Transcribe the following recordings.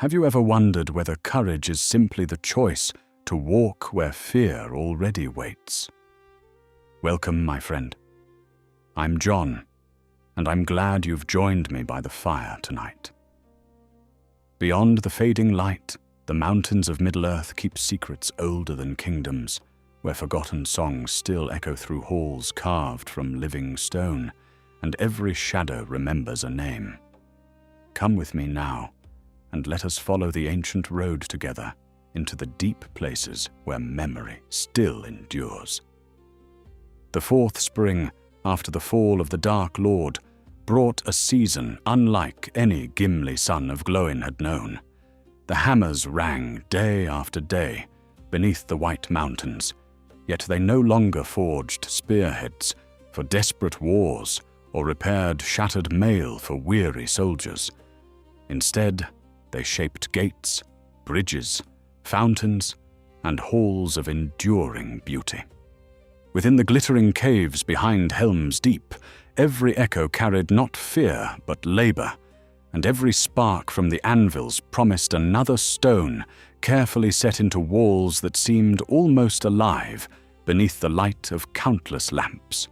Have you ever wondered whether courage is simply the choice to walk where fear already waits? Welcome, my friend. I'm John, and I'm glad you've joined me by the fire tonight. Beyond the fading light, the mountains of Middle-earth keep secrets older than kingdoms, where forgotten songs still echo through halls carved from living stone, and every shadow remembers a name. Come with me now, and let us follow the ancient road together into the deep places where memory still endures. The fourth spring, after the fall of the Dark Lord, brought a season unlike any Gimli son of Glóin had known. The hammers rang day after day beneath the white mountains, yet they no longer forged spearheads for desperate wars or repaired shattered mail for weary soldiers. Instead, they shaped gates, bridges, fountains, and halls of enduring beauty. Within the glittering caves behind Helm's Deep, every echo carried not fear but labor, and every spark from the anvils promised another stone carefully set into walls that seemed almost alive beneath the light of countless lamps.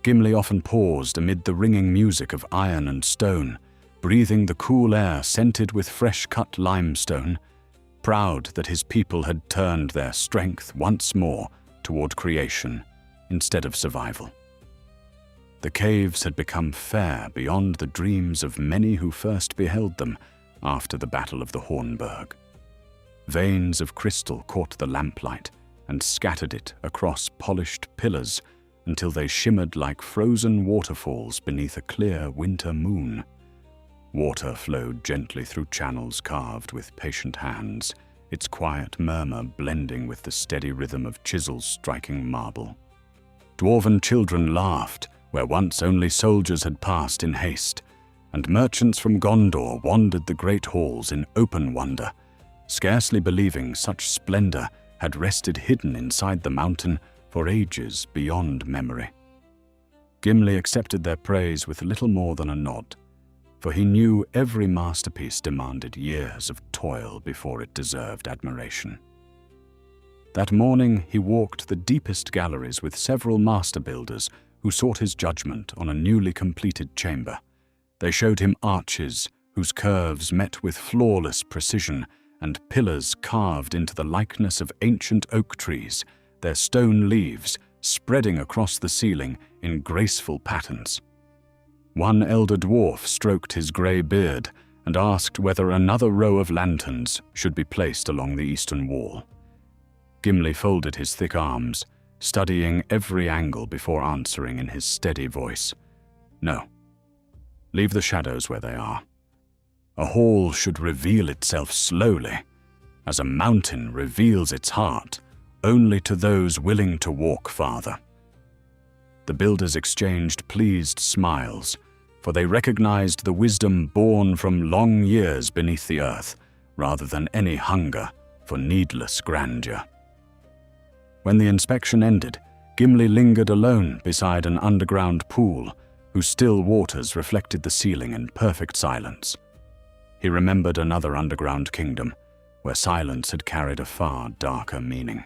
Gimli often paused amid the ringing music of iron and stone, breathing the cool air scented with fresh-cut limestone, proud that his people had turned their strength once more toward creation instead of survival. The caves had become fair beyond the dreams of many who first beheld them after the Battle of the Hornburg. Veins of crystal caught the lamplight and scattered it across polished pillars until they shimmered like frozen waterfalls beneath a clear winter moon. Water flowed gently through channels carved with patient hands, its quiet murmur blending with the steady rhythm of chisels striking marble. Dwarven children laughed where once only soldiers had passed in haste, and merchants from Gondor wandered the great halls in open wonder, scarcely believing such splendor had rested hidden inside the mountain for ages beyond memory. Gimli accepted their praise with little more than a nod, for he knew every masterpiece demanded years of toil before it deserved admiration. That morning he walked the deepest galleries with several master builders who sought his judgment on a newly completed chamber. They showed him arches whose curves met with flawless precision and pillars carved into the likeness of ancient oak trees, their stone leaves spreading across the ceiling in graceful patterns. One elder dwarf stroked his grey beard and asked whether another row of lanterns should be placed along the eastern wall. Gimli folded his thick arms, studying every angle before answering in his steady voice. No. Leave the shadows where they are. A hall should reveal itself slowly, as a mountain reveals its heart only to those willing to walk farther. The builders exchanged pleased smiles, for they recognized the wisdom born from long years beneath the earth, rather than any hunger for needless grandeur. When the inspection ended, Gimli lingered alone beside an underground pool, whose still waters reflected the ceiling in perfect silence. He remembered another underground kingdom, where silence had carried a far darker meaning.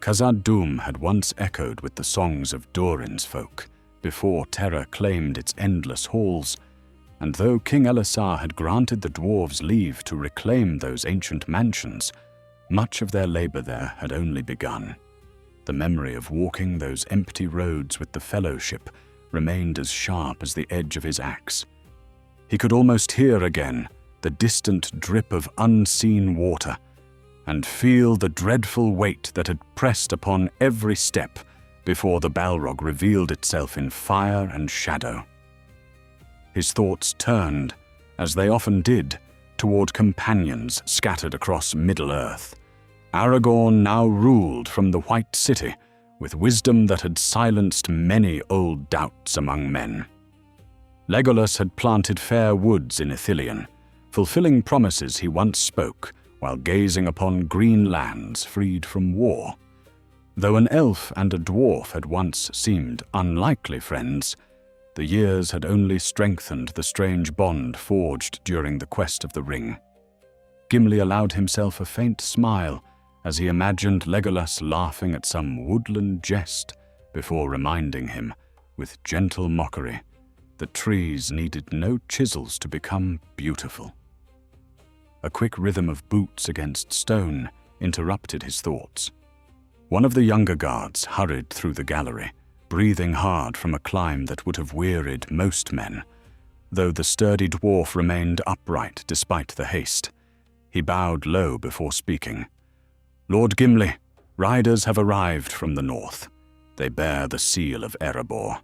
Khazad-dûm had once echoed with the songs of Durin's folk, before terror claimed its endless halls, and though King Elisar had granted the dwarves leave to reclaim those ancient mansions, much of their labor there had only begun. The memory of walking those empty roads with the Fellowship remained as sharp as the edge of his axe. He could almost hear again the distant drip of unseen water, and feel the dreadful weight that had pressed upon every step before the Balrog revealed itself in fire and shadow. His thoughts turned, as they often did, toward companions scattered across Middle-earth. Aragorn now ruled from the White City with wisdom that had silenced many old doubts among men. Legolas had planted fair woods in Ithilien, fulfilling promises he once spoke while gazing upon green lands freed from war. Though an elf and a dwarf had once seemed unlikely friends, The years had only strengthened the strange bond forged during the quest of the ring. Gimli allowed himself a faint smile as he imagined Legolas laughing at some woodland jest before reminding him, with gentle mockery, that trees needed no chisels to become beautiful. A quick rhythm of boots against stone interrupted his thoughts. One of the younger guards hurried through the gallery, breathing hard from a climb that would have wearied most men, though the sturdy dwarf remained upright despite the haste. He bowed low before speaking. "Lord Gimli, riders have arrived from the north. They bear the seal of Erebor,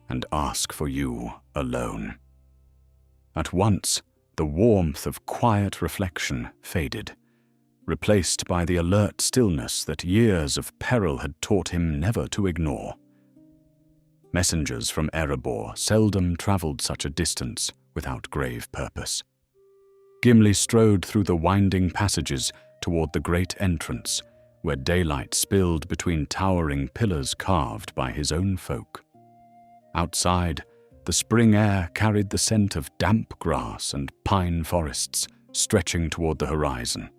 and ask for you alone." At once, the warmth of quiet reflection faded, replaced by the alert stillness that years of peril had taught him never to ignore. Messengers from Erebor seldom travelled such a distance without grave purpose. Gimli strode through the winding passages toward the great entrance, where daylight spilled between towering pillars carved by his own folk. Outside, the spring air carried the scent of damp grass and pine forests stretching toward the horizon,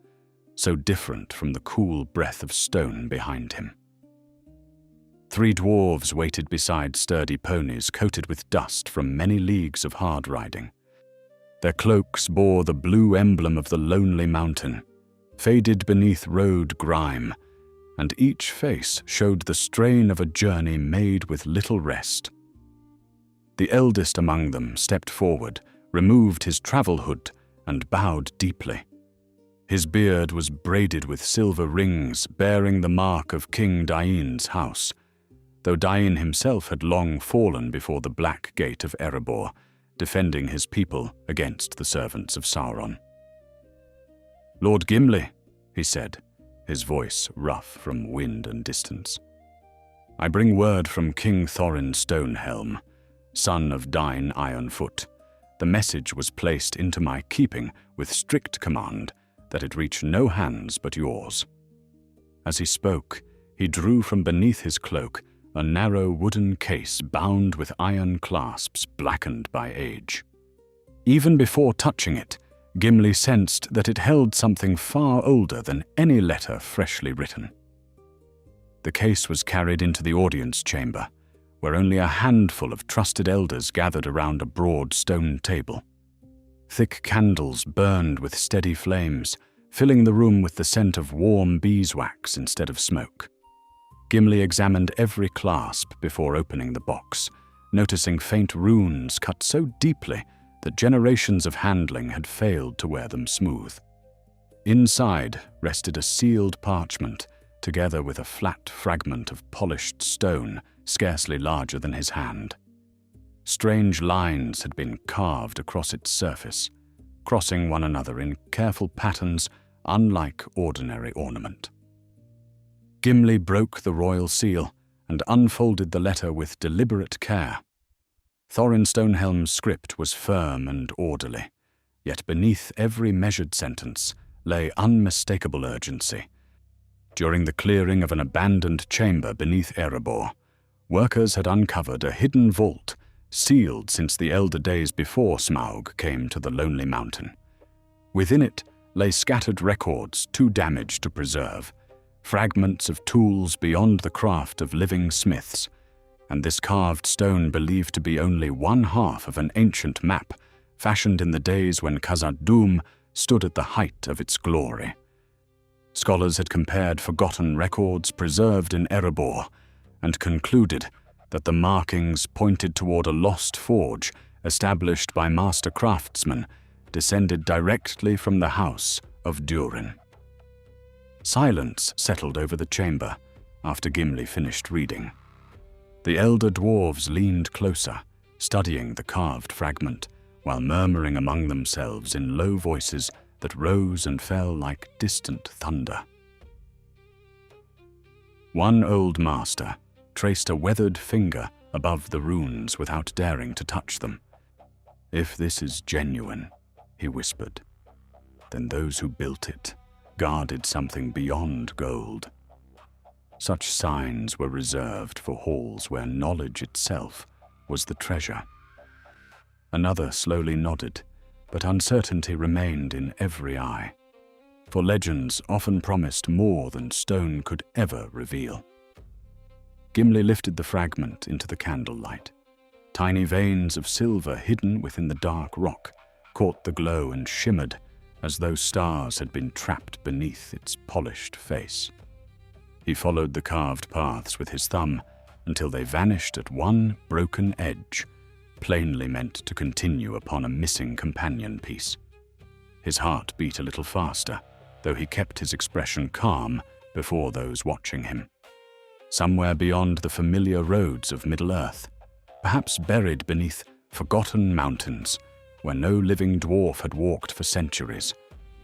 so different from the cool breath of stone behind him. 3 dwarves waited beside sturdy ponies coated with dust from many leagues of hard riding. Their cloaks bore the blue emblem of the lonely mountain, faded beneath road grime, and each face showed the strain of a journey made with little rest. The eldest among them stepped forward, removed his travel hood, and bowed deeply. His beard was braided with silver rings bearing the mark of King Dain's house, though Dain himself had long fallen before the black gate of Erebor, defending his people against the servants of Sauron. "Lord Gimli," he said, his voice rough from wind and distance, "I bring word from King Thorin Stonehelm, son of Dain Ironfoot. The message was placed into my keeping with strict command that it reach no hands but yours." As he spoke, he drew from beneath his cloak a narrow wooden case bound with iron clasps blackened by age. Even before touching it, Gimli sensed that it held something far older than any letter freshly written. The case was carried into the audience chamber, where only a handful of trusted elders gathered around a broad stone table. Thick candles burned with steady flames, filling the room with the scent of warm beeswax instead of smoke. Gimli examined every clasp before opening the box, noticing faint runes cut so deeply that generations of handling had failed to wear them smooth. Inside rested a sealed parchment, together with a flat fragment of polished stone scarcely larger than his hand. Strange lines had been carved across its surface, crossing one another in careful patterns unlike ordinary ornament. Gimli broke the royal seal and unfolded the letter with deliberate care. Thorin Stonehelm's script was firm and orderly, yet beneath every measured sentence lay unmistakable urgency. During the clearing of an abandoned chamber beneath Erebor, workers had uncovered a hidden vault, sealed since the elder days before Smaug came to the lonely mountain. Within it lay scattered records too damaged to preserve, fragments of tools beyond the craft of living smiths, and this carved stone believed to be only one half of an ancient map fashioned in the days when Khazad-dûm stood at the height of its glory. Scholars had compared forgotten records preserved in Erebor and concluded that the markings pointed toward a lost forge established by master craftsmen descended directly from the house of Durin. Silence settled over the chamber after Gimli finished reading. The elder dwarves leaned closer, studying the carved fragment, while murmuring among themselves in low voices that rose and fell like distant thunder. One old master traced a weathered finger above the runes without daring to touch them. "If this is genuine," he whispered, "then those who built it guarded something beyond gold. Such signs were reserved for halls where knowledge itself was the treasure." Another slowly nodded, but uncertainty remained in every eye, for legends often promised more than stone could ever reveal. Gimli lifted the fragment into the candlelight. Tiny veins of silver hidden within the dark rock caught the glow and shimmered as though stars had been trapped beneath its polished face. He followed the carved paths with his thumb until they vanished at one broken edge, plainly meant to continue upon a missing companion piece. His heart beat a little faster, though he kept his expression calm before those watching him. Somewhere beyond the familiar roads of Middle-earth, perhaps buried beneath forgotten mountains where no living dwarf had walked for centuries,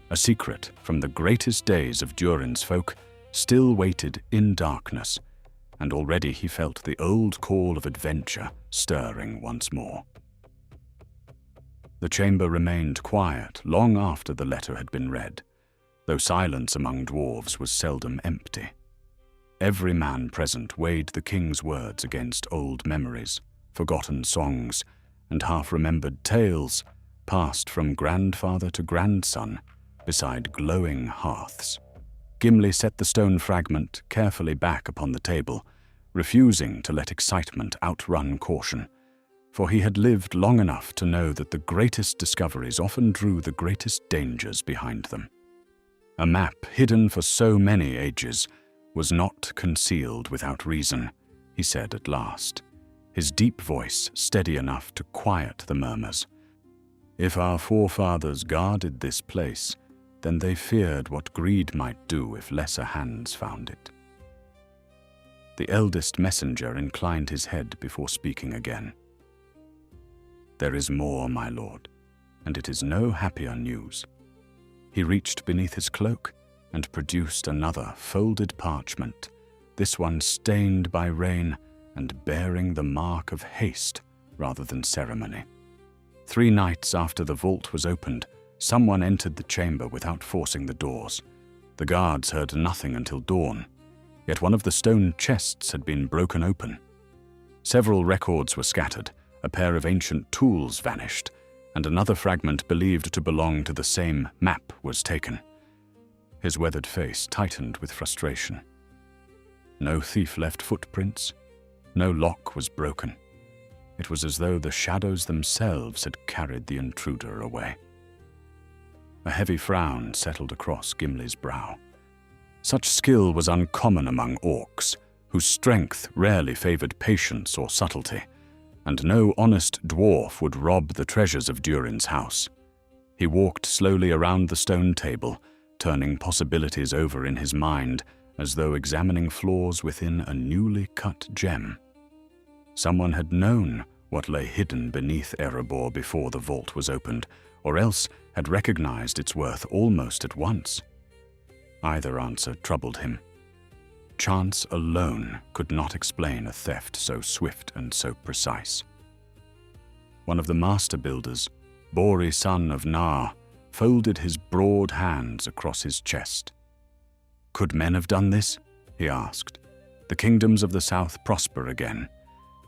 a secret from the greatest days of Durin's folk still waited in darkness, and already he felt the old call of adventure stirring once more. The chamber remained quiet long after the letter had been read, though silence among dwarves was seldom empty. Every man present weighed the king's words against old memories, forgotten songs, and half-remembered tales passed from grandfather to grandson beside glowing hearths. Gimli set the stone fragment carefully back upon the table, refusing to let excitement outrun caution, for he had lived long enough to know that the greatest discoveries often drew the greatest dangers behind them. A map hidden for so many ages was not concealed without reason, he said at last, his deep voice steady enough to quiet the murmurs. If our forefathers guarded this place, then they feared what greed might do if lesser hands found it. The eldest messenger inclined his head before speaking again. There is more, my lord, and it is no happier news. He reached beneath his cloak and produced another folded parchment, this one stained by rain and bearing the mark of haste rather than ceremony. 3 nights after the vault was opened, someone entered the chamber without forcing the doors. The guards heard nothing until dawn, yet one of the stone chests had been broken open. Several records were scattered, a pair of ancient tools vanished, and another fragment believed to belong to the same map was taken. His weathered face tightened with frustration. No thief left footprints, no lock was broken. It was as though the shadows themselves had carried the intruder away. A heavy frown settled across Gimli's brow. Such skill was uncommon among orcs, whose strength rarely favored patience or subtlety, and no honest dwarf would rob the treasures of Durin's house. He walked slowly around the stone table, turning possibilities over in his mind as though examining flaws within a newly cut gem. Someone had known what lay hidden beneath Erebor before the vault was opened, or else had recognized its worth almost at once. Either answer troubled him. Chance alone could not explain a theft so swift and so precise. One of the master builders, Bori son of Nar, folded his broad hands across his chest. Could men have done this? He asked. The kingdoms of the south prosper again,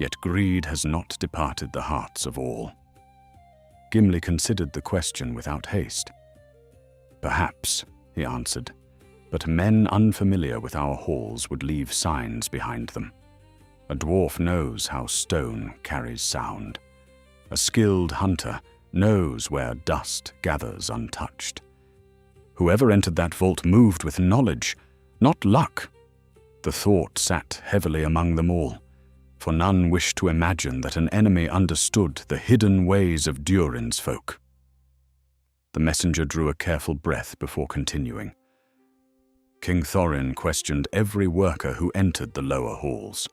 yet greed has not departed the hearts of all. Gimli considered the question without haste. Perhaps, he answered, but men unfamiliar with our halls would leave signs behind them. A dwarf knows how stone carries sound. A skilled hunter knows where dust gathers untouched. Whoever entered that vault moved with knowledge, not luck. The thought sat heavily among them all, for none wished to imagine that an enemy understood the hidden ways of Durin's folk. The messenger drew a careful breath before continuing. King Thorin questioned every worker who entered the lower halls.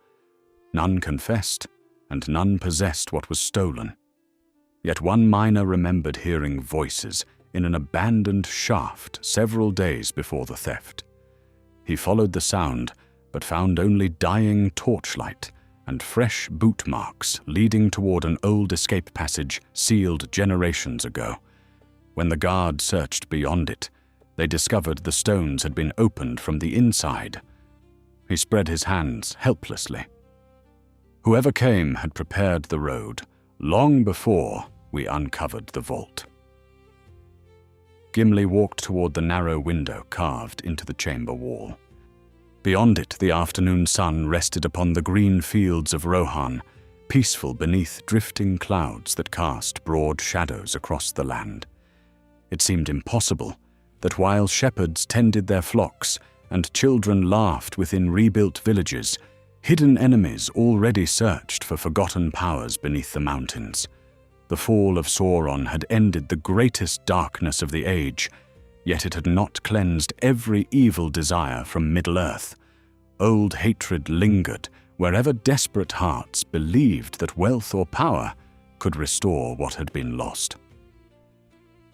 None confessed, and none possessed what was stolen. Yet one miner remembered hearing voices in an abandoned shaft several days before the theft. He followed the sound, but found only dying torchlight and fresh boot marks leading toward an old escape passage sealed generations ago. When the guard searched beyond it, they discovered the stones had been opened from the inside. He spread his hands helplessly. Whoever came had prepared the road long before we uncovered the vault. Gimli walked toward the narrow window carved into the chamber wall. Beyond it, the afternoon sun rested upon the green fields of Rohan, peaceful beneath drifting clouds that cast broad shadows across the land. It seemed impossible that while shepherds tended their flocks and children laughed within rebuilt villages, hidden enemies already searched for forgotten powers beneath the mountains. The fall of Sauron had ended the greatest darkness of the age, yet it had not cleansed every evil desire from Middle-earth. Old hatred lingered wherever desperate hearts believed that wealth or power could restore what had been lost.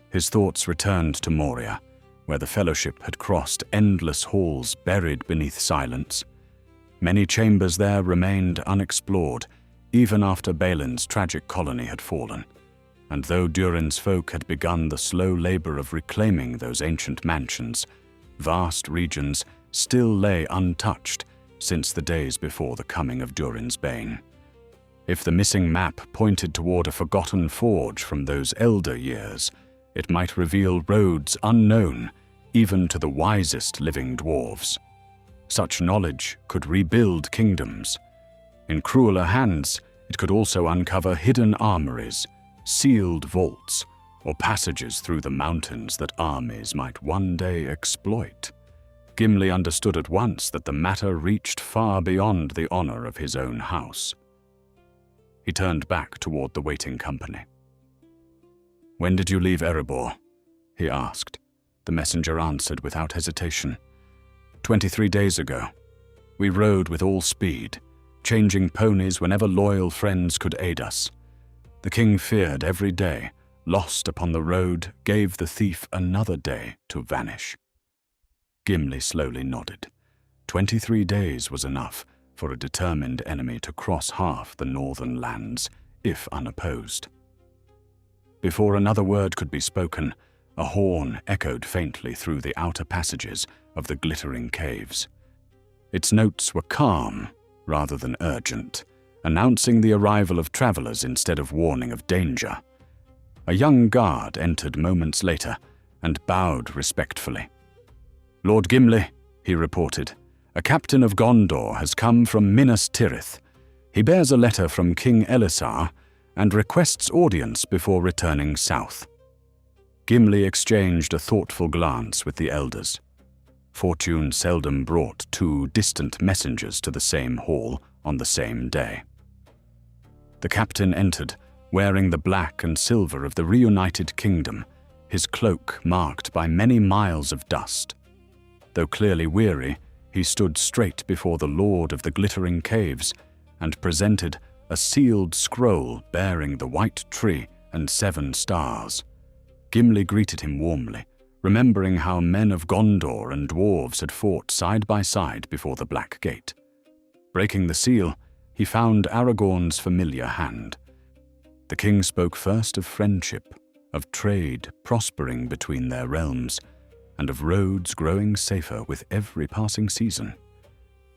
His thoughts returned to Moria, where the Fellowship had crossed endless halls buried beneath silence. Many chambers there remained unexplored, even after Balin's tragic colony had fallen. And though Durin's folk had begun the slow labor of reclaiming those ancient mansions, vast regions still lay untouched since the days before the coming of Durin's Bane. If the missing map pointed toward a forgotten forge from those elder years, it might reveal roads unknown even to the wisest living dwarves. Such knowledge could rebuild kingdoms. In crueler hands, it could also uncover hidden armories, sealed vaults, or passages through the mountains that armies might one day exploit. Gimli understood at once that the matter reached far beyond the honor of his own house. He turned back toward the waiting company. "When did you leave Erebor?" he asked. The messenger answered without hesitation. 23 days ago. We rode with all speed, changing ponies whenever loyal friends could aid us. The king feared every day, lost upon the road, gave the thief another day to vanish. Gimli slowly nodded. 23 days was enough for a determined enemy to cross half the northern lands, if unopposed. Before another word could be spoken, a horn echoed faintly through the outer passages of the glittering caves. Its notes were calm rather than urgent, announcing the arrival of travelers instead of warning of danger. A young guard entered moments later and bowed respectfully. "Lord Gimli," he reported, "a captain of Gondor has come from Minas Tirith. He bears a letter from King Elisar and requests audience before returning south." Gimli exchanged a thoughtful glance with the elders. Fortune seldom brought two distant messengers to the same hall on the same day. The captain entered, wearing the black and silver of the reunited kingdom, his cloak marked by many miles of dust. Though clearly weary, he stood straight before the Lord of the Glittering Caves and presented a sealed scroll bearing the white tree and 7 stars. Gimli greeted him warmly, remembering how men of Gondor and dwarves had fought side by side before the Black Gate. Breaking the seal, he found Aragorn's familiar hand. The king spoke first of friendship, of trade prospering between their realms, and of roads growing safer with every passing season.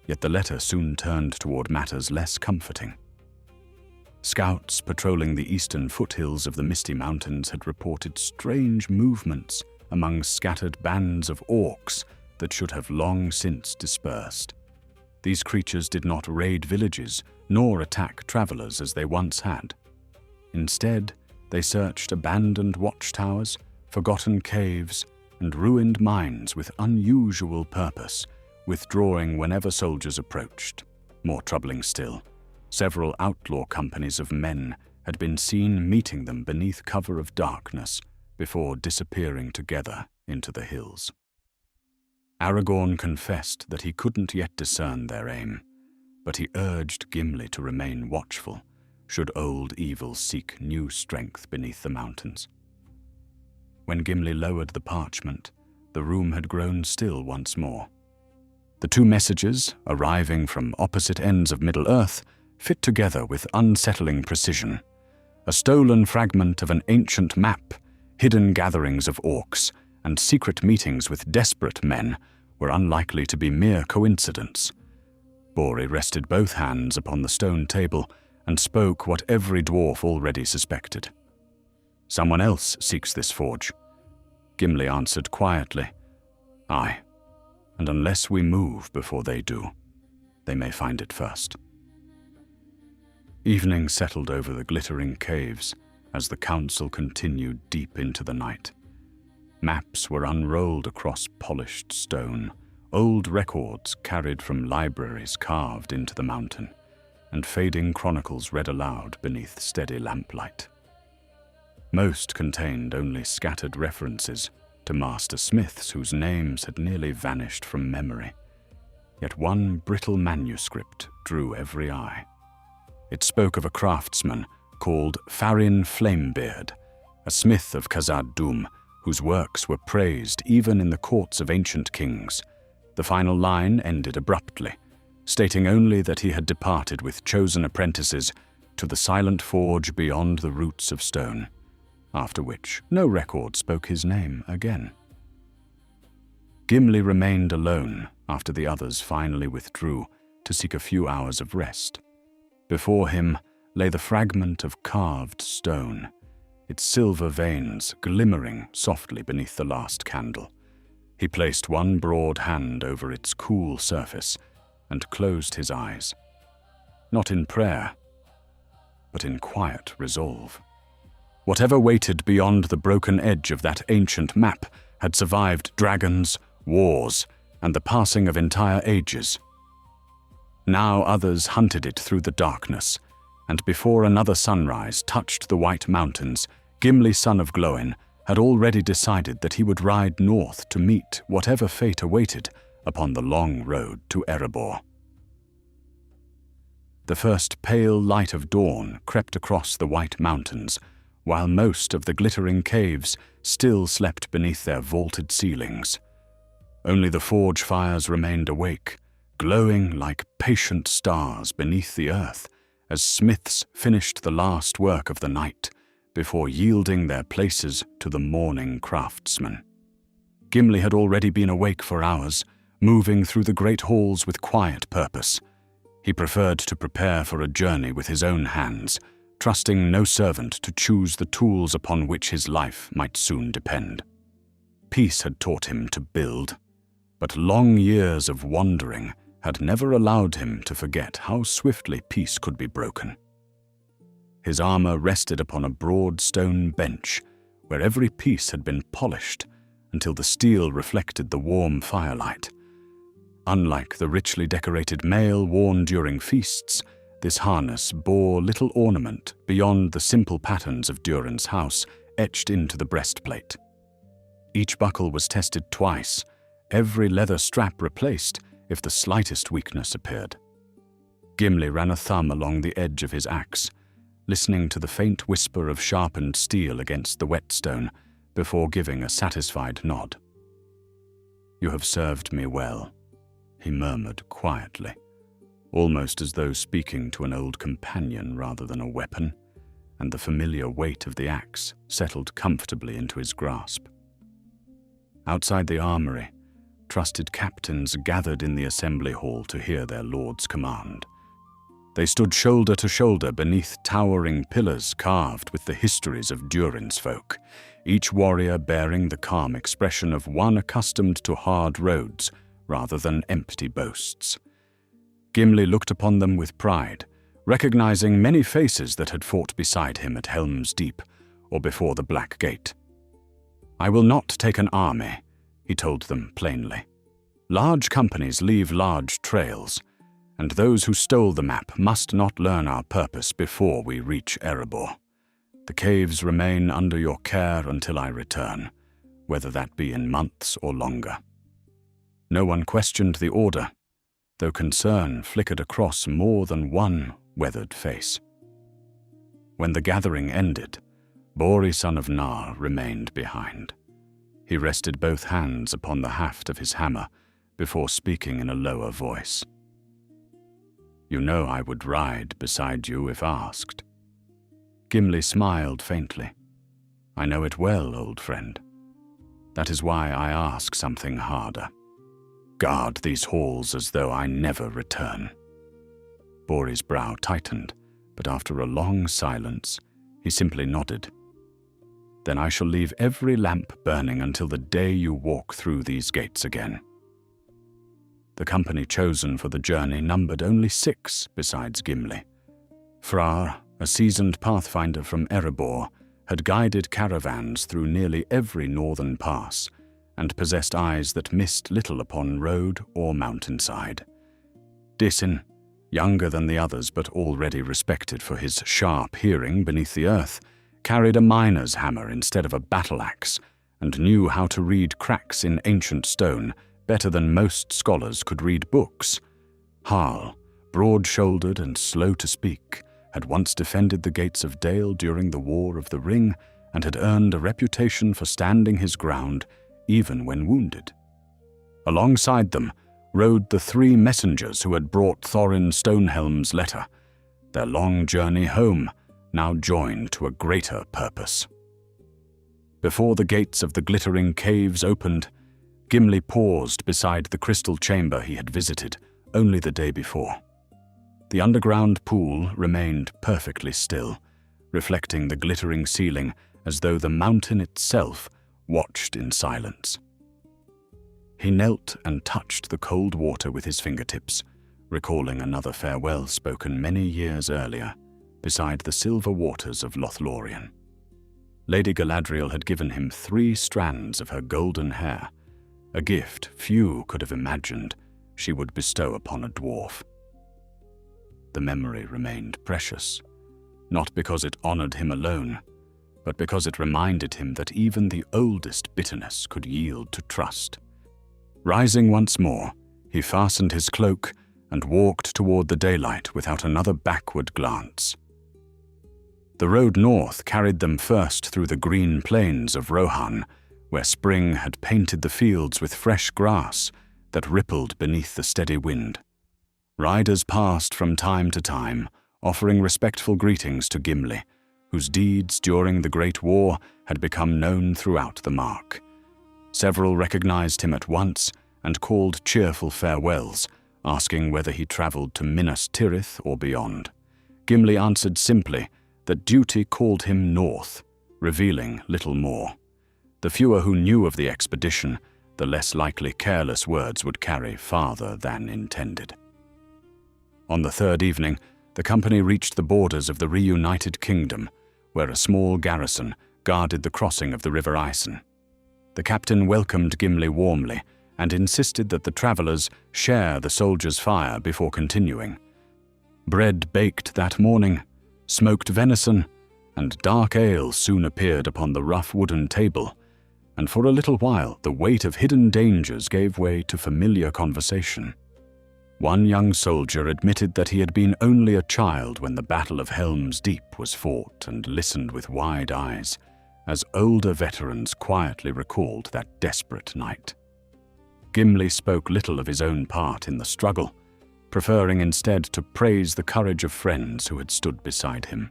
Yet the letter soon turned toward matters less comforting. Scouts patrolling the eastern foothills of the Misty Mountains had reported strange movements among scattered bands of orcs that should have long since dispersed. These creatures did not raid villages nor attack travelers as they once had. Instead, they searched abandoned watchtowers, forgotten caves, and ruined mines with unusual purpose, withdrawing whenever soldiers approached. More troubling still, several outlaw companies of men had been seen meeting them beneath cover of darkness before disappearing together into the hills. Aragorn confessed that he couldn't yet discern their aim, but he urged Gimli to remain watchful should old evil seek new strength beneath the mountains. When Gimli lowered the parchment, the room had grown still once more. The two messages, arriving from opposite ends of Middle-earth, fit together with unsettling precision. A stolen fragment of an ancient map, hidden gatherings of orcs, and secret meetings with desperate men were unlikely to be mere coincidence. Bori rested both hands upon the stone table and spoke what every dwarf already suspected. Someone else seeks this forge. Gimli answered quietly, Aye, and unless we move before they do, they may find it first. Evening settled over the glittering caves as the council continued deep into the night. Maps were unrolled across polished stone, old records carried from libraries carved into the mountain, and fading chronicles read aloud beneath steady lamplight. Most contained only scattered references to master smiths whose names had nearly vanished from memory. Yet one brittle manuscript drew every eye. It spoke of a craftsman called Farin Flamebeard, a smith of Khazad-dûm, whose works were praised even in the courts of ancient kings. The final line ended abruptly, stating only that he had departed with chosen apprentices to the silent forge beyond the roots of stone, after which no record spoke his name again. Gimli remained alone after the others finally withdrew to seek a few hours of rest. Before him lay the fragment of carved stone, its silver veins glimmering softly beneath the last candle. He placed one broad hand over its cool surface and closed his eyes, not in prayer, but in quiet resolve. Whatever waited beyond the broken edge of that ancient map had survived dragons, wars, and the passing of entire ages. Now others hunted it through the darkness, and before another sunrise touched the White Mountains, Gimli, son of Glóin, had already decided that he would ride north to meet whatever fate awaited upon the long road to Erebor. The first pale light of dawn crept across the White Mountains, while most of the glittering caves still slept beneath their vaulted ceilings. Only the forge fires remained awake, glowing like patient stars beneath the earth, as smiths finished the last work of the night before yielding their places to the mourning craftsmen. Gimli had already been awake for hours, moving through the great halls with quiet purpose. He preferred to prepare for a journey with his own hands, trusting no servant to choose the tools upon which his life might soon depend. Peace had taught him to build, but long years of wandering had never allowed him to forget how swiftly peace could be broken. His armor rested upon a broad stone bench where every piece had been polished until the steel reflected the warm firelight. Unlike the richly decorated mail worn during feasts, this harness bore little ornament beyond the simple patterns of Durin's house etched into the breastplate. Each buckle was tested twice, every leather strap replaced if the slightest weakness appeared. Gimli ran a thumb along the edge of his axe, listening to the faint whisper of sharpened steel against the whetstone before giving a satisfied nod. "You have served me well," he murmured quietly, almost as though speaking to an old companion rather than a weapon, and the familiar weight of the axe settled comfortably into his grasp. Outside the armory, trusted captains gathered in the assembly hall to hear their lord's command. They stood shoulder to shoulder beneath towering pillars carved with the histories of Durin's folk, each warrior bearing the calm expression of one accustomed to hard roads rather than empty boasts. Gimli looked upon them with pride, recognizing many faces that had fought beside him at Helm's Deep or before the Black Gate. "I will not take an army," he told them plainly. "Large companies leave large trails, and those who stole the map must not learn our purpose before we reach Erebor. The caves remain under your care until I return, whether that be in months or longer." No one questioned the order, though concern flickered across more than one weathered face. When the gathering ended, Bori, son of Nar, remained behind. He rested both hands upon the haft of his hammer before speaking in a lower voice. "You know I would ride beside you if asked." Gimli smiled faintly. "I know it well, old friend. That is why I ask something harder. Guard these halls as though I never return." Bori's brow tightened, but after a long silence, he simply nodded. Then I shall leave every lamp burning until the day you walk through these gates again." The company chosen for the journey numbered only 6 besides Gimli. Frár, a seasoned pathfinder from Erebor, had guided caravans through nearly every northern pass and possessed eyes that missed little upon road or mountainside. Disin, younger than the others but already respected for his sharp hearing beneath the earth, carried a miner's hammer instead of a battle-axe and knew how to read cracks in ancient stone better than most scholars could read books. Harl, broad-shouldered and slow to speak, had once defended the gates of Dale during the War of the Ring and had earned a reputation for standing his ground even when wounded. Alongside them rode the 3 messengers who had brought Thorin Stonehelm's letter, their long journey home now joined to a greater purpose. Before the gates of the glittering caves opened, Gimli paused beside the crystal chamber he had visited only the day before. The underground pool remained perfectly still, reflecting the glittering ceiling as though the mountain itself watched in silence. He knelt and touched the cold water with his fingertips, recalling another farewell spoken many years earlier, beside the silver waters of Lothlorien. Lady Galadriel had given him 3 strands of her golden hair, a gift few could have imagined she would bestow upon a dwarf. The memory remained precious, not because it honored him alone, but because it reminded him that even the oldest bitterness could yield to trust. Rising once more, he fastened his cloak and walked toward the daylight without another backward glance. The road north carried them first through the green plains of Rohan, where spring had painted the fields with fresh grass that rippled beneath the steady wind. Riders passed from time to time, offering respectful greetings to Gimli, whose deeds during the Great War had become known throughout the Mark. Several recognized him at once and called cheerful farewells, asking whether he traveled to Minas Tirith or beyond. Gimli answered simply that duty called him north, revealing little more. The fewer who knew of the expedition, the less likely careless words would carry farther than intended. On the 3rd evening, the company reached the borders of the reunited kingdom, where a small garrison guarded the crossing of the River Isen. The captain welcomed Gimli warmly and insisted that the travelers share the soldiers' fire before continuing. Bread baked that morning, smoked venison, and dark ale soon appeared upon the rough wooden table, and for a little while the weight of hidden dangers gave way to familiar conversation. One young soldier admitted that he had been only a child when the Battle of Helm's Deep was fought and listened with wide eyes, as older veterans quietly recalled that desperate night. Gimli spoke little of his own part in the struggle, preferring instead to praise the courage of friends who had stood beside him.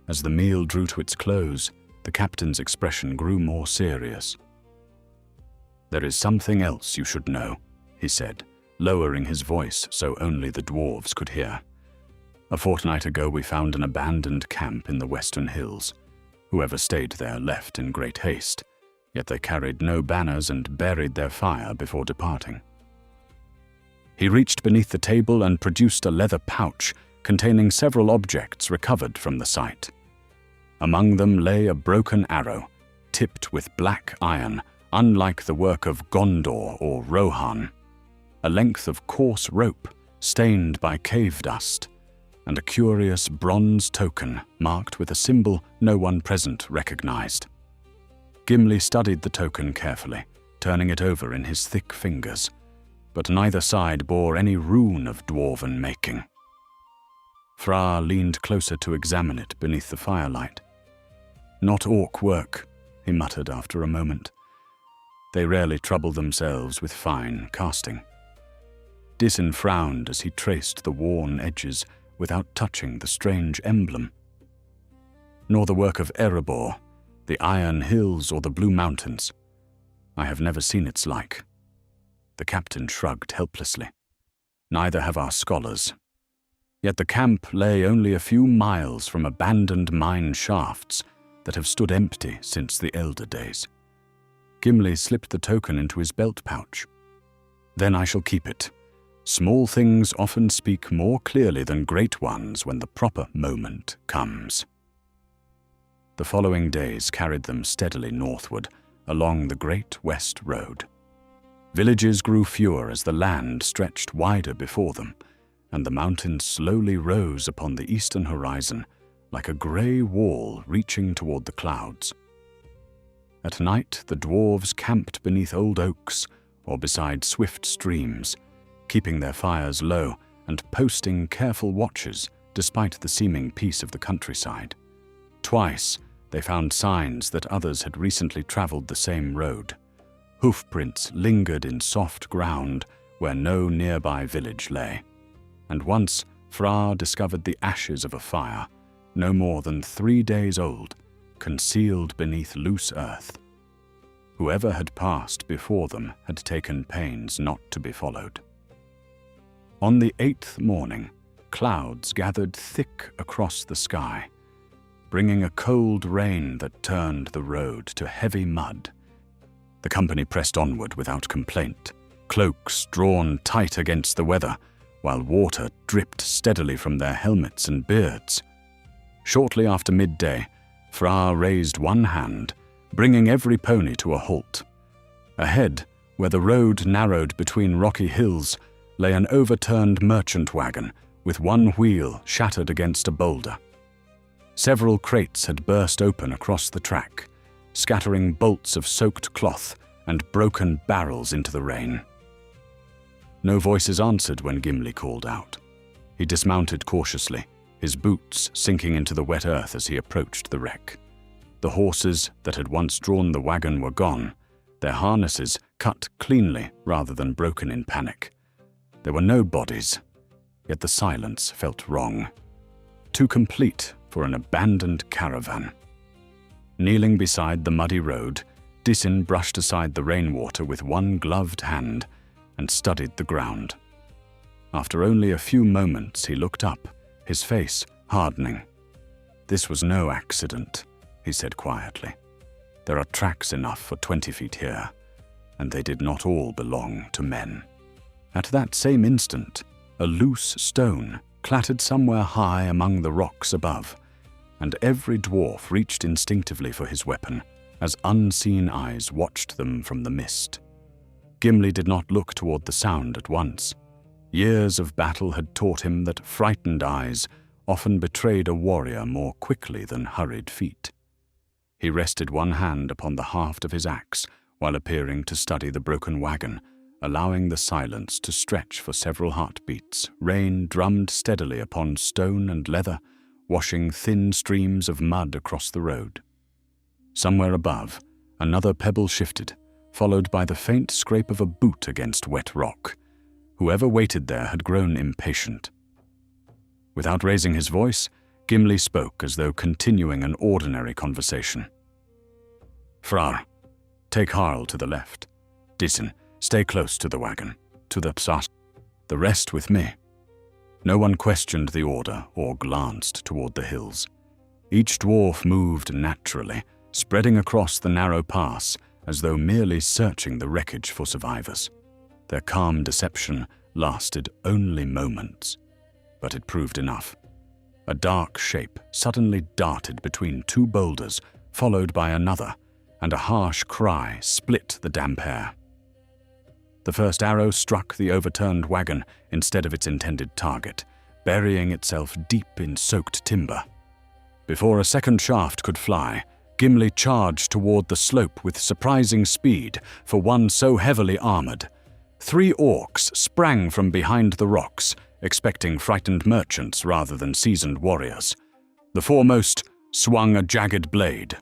As the meal drew to its close, the captain's expression grew more serious. "There is something else you should know," he said, lowering his voice so only the dwarves could hear. "A fortnight ago we found an abandoned camp in the western hills. Whoever stayed there left in great haste, yet they carried no banners and buried their fire before departing." He reached beneath the table and produced a leather pouch containing several objects recovered from the site. Among them lay a broken arrow, tipped with black iron, unlike the work of Gondor or Rohan, a length of coarse rope stained by cave dust, and a curious bronze token marked with a symbol no one present recognized. Gimli studied the token carefully, turning it over in his thick fingers, but neither side bore any rune of dwarven making. Frár leaned closer to examine it beneath the firelight. "Not orc work," he muttered after a moment. "They rarely trouble themselves with fine casting." Disin frowned as he traced the worn edges without touching the strange emblem. "Nor the work of Erebor, the Iron Hills or the Blue Mountains. I have never seen its like." The captain shrugged helplessly. "Neither have our scholars. Yet the camp lay only a few miles from abandoned mine shafts, that have stood empty since the elder days. Gimli slipped the token into his belt pouch. Then I shall keep it. Small things often speak more clearly than great ones when the proper moment comes. The following days carried them steadily northward along the Great West Road. Villages grew fewer as the land stretched wider before them, and the mountains slowly rose upon the eastern horizon like a grey wall reaching toward the clouds. At night, the dwarves camped beneath old oaks or beside swift streams, keeping their fires low and posting careful watches despite the seeming peace of the countryside. Twice, they found signs that others had recently traveled the same road. Hoofprints lingered in soft ground where no nearby village lay. And once, Fra discovered the ashes of a fire, no more than 3 days old, concealed beneath loose earth. Whoever had passed before them had taken pains not to be followed. On the 8th morning, clouds gathered thick across the sky, bringing a cold rain that turned the road to heavy mud. The company pressed onward without complaint, cloaks drawn tight against the weather, while water dripped steadily from their helmets and beards. Shortly after midday, Fra raised one hand, bringing every pony to a halt. Ahead, where the road narrowed between rocky hills, lay an overturned merchant wagon with one wheel shattered against a boulder. Several crates had burst open across the track, scattering bolts of soaked cloth and broken barrels into the rain. No voices answered when Gimli called out. He dismounted cautiously, his boots sinking into the wet earth as he approached the wreck. The horses that had once drawn the wagon were gone, their harnesses cut cleanly rather than broken in panic. There were no bodies, yet the silence felt wrong, too complete for an abandoned caravan. Kneeling beside the muddy road, Disin brushed aside the rainwater with one gloved hand and studied the ground. After only a few moments, he looked up, his face hardening. "This was no accident," he said quietly. "There are tracks enough for 20 feet here, and they did not all belong to men." At that same instant, a loose stone clattered somewhere high among the rocks above, and every dwarf reached instinctively for his weapon as unseen eyes watched them from the mist. Gimli did not look toward the sound at once. Years of battle had taught him that frightened eyes often betrayed a warrior more quickly than hurried feet. He rested one hand upon the haft of his axe while appearing to study the broken wagon, allowing the silence to stretch for several heartbeats. Rain drummed steadily upon stone and leather, washing thin streams of mud across the road. Somewhere above, another pebble shifted, followed by the faint scrape of a boot against wet rock. Whoever waited there had grown impatient. Without raising his voice, Gimli spoke as though continuing an ordinary conversation. "Fra, take Harl to the left. Disin, stay close to the wagon, to the psat. The rest with me." No one questioned the order or glanced toward the hills. Each dwarf moved naturally, spreading across the narrow pass as though merely searching the wreckage for survivors. Their calm deception lasted only moments, but it proved enough. A dark shape suddenly darted between two boulders, followed by another, and a harsh cry split the damp air. The first arrow struck the overturned wagon instead of its intended target, burying itself deep in soaked timber. Before a second shaft could fly, Gimli charged toward the slope with surprising speed for one so heavily armored. 3 orcs sprang from behind the rocks, expecting frightened merchants rather than seasoned warriors. The foremost swung a jagged blade,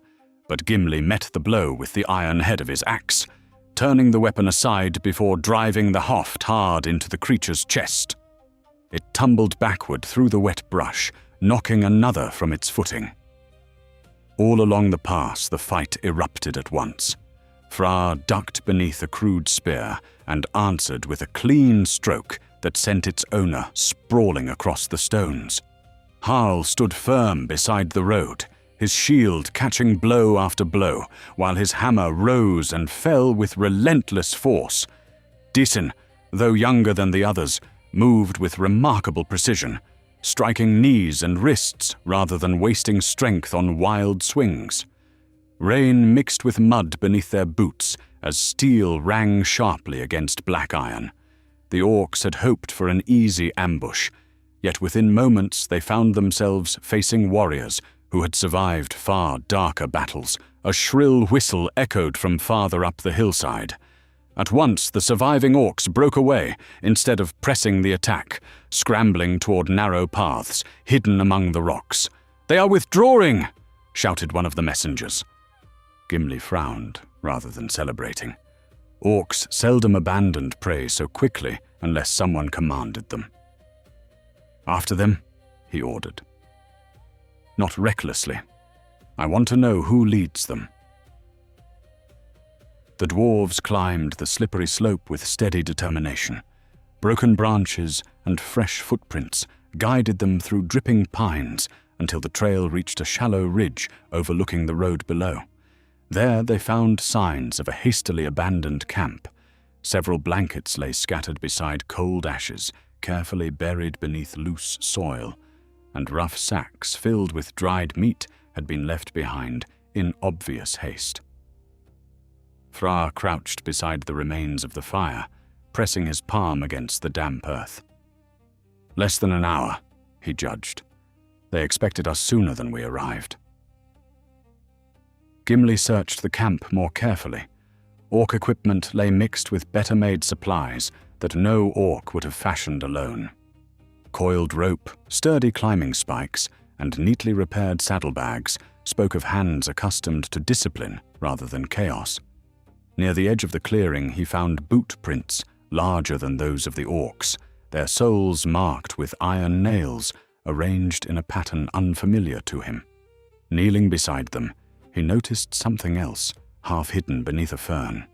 but Gimli met the blow with the iron head of his axe, turning the weapon aside before driving the haft hard into the creature's chest. It tumbled backward through the wet brush, knocking another from its footing. All along the pass, the fight erupted at once. Fra ducked beneath a crude spear and answered with a clean stroke that sent its owner sprawling across the stones. Harl stood firm beside the road, his shield catching blow after blow, while his hammer rose and fell with relentless force. Dicyn, though younger than the others, moved with remarkable precision, striking knees and wrists rather than wasting strength on wild swings. Rain mixed with mud beneath their boots as steel rang sharply against black iron. The orcs had hoped for an easy ambush, yet within moments they found themselves facing warriors who had survived far darker battles. A shrill whistle echoed from farther up the hillside. At once the surviving orcs broke away instead of pressing the attack, scrambling toward narrow paths hidden among the rocks. "They are withdrawing!" shouted one of the messengers. Gimli frowned rather than celebrating. Orcs seldom abandoned prey so quickly unless someone commanded them. "After them," he ordered. "Not recklessly. I want to know who leads them." The dwarves climbed the slippery slope with steady determination. Broken branches and fresh footprints guided them through dripping pines until the trail reached a shallow ridge overlooking the road below. There they found signs of a hastily abandoned camp. Several blankets lay scattered beside cold ashes, carefully buried beneath loose soil, and rough sacks filled with dried meat had been left behind in obvious haste. Fra crouched beside the remains of the fire, pressing his palm against the damp earth. "Less than an hour," he judged. "They expected us sooner than we arrived." Gimli searched the camp more carefully. Orc equipment lay mixed with better-made supplies that no orc would have fashioned alone. Coiled rope, sturdy climbing spikes, and neatly repaired saddlebags spoke of hands accustomed to discipline rather than chaos. Near the edge of the clearing he found boot prints larger than those of the orcs, their soles marked with iron nails arranged in a pattern unfamiliar to him. Kneeling beside them, he noticed something else, half hidden beneath a fern.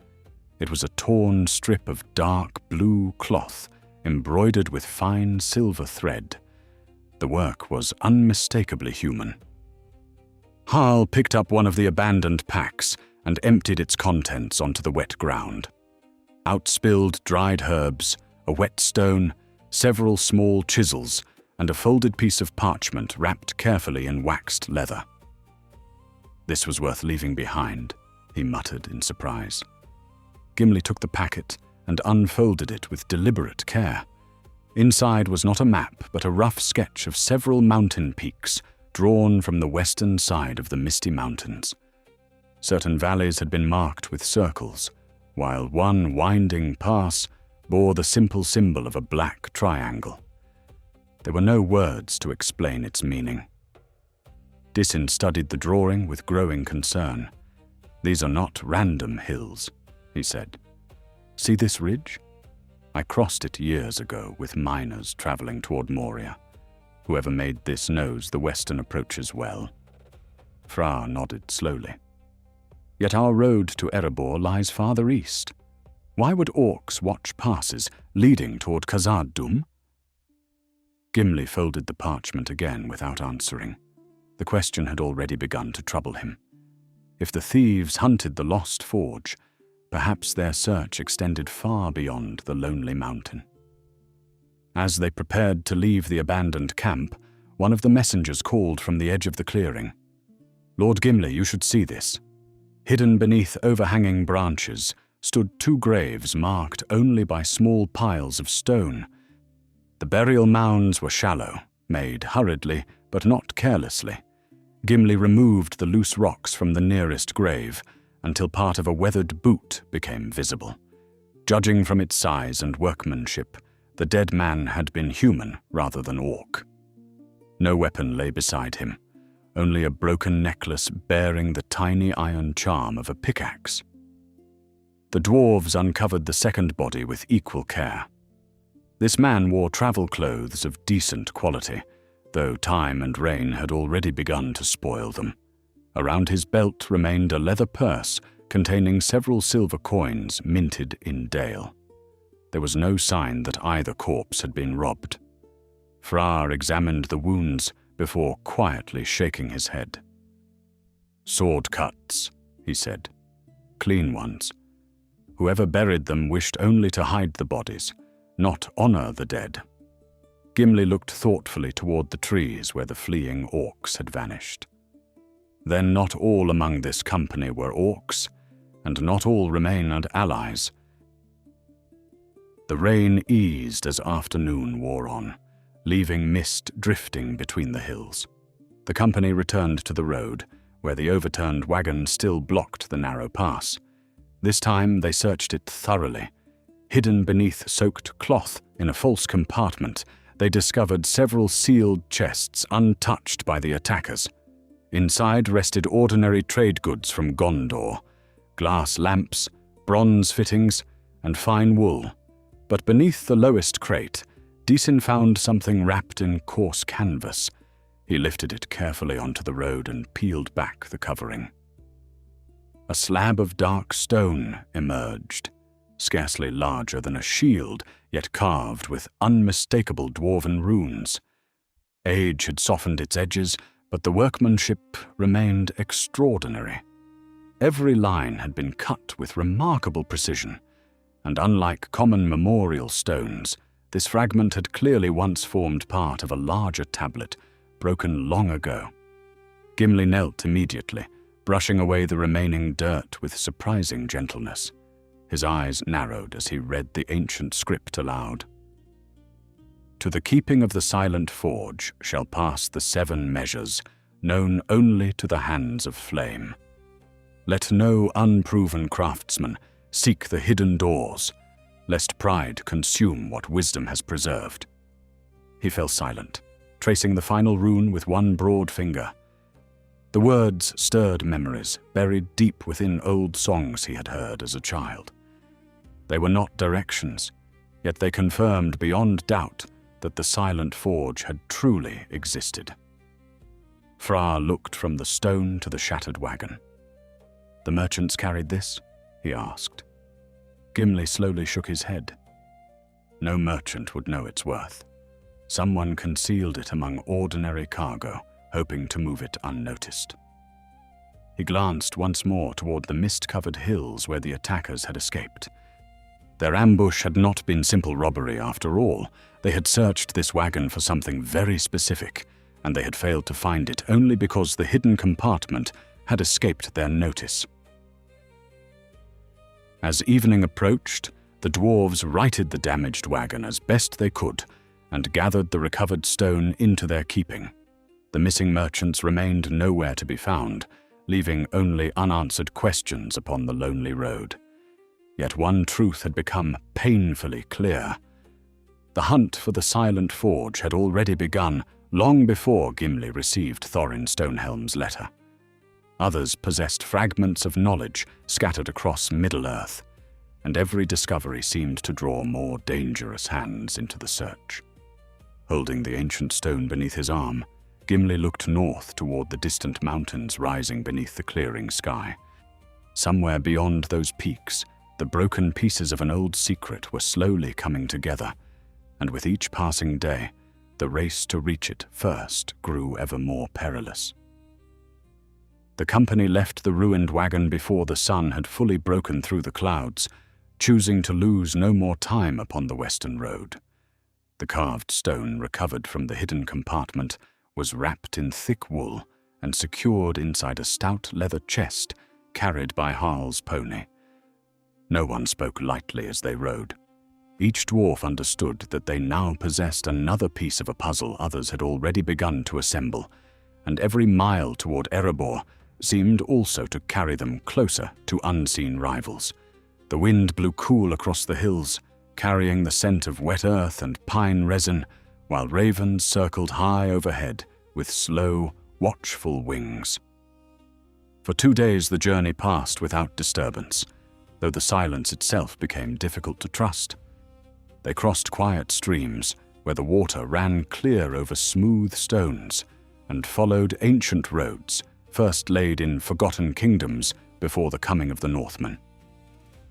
It was a torn strip of dark blue cloth embroidered with fine silver thread. The work was unmistakably human. Harl picked up one of the abandoned packs and emptied its contents onto the wet ground. Outspilled dried herbs, a whetstone, several small chisels, and a folded piece of parchment wrapped carefully in waxed leather. "This was worth leaving behind," he muttered in surprise. Gimli took the packet and unfolded it with deliberate care. Inside was not a map, but a rough sketch of several mountain peaks drawn from the western side of the Misty Mountains. Certain valleys had been marked with circles, while one winding pass bore the simple symbol of a black triangle. There were no words to explain its meaning. Dicyn studied the drawing with growing concern. "These are not random hills," he said. "See this ridge? I crossed it years ago with miners traveling toward Moria. Whoever made this knows the western approaches well." Fra nodded slowly. "Yet our road to Erebor lies farther east. Why would orcs watch passes leading toward Khazad-dûm?" Gimli folded the parchment again without answering. The question had already begun to trouble him. If the thieves hunted the lost forge, perhaps their search extended far beyond the lonely mountain. As they prepared to leave the abandoned camp, one of the messengers called from the edge of the clearing. "Lord Gimli, you should see this." Hidden beneath overhanging branches stood two graves marked only by small piles of stone. The burial mounds were shallow, made hurriedly but not carelessly. Gimli removed the loose rocks from the nearest grave until part of a weathered boot became visible. Judging from its size and workmanship, the dead man had been human rather than orc. No weapon lay beside him, only a broken necklace bearing the tiny iron charm of a pickaxe. The dwarves uncovered the second body with equal care. This man wore travel clothes of decent quality, though time and rain had already begun to spoil them. Around his belt remained a leather purse containing several silver coins minted in Dale. There was no sign that either corpse had been robbed. Fra examined the wounds before quietly shaking his head. "Sword cuts," he said. "Clean ones. Whoever buried them wished only to hide the bodies, not honor the dead." Gimli looked thoughtfully toward the trees where the fleeing orcs had vanished. Then not all among this company were orcs, and not all remained allies. The rain eased as afternoon wore on, leaving mist drifting between the hills. The company returned to the road, where the overturned wagon still blocked the narrow pass. This time they searched it thoroughly. Hidden beneath soaked cloth in a false compartment, they discovered several sealed chests untouched by the attackers. Inside rested ordinary trade goods from Gondor: glass lamps, bronze fittings, and fine wool. But beneath the lowest crate, Deason found something wrapped in coarse canvas. He lifted it carefully onto the road and peeled back the covering. A slab of dark stone emerged, scarcely larger than a shield, yet carved with unmistakable dwarven runes. Age had softened its edges, but the workmanship remained extraordinary. Every line had been cut with remarkable precision, and unlike common memorial stones, this fragment had clearly once formed part of a larger tablet, broken long ago. Gimli knelt immediately, brushing away the remaining dirt with surprising gentleness. His eyes narrowed as he read the ancient script aloud. "To the keeping of the silent forge shall pass the 7 measures, known only to the hands of flame. Let no unproven craftsman seek the hidden doors, lest pride consume what wisdom has preserved." He fell silent, tracing the final rune with one broad finger. The words stirred memories buried deep within old songs he had heard as a child. They were not directions, yet they confirmed beyond doubt that the silent forge had truly existed. Fra looked from the stone to the shattered wagon. "The merchants carried this?" he asked. Gimli slowly shook his head. "No merchant would know its worth. Someone concealed it among ordinary cargo, hoping to move it unnoticed." He glanced once more toward the mist-covered hills where the attackers had escaped. Their ambush had not been simple robbery after all. They had searched this wagon for something very specific, and they had failed to find it only because the hidden compartment had escaped their notice. As evening approached, the dwarves righted the damaged wagon as best they could and gathered the recovered stone into their keeping. The missing merchants remained nowhere to be found, leaving only unanswered questions upon the lonely road. Yet one truth had become painfully clear. The hunt for the silent forge had already begun long before Gimli received Thorin Stonehelm's letter. Others possessed fragments of knowledge scattered across Middle-earth, and every discovery seemed to draw more dangerous hands into the search. Holding the ancient stone beneath his arm, Gimli looked north toward the distant mountains rising beneath the clearing sky. Somewhere beyond those peaks, the broken pieces of an old secret were slowly coming together, and with each passing day, the race to reach it first grew ever more perilous. The company left the ruined wagon before the sun had fully broken through the clouds, choosing to lose no more time upon the western road. The carved stone recovered from the hidden compartment was wrapped in thick wool and secured inside a stout leather chest carried by Harl's pony. No one spoke lightly as they rode. Each dwarf understood that they now possessed another piece of a puzzle others had already begun to assemble, and every mile toward Erebor seemed also to carry them closer to unseen rivals. The wind blew cool across the hills, carrying the scent of wet earth and pine resin, while ravens circled high overhead with slow, watchful wings. For 2 days the journey passed without disturbance, though the silence itself became difficult to trust. They crossed quiet streams where the water ran clear over smooth stones, and followed ancient roads first laid in forgotten kingdoms before the coming of the Northmen.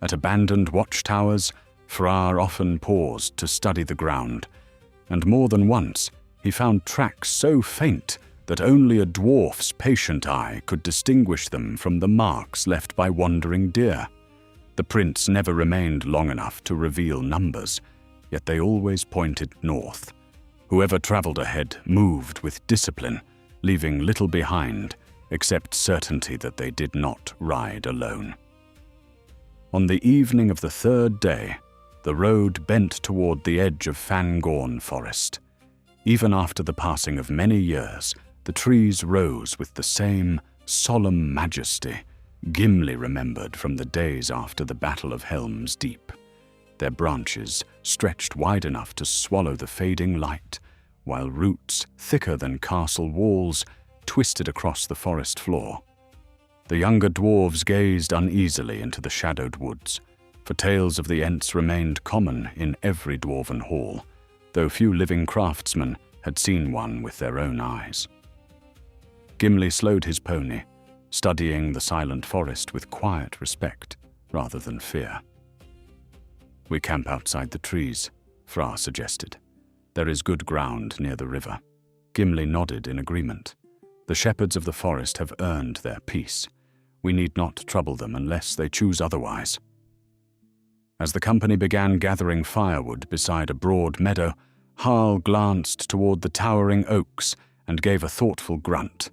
At abandoned watchtowers, Fra often paused to study the ground, and more than once he found tracks so faint that only a dwarf's patient eye could distinguish them from the marks left by wandering deer. The prints never remained long enough to reveal numbers, yet they always pointed north. Whoever traveled ahead moved with discipline, leaving little behind except certainty that they did not ride alone. On the evening of the third day, the road bent toward the edge of Fangorn Forest. Even after the passing of many years, the trees rose with the same solemn majesty Gimli remembered from the days after the Battle of Helm's Deep. Their branches stretched wide enough to swallow the fading light, while roots thicker than castle walls twisted across the forest floor. The younger dwarves gazed uneasily into the shadowed woods, for tales of the Ents remained common in every dwarven hall, though few living craftsmen had seen one with their own eyes. Gimli slowed his pony, studying the silent forest with quiet respect rather than fear. "We camp outside the trees," Fra suggested. "There is good ground near the river." Gimli nodded in agreement. "The shepherds of the forest have earned their peace. We need not trouble them unless they choose otherwise." As the company began gathering firewood beside a broad meadow, Harl glanced toward the towering oaks and gave a thoughtful grunt.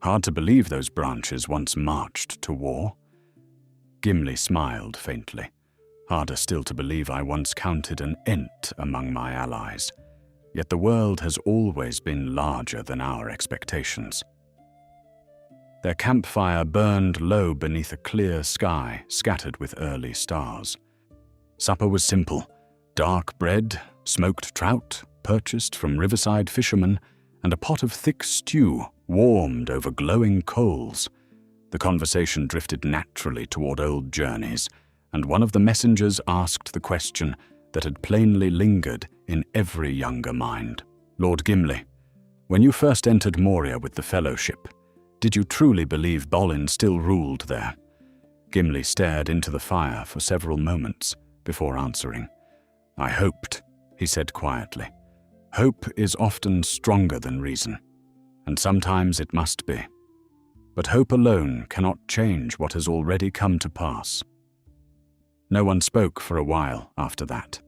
Hard to believe those branches once marched to war. Gimli smiled faintly. Harder still to believe I once counted an Ent among my allies. Yet the world has always been larger than our expectations. Their campfire burned low beneath a clear sky scattered with early stars. Supper was simple: dark bread, smoked trout, purchased from riverside fishermen, and a pot of thick stew warmed over glowing coals. The conversation drifted naturally toward old journeys, and one of the messengers asked the question that had plainly lingered in every younger mind. "Lord Gimli, when you first entered Moria with the Fellowship, did you truly believe Bolin still ruled there?" Gimli stared into the fire for several moments before answering. "I hoped," he said quietly. "Hope is often stronger than reason, and sometimes it must be. But hope alone cannot change what has already come to pass." No one spoke for a while after that.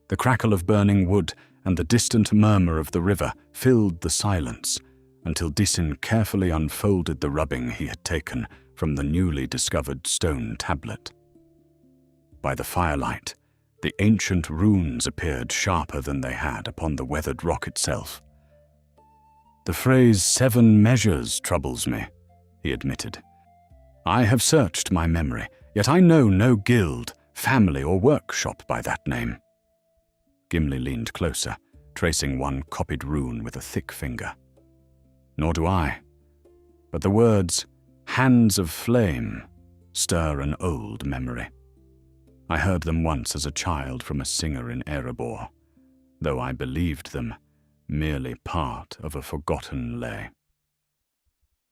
The crackle of burning wood and the distant murmur of the river filled the silence, until Disin carefully unfolded the rubbing he had taken from the newly discovered stone tablet. By the firelight, the ancient runes appeared sharper than they had upon the weathered rock itself. "The phrase 7 measures troubles me," he admitted. "I have searched my memory, yet I know no guild, family, or workshop by that name." Gimli leaned closer, tracing one copied rune with a thick finger. "Nor do I. But the words, 'hands of flame,' stir an old memory. I heard them once as a child from a singer in Erebor, though I believed them merely part of a forgotten lay."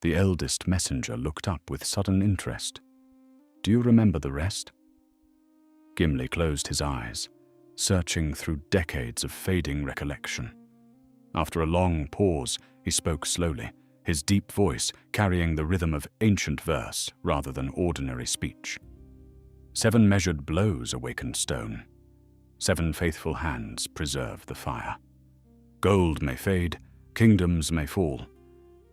The eldest messenger looked up with sudden interest. "Do you remember the rest?" Gimli closed his eyes, searching through decades of fading recollection. After a long pause, he spoke slowly, his deep voice carrying the rhythm of ancient verse rather than ordinary speech. 7 measured blows awaken stone. 7 faithful hands preserve the fire. Gold may fade, kingdoms may fall,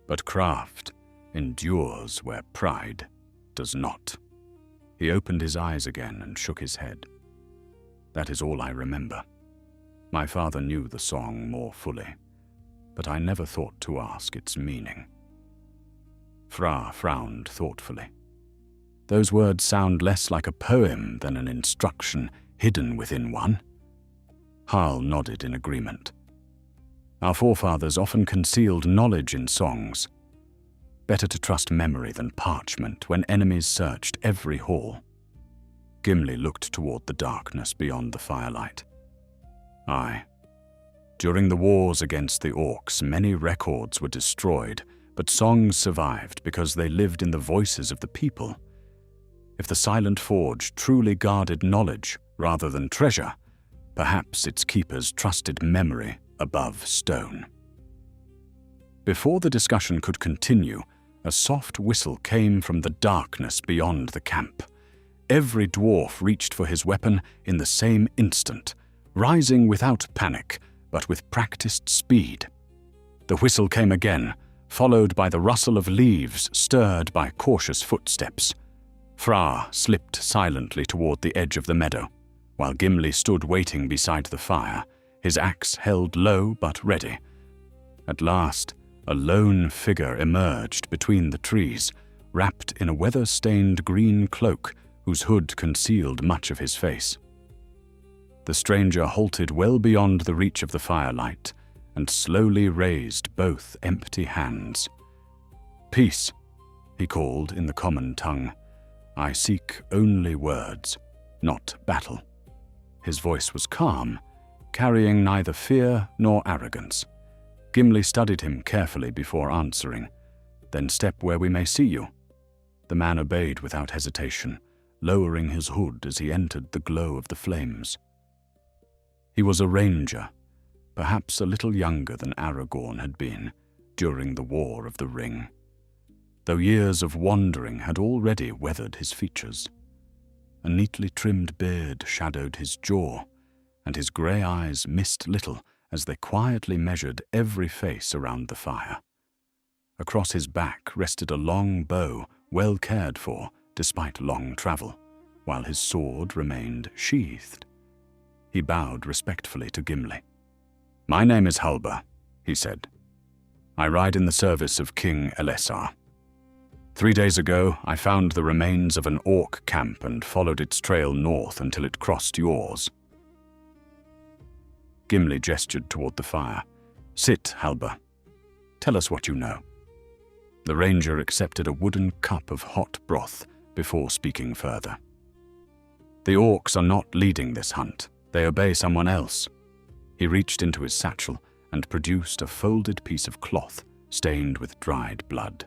but craft endures where pride does not." He opened his eyes again and shook his head. "That is all I remember. My father knew the song more fully, but I never thought to ask its meaning." Fra frowned thoughtfully. "Those words sound less like a poem than an instruction hidden within one." Harl nodded in agreement. "Our forefathers often concealed knowledge in songs. Better to trust memory than parchment when enemies searched every hall." Gimli looked toward the darkness beyond the firelight. "Aye. During the wars against the orcs, many records were destroyed, but songs survived because they lived in the voices of the people. If the Silent Forge truly guarded knowledge rather than treasure, perhaps its keepers trusted memory above stone." Before the discussion could continue, a soft whistle came from the darkness beyond the camp. Every dwarf reached for his weapon in the same instant, rising without panic, but with practiced speed. The whistle came again, followed by the rustle of leaves stirred by cautious footsteps. Fra slipped silently toward the edge of the meadow, while Gimli stood waiting beside the fire, his axe held low but ready. At last, a lone figure emerged between the trees, wrapped in a weather-stained green cloak whose hood concealed much of his face. The stranger halted well beyond the reach of the firelight and slowly raised both empty hands. "Peace," he called in the common tongue. "I seek only words, not battle." His voice was calm, carrying neither fear nor arrogance. Gimli studied him carefully before answering. "Then step where we may see you." The man obeyed without hesitation, lowering his hood as he entered the glow of the flames. He was a ranger, perhaps a little younger than Aragorn had been during the War of the Ring, though years of wandering had already weathered his features. A neatly trimmed beard shadowed his jaw, and his grey eyes missed little as they quietly measured every face around the fire. Across his back rested a long bow, well cared for despite long travel, while his sword remained sheathed. He bowed respectfully to Gimli. "My name is Halber," he said. "I ride in the service of King Elessar. 3 days ago, I found the remains of an orc camp and followed its trail north until it crossed yours." Gimli gestured toward the fire. "Sit, Halber. Tell us what you know." The ranger accepted a wooden cup of hot broth before speaking further. "The orcs are not leading this hunt. They obey someone else." He reached into his satchel and produced a folded piece of cloth stained with dried blood.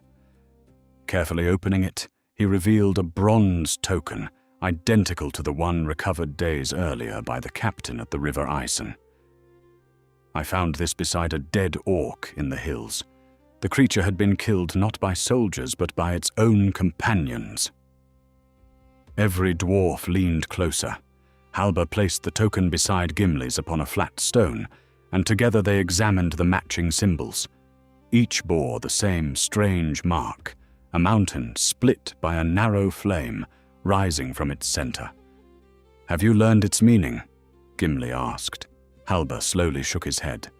Carefully opening it, he revealed a bronze token identical to the one recovered days earlier by the captain at the River Isen. "I found this beside a dead orc in the hills. The creature had been killed not by soldiers but by its own companions." Every dwarf leaned closer. Halber placed the token beside Gimli's upon a flat stone, and together they examined the matching symbols. Each bore the same strange mark, a mountain split by a narrow flame rising from its center. "Have you learned its meaning?" Gimli asked. Halber slowly shook his head.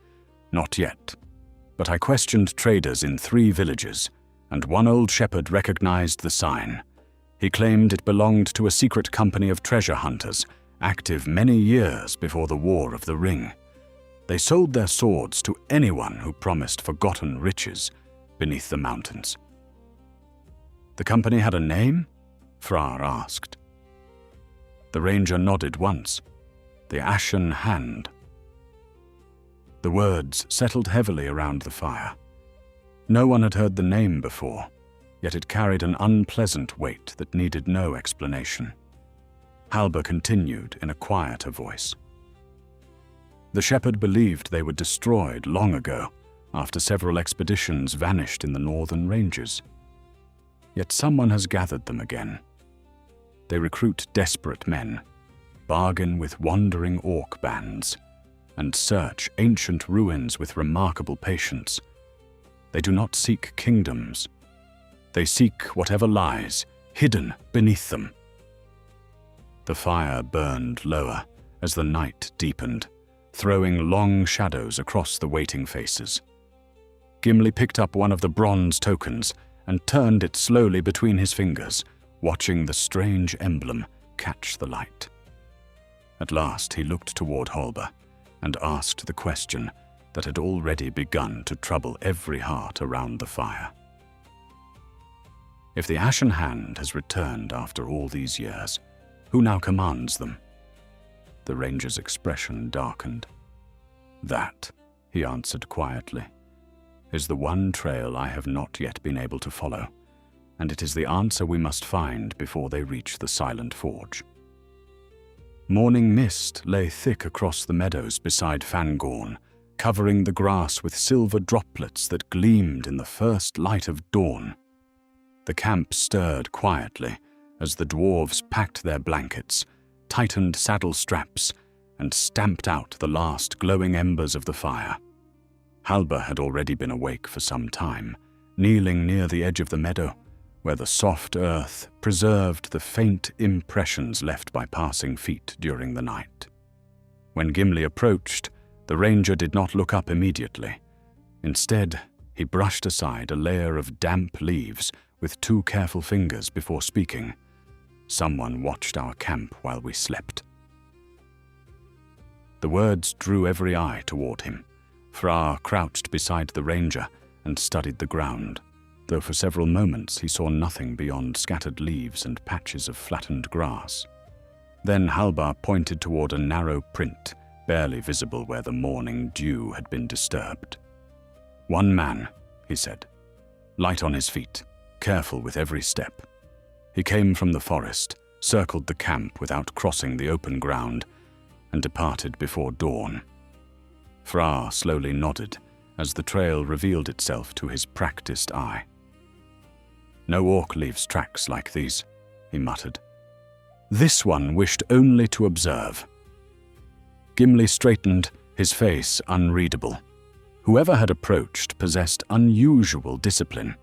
"Not yet, but I questioned traders in 3 villages, and one old shepherd recognized the sign. He claimed it belonged to a secret company of treasure hunters, active many years before the War of the Ring. They sold their swords to anyone who promised forgotten riches beneath the mountains." "The company had a name?" Fra asked. The ranger nodded once. "The Ashen Hand." The words settled heavily around the fire. No one had heard the name before, yet it carried an unpleasant weight that needed no explanation. Halber continued in a quieter voice. "The shepherd believed they were destroyed long ago, after several expeditions vanished in the northern ranges. Yet someone has gathered them again. They recruit desperate men, bargain with wandering orc bands, and search ancient ruins with remarkable patience. They do not seek kingdoms. They seek whatever lies hidden beneath them." The fire burned lower as the night deepened, throwing long shadows across the waiting faces. Gimli picked up one of the bronze tokens and turned it slowly between his fingers, watching the strange emblem catch the light. At last he looked toward Halber and asked the question that had already begun to trouble every heart around the fire. "If the Ashen Hand has returned after all these years, who now commands them?" The ranger's expression darkened. "That," he answered quietly, "is the one trail I have not yet been able to follow, and it is the answer we must find before they reach the Silent Forge." Morning mist lay thick across the meadows beside Fangorn, covering the grass with silver droplets that gleamed in the first light of dawn. The camp stirred quietly as the dwarves packed their blankets, tightened saddle straps, and stamped out the last glowing embers of the fire. Halber had already been awake for some time, kneeling near the edge of the meadow, where the soft earth preserved the faint impressions left by passing feet during the night. When Gimli approached, the ranger did not look up immediately. Instead, he brushed aside a layer of damp leaves with 2 careful fingers before speaking. "Someone watched our camp while we slept." The words drew every eye toward him. Fra crouched beside the ranger and studied the ground, though for several moments he saw nothing beyond scattered leaves and patches of flattened grass. Then Halbar pointed toward a narrow print, barely visible where the morning dew had been disturbed. "One man," he said, light on his feet, careful with every step. He came from the forest, circled the camp without crossing the open ground, and departed before dawn. Fra slowly nodded as the trail revealed itself to his practiced eye. "No orc leaves tracks like these," he muttered. "This one wished only to observe." Gimli straightened, his face unreadable. Whoever had approached possessed unusual discipline.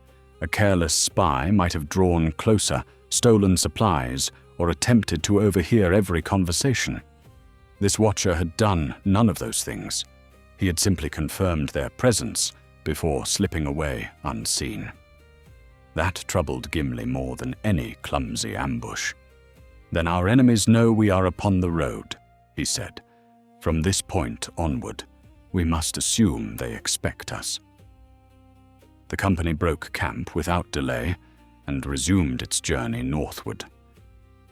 A careless spy might have drawn closer, stolen supplies, or attempted to overhear every conversation. This watcher had done none of those things. He had simply confirmed their presence before slipping away unseen. That troubled Gimli more than any clumsy ambush. "Then our enemies know we are upon the road," he said. "From this point onward, we must assume they expect us." The company broke camp without delay and resumed its journey northward.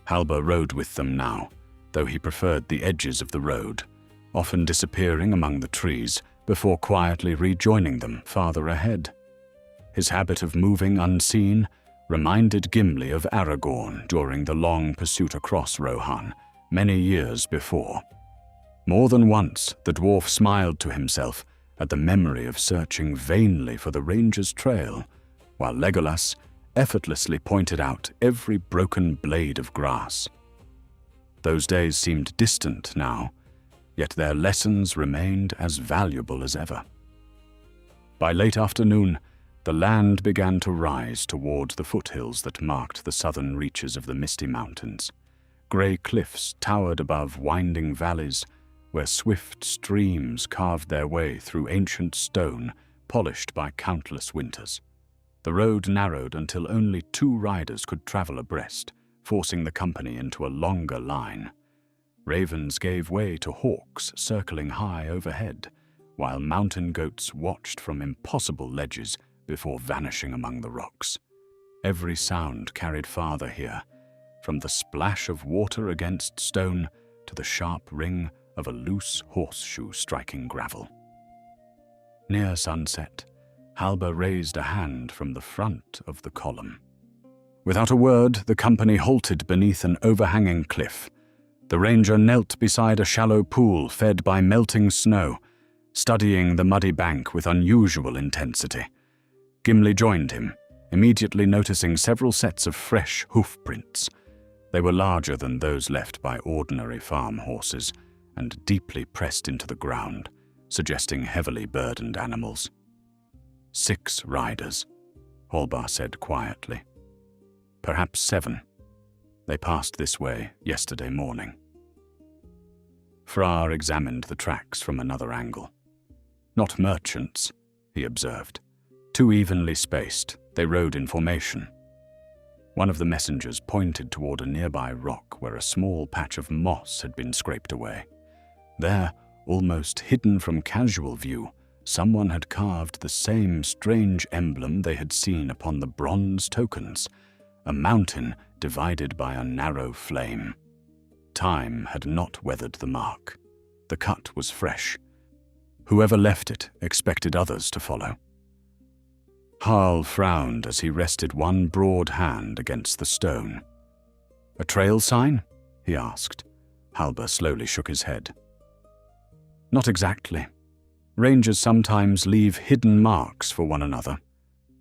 Halber rode with them now, though he preferred the edges of the road, often disappearing among the trees before quietly rejoining them farther ahead. His habit of moving unseen reminded Gimli of Aragorn during the long pursuit across Rohan many years before. More than once, the dwarf smiled to himself at the memory of searching vainly for the ranger's trail, while Legolas effortlessly pointed out every broken blade of grass. Those days seemed distant now, yet their lessons remained as valuable as ever. By late afternoon, the land began to rise toward the foothills that marked the southern reaches of the Misty Mountains. Grey cliffs towered above winding valleys, where swift streams carved their way through ancient stone, polished by countless winters. The road narrowed until only 2 riders could travel abreast, forcing the company into a longer line. Ravens gave way to hawks circling high overhead, while mountain goats watched from impossible ledges before vanishing among the rocks. Every sound carried farther here, from the splash of water against stone to the sharp ring of a loose horseshoe striking gravel. Near sunset, Halber raised a hand from the front of the column. Without a word, the company halted beneath an overhanging cliff. The ranger knelt beside a shallow pool fed by melting snow, studying the muddy bank with unusual intensity. Gimli joined him, immediately noticing several sets of fresh hoof prints. They were larger than those left by ordinary farm horses, and deeply pressed into the ground, suggesting heavily burdened animals. 6 riders, Halbar said quietly. Perhaps 7. They passed this way yesterday morning. Fra examined the tracks from another angle. Not merchants, he observed. Too evenly spaced, they rode in formation. One of the messengers pointed toward a nearby rock where a small patch of moss had been scraped away. There, almost hidden from casual view, someone had carved the same strange emblem they had seen upon the bronze tokens, a mountain divided by a narrow flame. Time had not weathered the mark. The cut was fresh. Whoever left it expected others to follow. Harl frowned as he rested one broad hand against the stone. "A trail sign?" he asked. Halber slowly shook his head. "Not exactly. Rangers sometimes leave hidden marks for one another,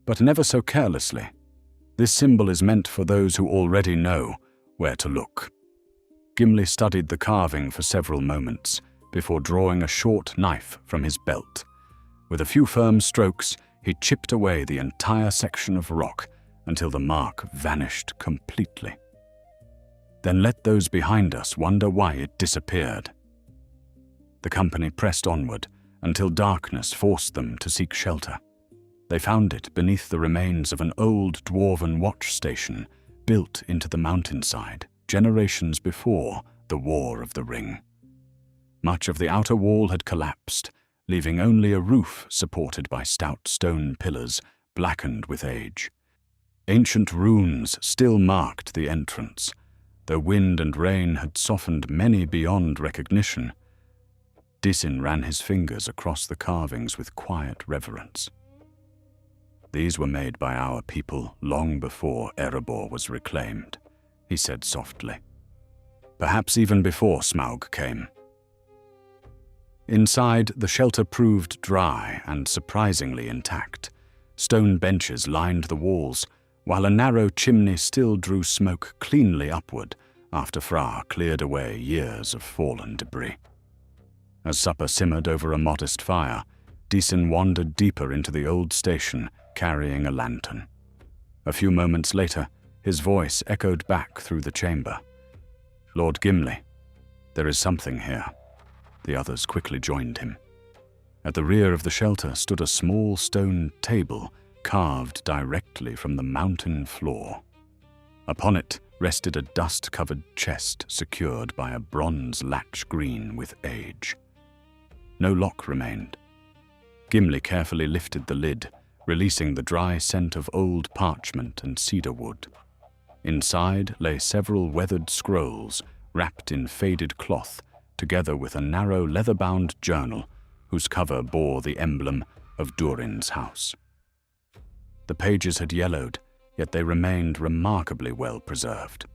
but never so carelessly. This symbol is meant for those who already know where to look. Gimli studied the carving for several moments before drawing a short knife from his belt. With a few firm strokes, he chipped away the entire section of rock until the mark vanished completely. Then let those behind us wonder why it disappeared. The company pressed onward until darkness forced them to seek shelter. They found it beneath the remains of an old dwarven watch station built into the mountainside generations before the War of the Ring. Much of the outer wall had collapsed, leaving only a roof supported by stout stone pillars blackened with age. Ancient runes still marked the entrance, though wind and rain had softened many beyond recognition. Dicyn ran his fingers across the carvings with quiet reverence. "These were made by our people long before Erebor was reclaimed," he said softly. "Perhaps even before Smaug came." Inside, the shelter proved dry and surprisingly intact. Stone benches lined the walls, while a narrow chimney still drew smoke cleanly upward after Fra cleared away years of fallen debris. As supper simmered over a modest fire, Dicyn wandered deeper into the old station, carrying a lantern. A few moments later, his voice echoed back through the chamber. "Lord Gimli, there is something here." The others quickly joined him. At the rear of the shelter stood a small stone table carved directly from the mountain floor. Upon it rested a dust-covered chest secured by a bronze latch green with age. No lock remained. Gimli carefully lifted the lid, releasing the dry scent of old parchment and cedar wood. Inside lay several weathered scrolls wrapped in faded cloth, together with a narrow leather-bound journal whose cover bore the emblem of Durin's house. The pages had yellowed, yet they remained remarkably well preserved.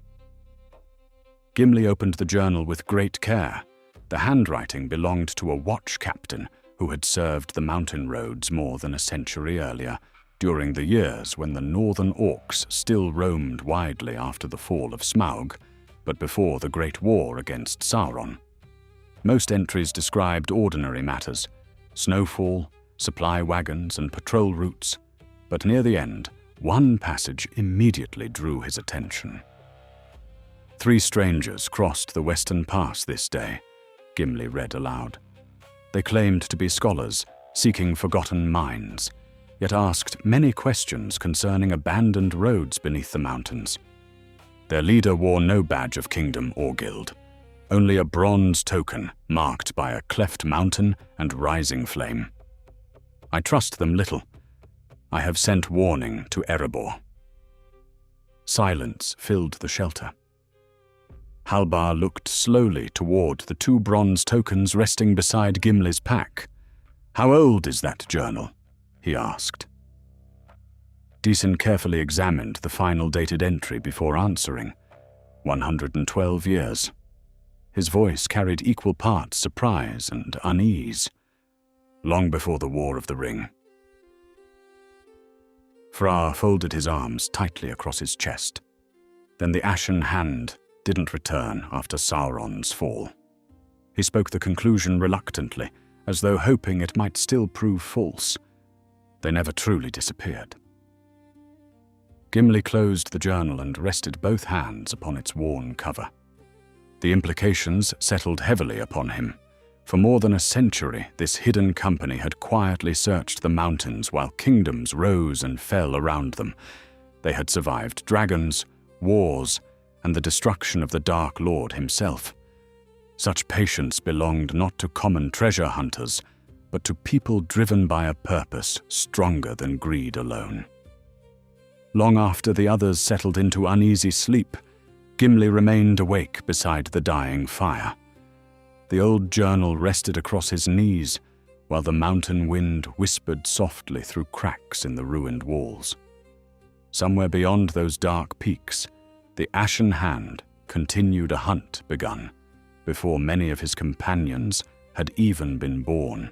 Gimli opened the journal with great care. The handwriting belonged to a watch captain who had served the mountain roads more than a century earlier, during the years when the northern orcs still roamed widely after the fall of Smaug, but before the Great War against Sauron. Most entries described ordinary matters: snowfall, supply wagons, and patrol routes, but near the end, one passage immediately drew his attention. 3 strangers crossed the Western Pass this day, Gimli read aloud. They claimed to be scholars, seeking forgotten mines, yet asked many questions concerning abandoned roads beneath the mountains. Their leader wore no badge of kingdom or guild, only a bronze token marked by a cleft mountain and rising flame. "I trust them little. I have sent warning to Erebor." Silence filled the shelter. Halbar looked slowly toward the 2 bronze tokens resting beside Gimli's pack. "How old is that journal?" he asked. Dicyn carefully examined the final dated entry before answering. 112 years. His voice carried equal parts surprise and unease. "Long before the War of the Ring." Fra folded his arms tightly across his chest. Then the ashen hand didn't return after Sauron's fall. He spoke the conclusion reluctantly, as though hoping it might still prove false. They never truly disappeared. Gimli closed the journal and rested both hands upon its worn cover. The implications settled heavily upon him. For more than a century, this hidden company had quietly searched the mountains while kingdoms rose and fell around them. They had survived dragons, wars, and the destruction of the Dark Lord himself. Such patience belonged not to common treasure hunters, but to people driven by a purpose stronger than greed alone. Long after the others settled into uneasy sleep, Gimli remained awake beside the dying fire. The old journal rested across his knees, while the mountain wind whispered softly through cracks in the ruined walls. Somewhere beyond those dark peaks, the Ashen Hand continued a hunt begun, before many of his companions had even been born.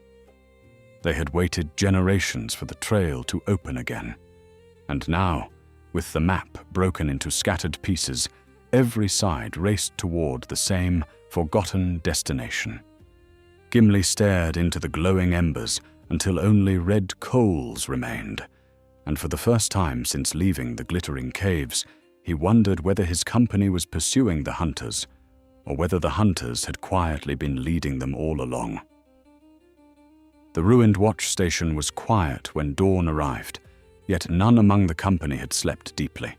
They had waited generations for the trail to open again. And now, with the map broken into scattered pieces, every side raced toward the same forgotten destination. Gimli stared into the glowing embers until only red coals remained, and for the first time since leaving the glittering caves, he wondered whether his company was pursuing the hunters, or whether the hunters had quietly been leading them all along. The ruined watch station was quiet when dawn arrived, yet none among the company had slept deeply.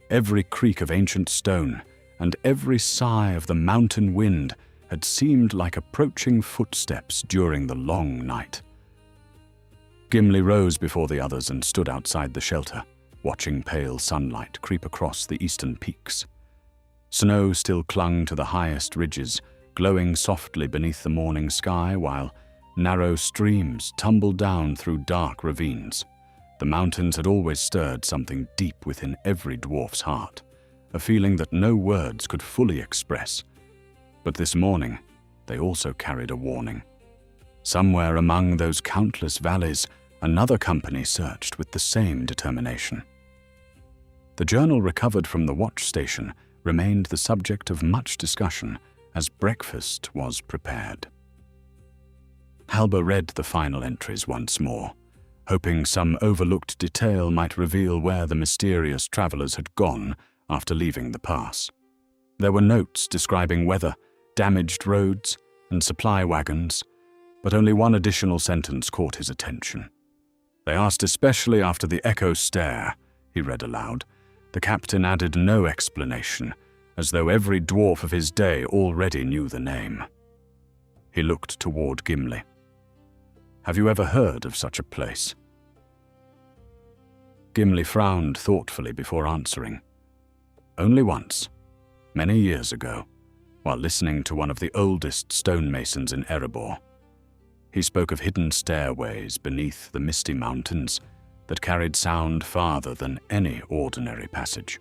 Every creak of ancient stone and every sigh of the mountain wind had seemed like approaching footsteps during the long night. Gimli rose before the others and stood outside the shelter, watching pale sunlight creep across the eastern peaks. Snow still clung to the highest ridges, glowing softly beneath the morning sky, while narrow streams tumbled down through dark ravines. The mountains had always stirred something deep within every dwarf's heart, a feeling that no words could fully express. But this morning, they also carried a warning. Somewhere among those countless valleys, another company searched with the same determination. The journal recovered from the watch station remained the subject of much discussion as breakfast was prepared. Halber read the final entries once more, hoping some overlooked detail might reveal where the mysterious travelers had gone after leaving the pass. There were notes describing weather, damaged roads, and supply wagons, but only one additional sentence caught his attention. They asked especially after the Echo Stair, he read aloud. The captain added no explanation, as though every dwarf of his day already knew the name. He looked toward Gimli. Have you ever heard of such a place? Gimli frowned thoughtfully before answering. Only once, many years ago, while listening to one of the oldest stonemasons in Erebor. He spoke of hidden stairways beneath the misty mountains that carried sound farther than any ordinary passage.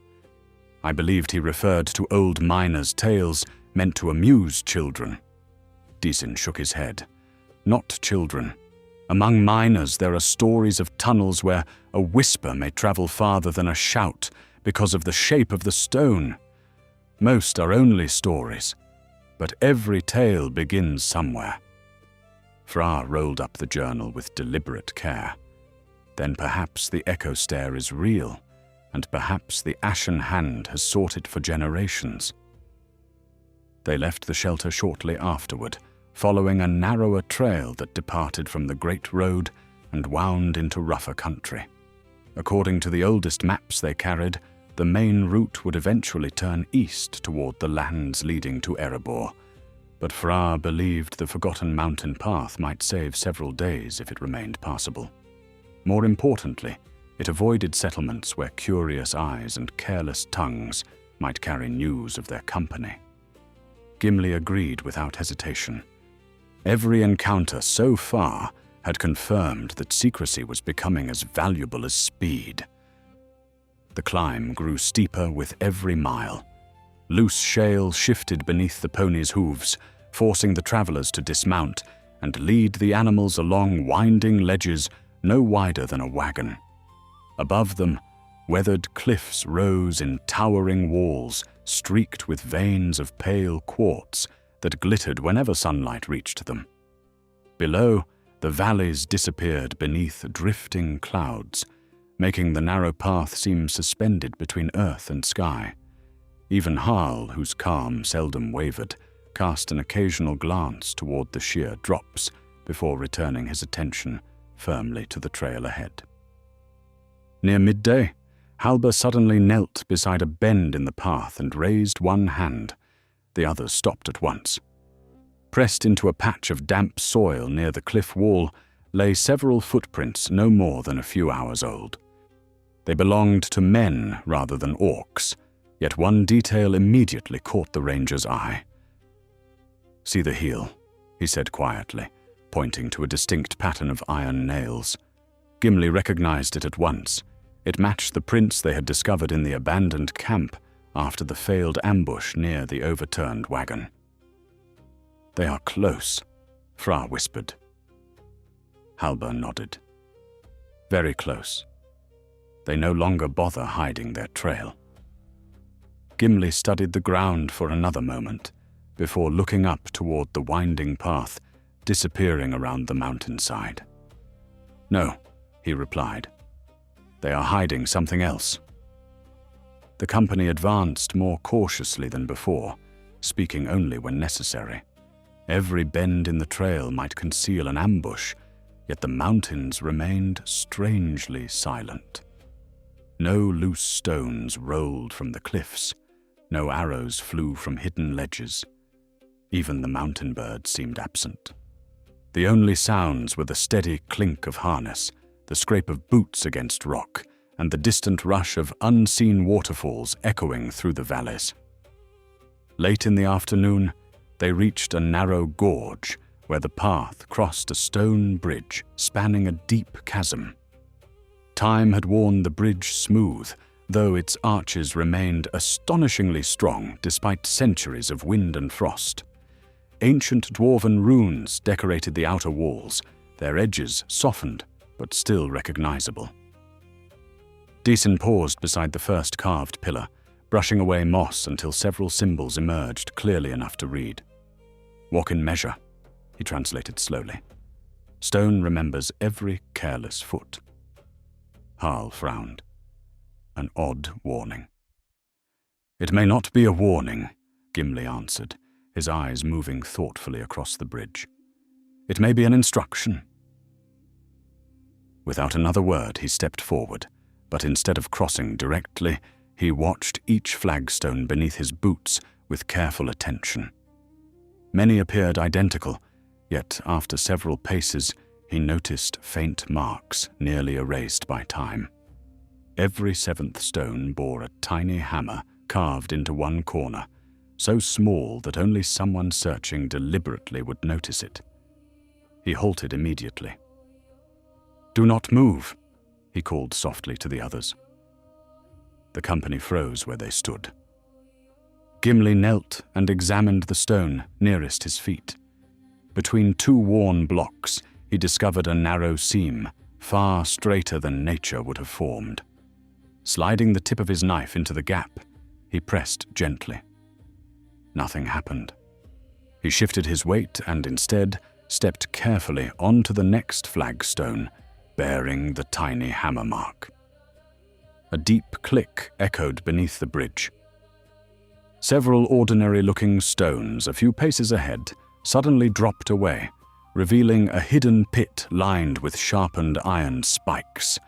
I believed he referred to old miners' tales meant to amuse children. Deasin shook his head. Not children. Among miners there are stories of tunnels where a whisper may travel farther than a shout because of the shape of the stone. Most are only stories, but every tale begins somewhere. Fra rolled up the journal with deliberate care. Then perhaps the Echo Stair is real, and perhaps the Ashen Hand has sought it for generations. They left the shelter shortly afterward, following a narrower trail that departed from the Great Road and wound into rougher country. According to the oldest maps they carried, the main route would eventually turn east toward the lands leading to Erebor, but Fra believed the forgotten mountain path might save several days if it remained passable. More importantly, it avoided settlements where curious eyes and careless tongues might carry news of their company. Gimli agreed without hesitation. Every encounter so far had confirmed that secrecy was becoming as valuable as speed. The climb grew steeper with every mile. Loose shale shifted beneath the ponies' hooves, forcing the travelers to dismount and lead the animals along winding ledges no wider than a wagon. Above them, weathered cliffs rose in towering walls streaked with veins of pale quartz that glittered whenever sunlight reached them. Below, the valleys disappeared beneath drifting clouds, making the narrow path seem suspended between earth and sky. Even Harl, whose calm seldom wavered, cast an occasional glance toward the sheer drops before returning his attention firmly to the trail ahead. Near midday, Halber suddenly knelt beside a bend in the path and raised one hand. The others stopped at once. Pressed into a patch of damp soil near the cliff wall lay several footprints no more than a few hours old. They belonged to men rather than orcs, yet one detail immediately caught the ranger's eye. "See the heel," he said quietly, pointing to a distinct pattern of iron nails. Gimli recognized it at once. It matched the prints they had discovered in the abandoned camp after the failed ambush near the overturned wagon. "They are close," Fra whispered. Halber nodded. Very close. They no longer bother hiding their trail. Gimli studied the ground for another moment, before looking up toward the winding path, disappearing around the mountainside. No, he replied. They are hiding something else. The company advanced more cautiously than before, speaking only when necessary. Every bend in the trail might conceal an ambush, yet the mountains remained strangely silent. No loose stones rolled from the cliffs, no arrows flew from hidden ledges. Even the mountain birds seemed absent. The only sounds were the steady clink of harness, the scrape of boots against rock, and the distant rush of unseen waterfalls echoing through the valleys. Late in the afternoon, they reached a narrow gorge where the path crossed a stone bridge spanning a deep chasm. Time had worn the bridge smooth, though its arches remained astonishingly strong despite centuries of wind and frost. Ancient dwarven runes decorated the outer walls, their edges softened but still recognizable. Deason paused beside the first carved pillar, brushing away moss until several symbols emerged clearly enough to read. Walk in measure, he translated slowly. Stone remembers every careless foot. Harl frowned. An odd warning. It may not be a warning, Gimli answered, his eyes moving thoughtfully across the bridge. It may be an instruction. Without another word, he stepped forward, but instead of crossing directly, he watched each flagstone beneath his boots with careful attention. Many appeared identical, yet after several paces, he noticed faint marks nearly erased by time. Every seventh stone bore a tiny hammer carved into one corner, so small that only someone searching deliberately would notice it. He halted immediately. "Do not move," he called softly to the others. The company froze where they stood. Gimli knelt and examined the stone nearest his feet. Between two worn blocks, he discovered a narrow seam, far straighter than nature would have formed. Sliding the tip of his knife into the gap, he pressed gently. Nothing happened. He shifted his weight and instead stepped carefully onto the next flagstone, bearing the tiny hammer mark. A deep click echoed beneath the bridge. Several ordinary-looking stones a few paces ahead suddenly dropped away, revealing a hidden pit lined with sharpened iron spikes.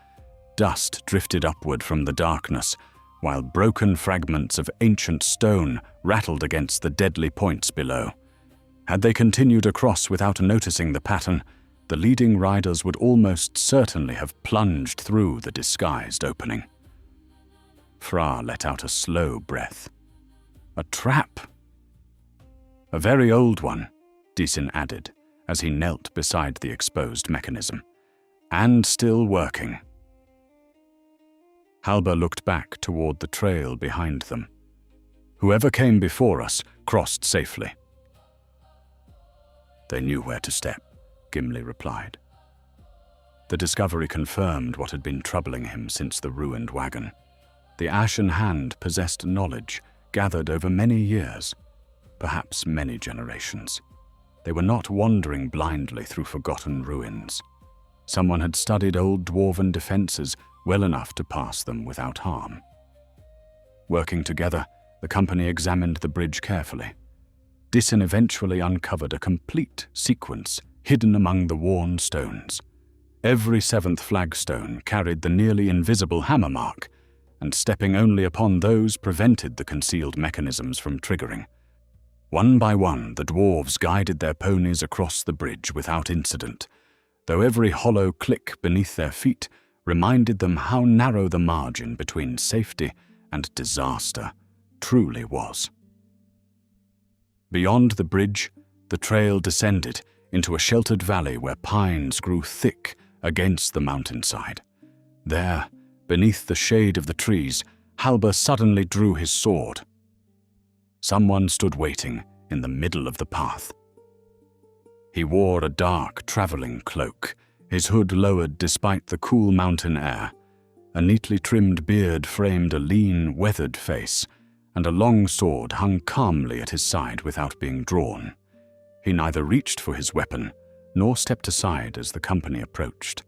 Dust drifted upward from the darkness, while broken fragments of ancient stone rattled against the deadly points below. Had they continued across without noticing the pattern, the leading riders would almost certainly have plunged through the disguised opening. Fra let out a slow breath. A trap! A very old one, Deason added, as he knelt beside the exposed mechanism. And still working. Halber looked back toward the trail behind them. Whoever came before us crossed safely. They knew where to step, Gimli replied. The discovery confirmed what had been troubling him since the ruined wagon. The ashen hand possessed knowledge gathered over many years, perhaps many generations. They were not wandering blindly through forgotten ruins. Someone had studied old dwarven defenses well enough to pass them without harm. Working together, the company examined the bridge carefully. Deason eventually uncovered a complete sequence hidden among the worn stones. Every seventh flagstone carried the nearly invisible hammer mark, and stepping only upon those prevented the concealed mechanisms from triggering. One by one, the dwarves guided their ponies across the bridge without incident, though every hollow click beneath their feet reminded them how narrow the margin between safety and disaster truly was. Beyond the bridge, the trail descended into a sheltered valley where pines grew thick against the mountainside. There, beneath the shade of the trees, Halber suddenly drew his sword. Someone stood waiting in the middle of the path. He wore a dark traveling cloak, his hood lowered despite the cool mountain air. A neatly trimmed beard framed a lean, weathered face, and a long sword hung calmly at his side without being drawn. He neither reached for his weapon nor stepped aside as the company approached.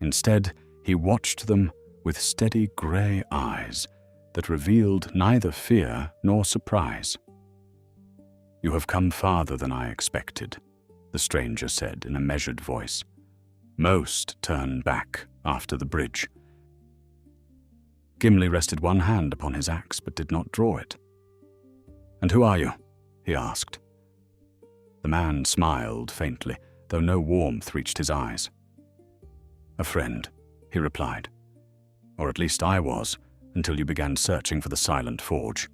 Instead, he watched them with steady grey eyes that revealed neither fear nor surprise. "You have come farther than I expected," the stranger said in a measured voice. "Most turn back after the bridge." Gimli rested one hand upon his axe but did not draw it. "And who are you?" he asked. The man smiled faintly, though no warmth reached his eyes. "A friend," he replied. "Or at least I was, until you began searching for the silent forge."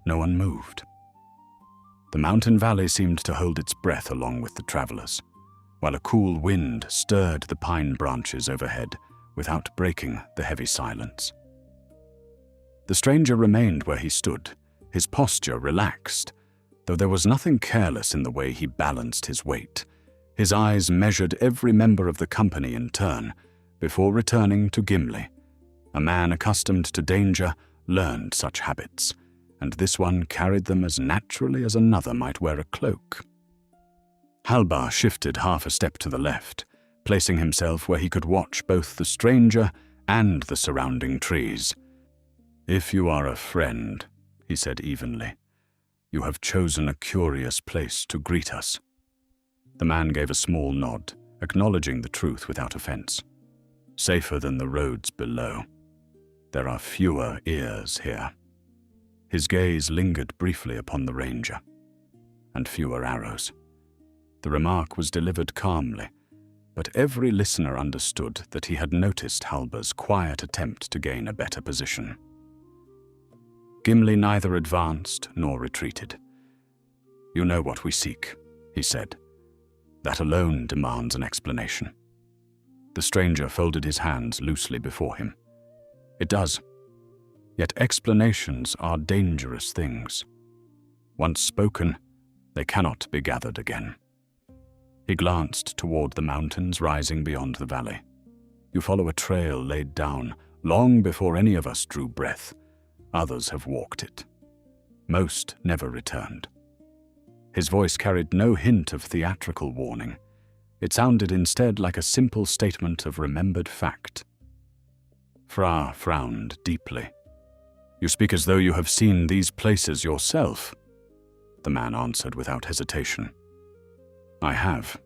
No one moved. The mountain valley seemed to hold its breath along with the travelers, while a cool wind stirred the pine branches overhead without breaking the heavy silence. The stranger remained where he stood, his posture relaxed, though there was nothing careless in the way he balanced his weight. His eyes measured every member of the company in turn, before returning to Gimli. A man accustomed to danger learned such habits, and this one carried them as naturally as another might wear a cloak. Halbar shifted half a step to the left, placing himself where he could watch both the stranger and the surrounding trees. "If you are a friend," he said evenly, "you have chosen a curious place to greet us." The man gave a small nod, acknowledging the truth without offense. "Safer than the roads below. There are fewer ears here." His gaze lingered briefly upon the ranger. "And fewer arrows." The remark was delivered calmly, but every listener understood that he had noticed Halbar's quiet attempt to gain a better position. Gimli neither advanced nor retreated. "You know what we seek," he said. "That alone demands an explanation." The stranger folded his hands loosely before him. "It does. Yet explanations are dangerous things. Once spoken, they cannot be gathered again." He glanced toward the mountains rising beyond the valley. "You follow a trail laid down long before any of us drew breath. Others have walked it. Most never returned." His voice carried no hint of theatrical warning. It sounded instead like a simple statement of remembered fact. Fra frowned deeply. "You speak as though you have seen these places yourself," the man answered without hesitation. "I have."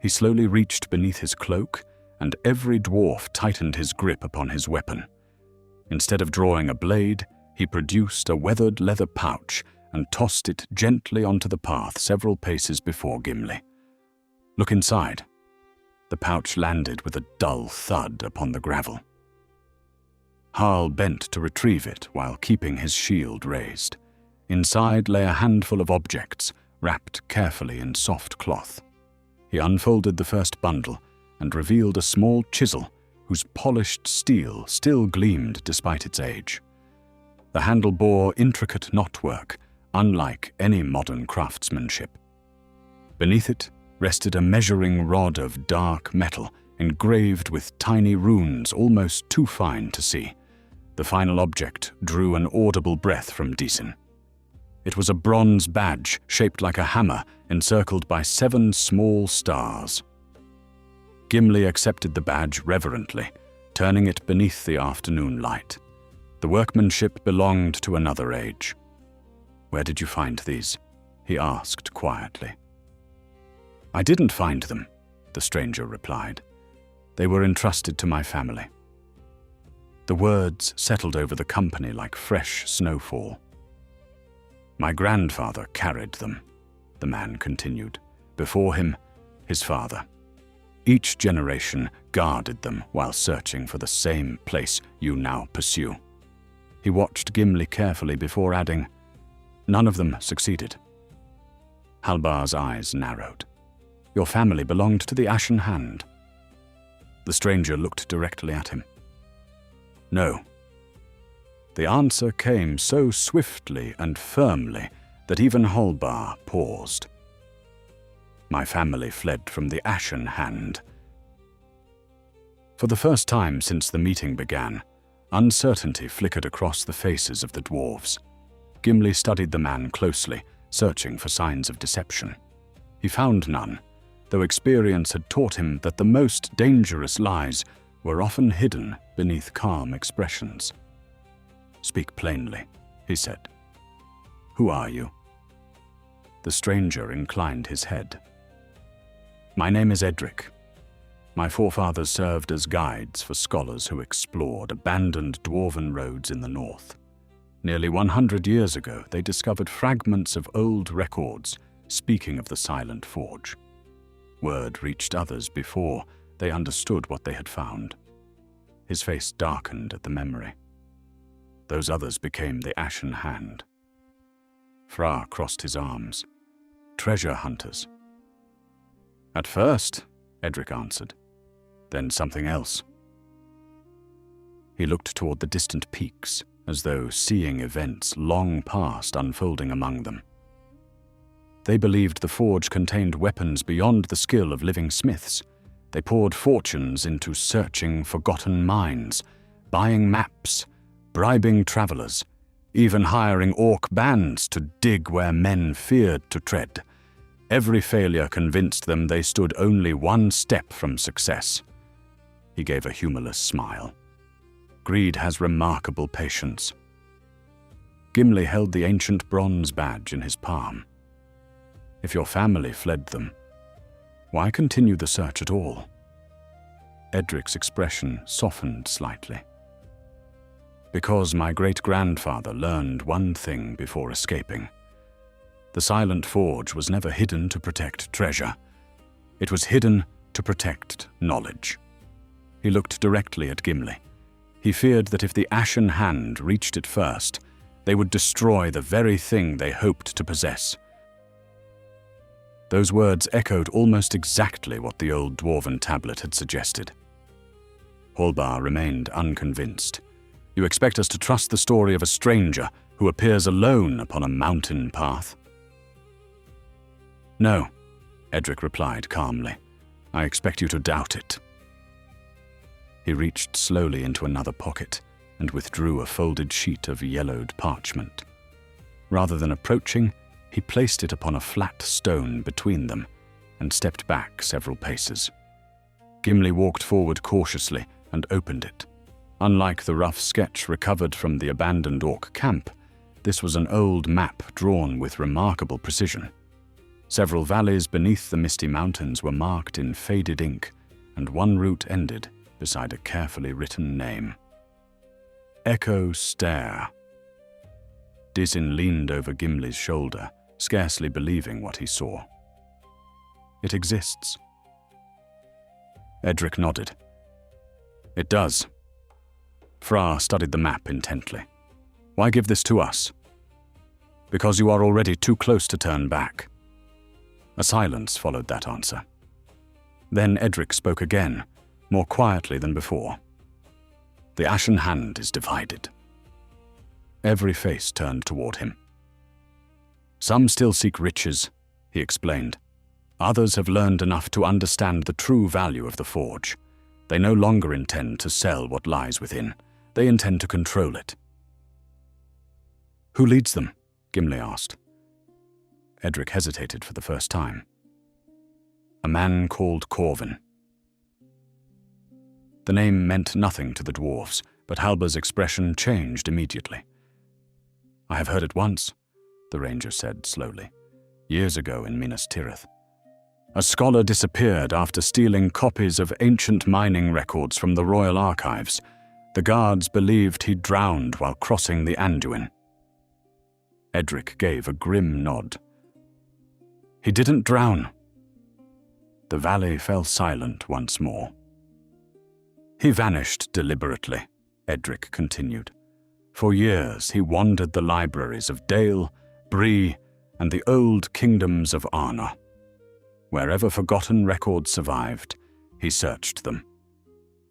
He slowly reached beneath his cloak, and every dwarf tightened his grip upon his weapon. Instead of drawing a blade, he produced a weathered leather pouch and tossed it gently onto the path several paces before Gimli. "Look inside." The pouch landed with a dull thud upon the gravel. Harl bent to retrieve it while keeping his shield raised. Inside lay a handful of objects, wrapped carefully in soft cloth. He unfolded the first bundle and revealed a small chisel whose polished steel still gleamed despite its age. The handle bore intricate knotwork, unlike any modern craftsmanship. Beneath it rested a measuring rod of dark metal engraved with tiny runes almost too fine to see. The final object drew an audible breath from Deason. It was a bronze badge shaped like a hammer encircled by 7 small stars. Gimli accepted the badge reverently, turning it beneath the afternoon light. The workmanship belonged to another age. "Where did you find these?" he asked quietly. "I didn't find them," the stranger replied. "They were entrusted to my family." The words settled over the company like fresh snowfall. "My grandfather carried them," the man continued. "Before him, his father. Each generation guarded them while searching for the same place you now pursue." He watched Gimli carefully before adding, "None of them succeeded." Halbar's eyes narrowed. "Your family belonged to the Ashen Hand." The stranger looked directly at him. "No." The answer came so swiftly and firmly that even Halbar paused. My family fled from the Ashen Hand. For the first time since the meeting began, uncertainty flickered across the faces of the dwarves. Gimli studied the man closely, searching for signs of deception. He found none, though experience had taught him that the most dangerous lies were often hidden beneath calm expressions. "Speak plainly," he said. "Who are you?" The stranger inclined his head. "My name is Edric. My forefathers served as guides for scholars who explored abandoned dwarven roads in the north. Nearly 100 years ago, they discovered fragments of old records speaking of the Silent Forge. Word reached others before they understood what they had found." His face darkened at the memory. Those others became the Ashen Hand. Fra crossed his arms. "Treasure hunters." "At first," Edric answered. "Then something else." He looked toward the distant peaks, as though seeing events long past unfolding among them. They believed the forge contained weapons beyond the skill of living smiths. They poured fortunes into searching forgotten mines, buying maps, bribing travelers, even hiring orc bands to dig where men feared to tread. Every failure convinced them they stood only one step from success. He gave a humorless smile. "Greed has remarkable patience." Gimli held the ancient bronze badge in his palm. "If your family fled them, why continue the search at all?" Edric's expression softened slightly. "Because my great-grandfather learned one thing before escaping. The Silent Forge was never hidden to protect treasure. It was hidden to protect knowledge." He looked directly at Gimli. He feared that if the Ashen Hand reached it first, they would destroy the very thing they hoped to possess. Those words echoed almost exactly what the old dwarven tablet had suggested. Hallbar remained unconvinced. "You expect us to trust the story of a stranger who appears alone upon a mountain path?" "No," Edric replied calmly. "I expect you to doubt it." He reached slowly into another pocket and withdrew a folded sheet of yellowed parchment. Rather than approaching, he placed it upon a flat stone between them and stepped back several paces. Gimli walked forward cautiously and opened it. Unlike the rough sketch recovered from the abandoned orc camp, this was an old map drawn with remarkable precision. Several valleys beneath the misty mountains were marked in faded ink, and one route ended beside a carefully written name. Echo Stair. Dizin leaned over Gimli's shoulder, scarcely believing what he saw. "It exists." Edric nodded. "It does." Fra studied the map intently. "Why give this to us?" "Because you are already too close to turn back." A silence followed that answer. Then Edric spoke again, more quietly than before. "The Ashen Hand is divided." Every face turned toward him. "Some still seek riches," he explained. "Others have learned enough to understand the true value of the forge. They no longer intend to sell what lies within. They intend to control it." "Who leads them?" Gimli asked. Edric hesitated for the first time. "A man called Corvin." The name meant nothing to the dwarves, but Halber's expression changed immediately. "I have heard it once," the ranger said slowly, "years ago in Minas Tirith. A scholar disappeared after stealing copies of ancient mining records from the royal archives. The guards believed he drowned while crossing the Anduin." Edric gave a grim nod. "He didn't drown." The valley fell silent once more. "He vanished deliberately," Edric continued. "For years he wandered the libraries of Dale, Bree, and the old kingdoms of Arnor. Wherever forgotten records survived, he searched them.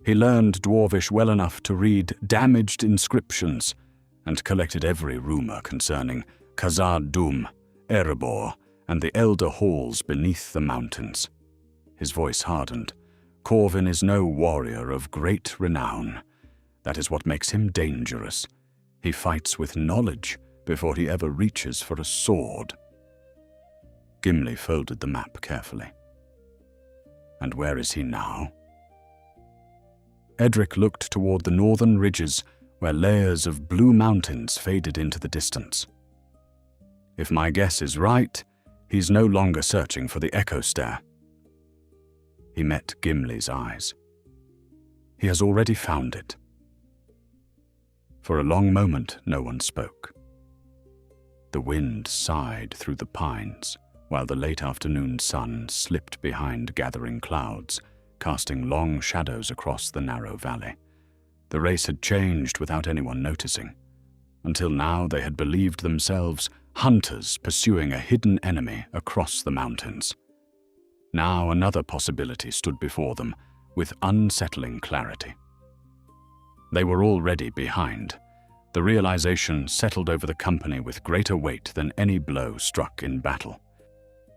He learned Dwarvish well enough to read damaged inscriptions and collected every rumor concerning Khazad Dûm, Erebor, and the elder halls beneath the mountains. His voice hardened. Corvin is no warrior of great renown. That is what makes him dangerous. He fights with knowledge before he ever reaches for a sword. Gimli folded the map carefully. And where is he now? Edric looked toward the northern ridges where layers of blue mountains faded into the distance. If my guess is right, he's no longer searching for the Echo Stair. He met Gimli's eyes. He has already found it. For a long moment, no one spoke. The wind sighed through the pines, while the late afternoon sun slipped behind gathering clouds, casting long shadows across the narrow valley. The race had changed without anyone noticing. Until now, they had believed themselves hunters pursuing a hidden enemy across the mountains. Now another possibility stood before them, with unsettling clarity. They were already behind. The realization settled over the company with greater weight than any blow struck in battle.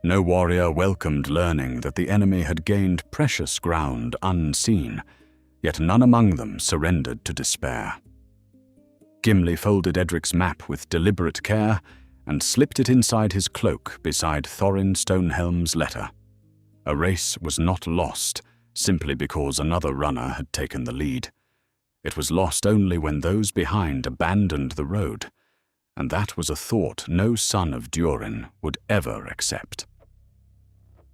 No warrior welcomed learning that the enemy had gained precious ground unseen, yet none among them surrendered to despair. Gimli folded Edric's map with deliberate care and slipped it inside his cloak beside Thorin Stonehelm's letter. A race was not lost simply because another runner had taken the lead. It was lost only when those behind abandoned the road, and that was a thought no son of Durin would ever accept.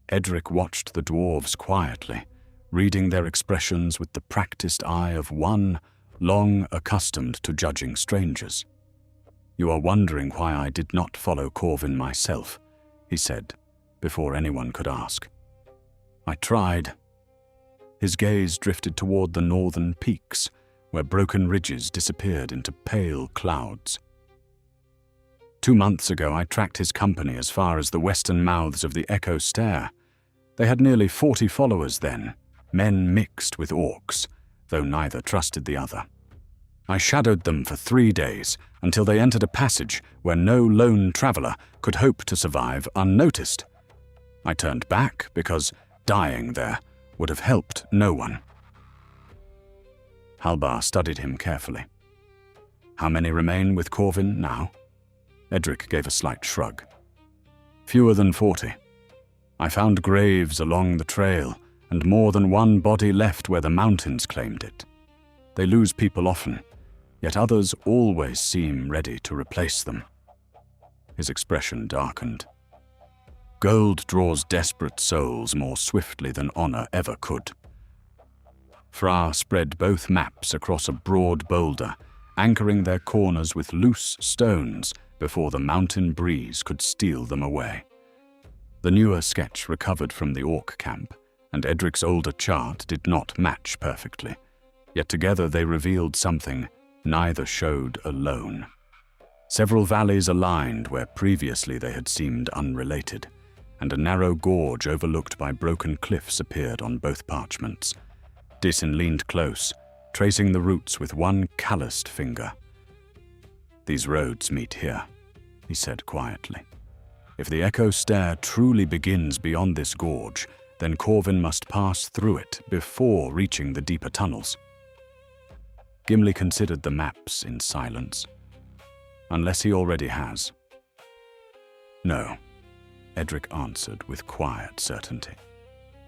Edric watched the dwarves quietly, reading their expressions with the practiced eye of one long accustomed to judging strangers. "You are wondering why I did not follow Corvin myself," he said, before anyone could ask. "I tried." His gaze drifted toward the northern peaks, where broken ridges disappeared into pale clouds. 2 months ago, I tracked his company as far as the western mouths of the Echo Stair. They had nearly 40 followers then, men mixed with orcs, though neither trusted the other. I shadowed them for 3 days, until they entered a passage where no lone traveler could hope to survive unnoticed. I turned back because dying there would have helped no one. Halbar studied him carefully. "How many remain with Corvin now?" Edric gave a slight shrug. "Fewer than 40. I found graves along the trail, and more than one body left where the mountains claimed it. They lose people often, yet others always seem ready to replace them." His expression darkened. "Gold draws desperate souls more swiftly than honor ever could." Fra spread both maps across a broad boulder, anchoring their corners with loose stones before the mountain breeze could steal them away. The newer sketch recovered from the orc camp, and Edric's older chart did not match perfectly, yet together they revealed something neither showed alone. Several valleys aligned where previously they had seemed unrelated, and a narrow gorge overlooked by broken cliffs appeared on both parchments. Disin leaned close, tracing the routes with one calloused finger. "These roads meet here," he said quietly. "If the Echo Stair truly begins beyond this gorge, then Corvin must pass through it before reaching the deeper tunnels." Gimli considered the maps in silence. "Unless he already has." "No," Edric answered with quiet certainty.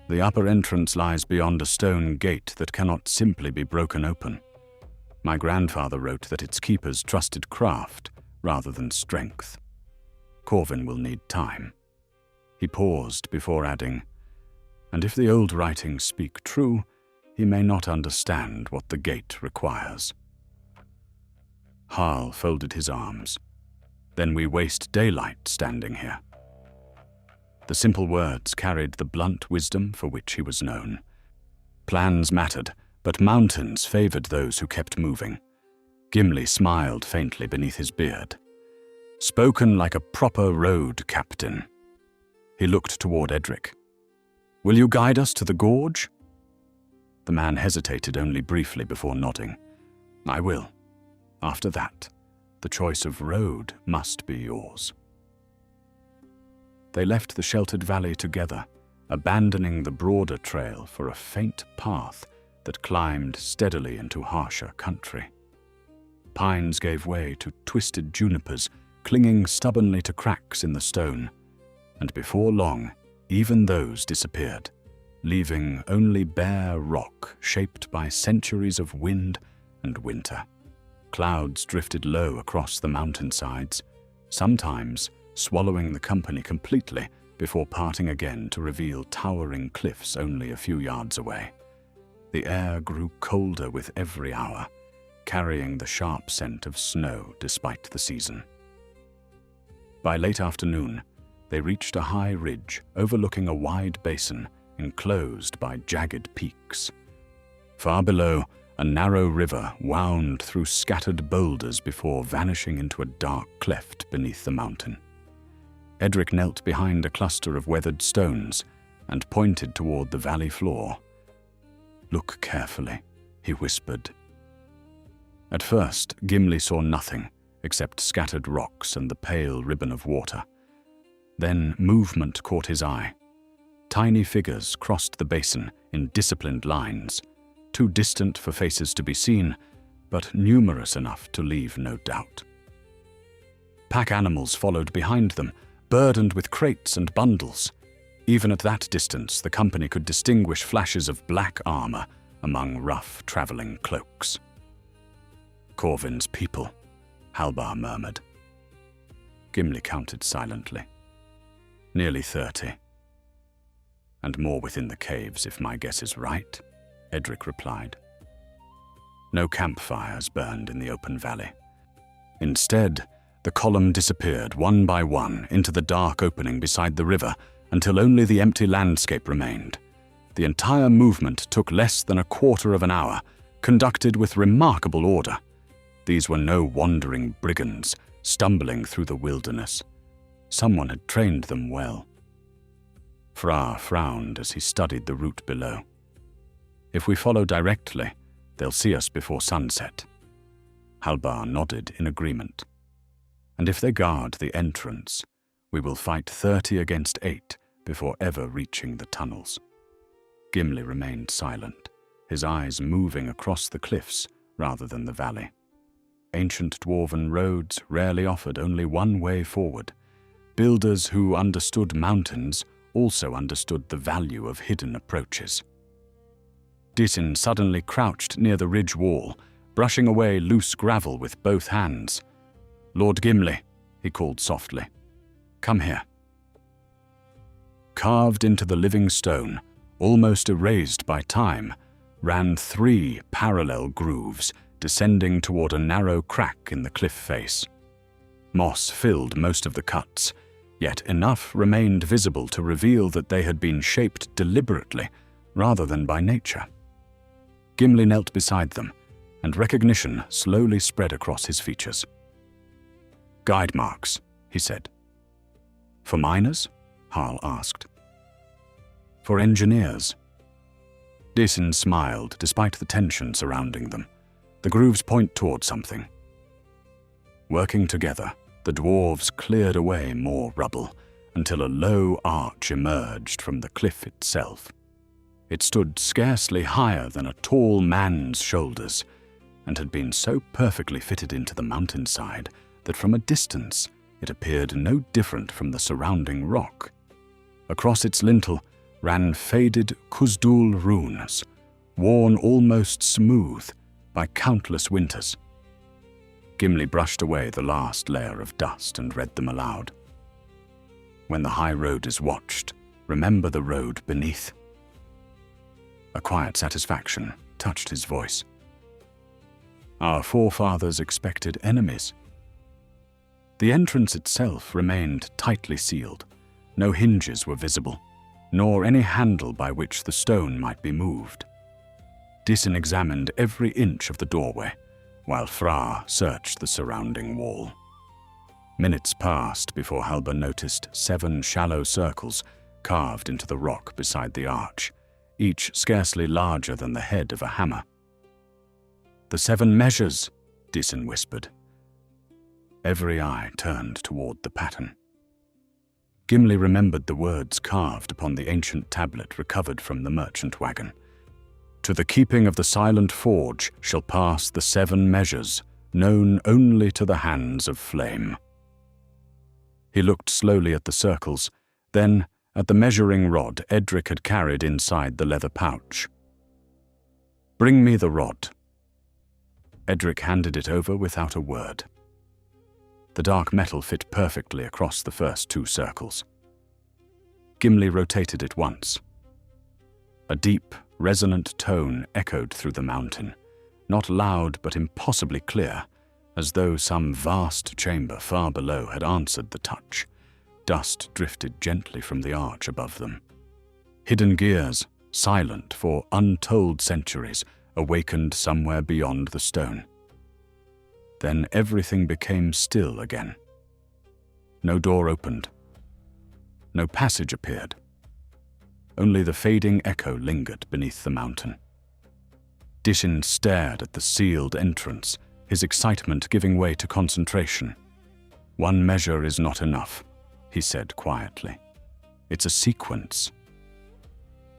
"The upper entrance lies beyond a stone gate that cannot simply be broken open. My grandfather wrote that its keepers trusted craft rather than strength. Corvin will need time." He paused before adding, "And if the old writings speak true, he may not understand what the gate requires." Harl folded his arms. "Then we waste daylight standing here." The simple words carried the blunt wisdom for which he was known. Plans mattered, but mountains favored those who kept moving. Gimli smiled faintly beneath his beard. "Spoken like a proper road captain." He looked toward Edric. "Will you guide us to the gorge?" The man hesitated only briefly before nodding. "I will. After that, the choice of road must be yours." they left the sheltered valley together, abandoning the broader trail for a faint path that climbed steadily into harsher country. Pines gave way to twisted junipers, clinging stubbornly to cracks in the stone, and before long, even those disappeared, leaving only bare rock shaped by centuries of wind and winter. Clouds drifted low across the mountainsides, sometimes swallowing the company completely before parting again to reveal towering cliffs only a few yards away. The air grew colder with every hour, carrying the sharp scent of snow despite the season. By late afternoon, they reached a high ridge overlooking a wide basin enclosed by jagged peaks. Far below, a narrow river wound through scattered boulders before vanishing into a dark cleft beneath the mountain. Edric knelt behind a cluster of weathered stones and pointed toward the valley floor. "Look carefully," he whispered. At first, Gimli saw nothing except scattered rocks and the pale ribbon of water. Then movement caught his eye. Tiny figures crossed the basin in disciplined lines, too distant for faces to be seen, but numerous enough to leave no doubt. Pack animals followed behind them, burdened with crates and bundles. Even at that distance, the company could distinguish flashes of black armor among rough traveling cloaks. "Corvin's people," Halbar murmured. Gimli counted silently. "Nearly 30. And more within the caves, if my guess is right," Edric replied. No campfires burned in the open valley. Instead, the column disappeared one by one into the dark opening beside the river until only the empty landscape remained. The entire movement took less than a quarter of an hour, conducted with remarkable order. These were no wandering brigands stumbling through the wilderness. Someone had trained them well. Fra frowned as he studied the route below. "If we follow directly, they'll see us before sunset." Halbar nodded in agreement. "And if they guard the entrance, we will fight 30 against 8 before ever reaching the tunnels." Gimli remained silent, his eyes moving across the cliffs rather than the valley. Ancient dwarven roads rarely offered only one way forward. Builders who understood mountains also understood the value of hidden approaches. Disin suddenly crouched near the ridge wall, brushing away loose gravel with both hands. "Lord Gimli," he called softly. "Come here." Carved into the living stone, almost erased by time, ran 3 parallel grooves descending toward a narrow crack in the cliff face. Moss filled most of the cuts, yet enough remained visible to reveal that they had been shaped deliberately rather than by nature. Gimli knelt beside them, and recognition slowly spread across his features. "Guide marks," he said. "For miners?" Harl asked. "For engineers." Disin smiled despite the tension surrounding them. The grooves point toward something. Working together, the dwarves cleared away more rubble until a low arch emerged from the cliff itself. It stood scarcely higher than a tall man's shoulders and had been so perfectly fitted into the mountainside that from a distance it appeared no different from the surrounding rock. Across its lintel ran faded Kuzdul runes, worn almost smooth by countless winters. Gimli brushed away the last layer of dust and read them aloud. "When the high road is watched, remember the road beneath." A quiet satisfaction touched his voice. Our forefathers expected enemies. The entrance itself remained tightly sealed. No hinges were visible, nor any handle by which the stone might be moved. Disin examined every inch of the doorway, while Fra searched the surrounding wall. Minutes passed before Halbar noticed 7 shallow circles carved into the rock beside the arch, each scarcely larger than the head of a hammer. "The 7 measures," Disin whispered. Every eye turned toward the pattern. Gimli remembered the words carved upon the ancient tablet recovered from the merchant wagon. To the keeping of the silent forge shall pass the 7 measures, known only to the hands of flame. He looked slowly at the circles, then at the measuring rod Edric had carried inside the leather pouch. "Bring me the rod." Edric handed it over without a word. The dark metal fit perfectly across the first 2 circles. Gimli rotated it once. A deep, resonant tone echoed through the mountain, not loud but impossibly clear, as though some vast chamber far below had answered the touch. Dust drifted gently from the arch above them. Hidden gears, silent for untold centuries, awakened somewhere beyond the stone. Then everything became still again. No door opened. No passage appeared. Only the fading echo lingered beneath the mountain. Dishin stared at the sealed entrance, his excitement giving way to concentration. "One measure is not enough," he said quietly. "It's a sequence."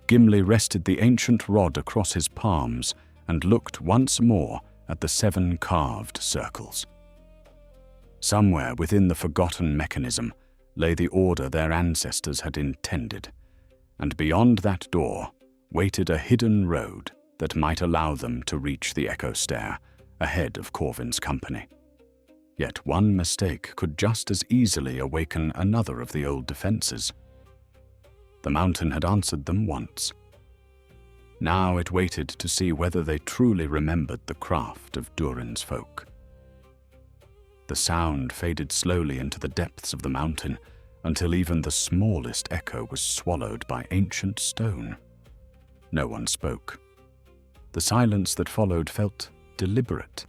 Gimli rested the ancient rod across his palms and looked once more at the 7 carved circles. Somewhere within the forgotten mechanism lay the order their ancestors had intended, and beyond that door waited a hidden road that might allow them to reach the Echo Stair ahead of Corvin's company. Yet one mistake could just as easily awaken another of the old defenses. The mountain had answered them once. Now it waited to see whether they truly remembered the craft of Durin's folk. The sound faded slowly into the depths of the mountain until even the smallest echo was swallowed by ancient stone. No one spoke. The silence that followed felt deliberate,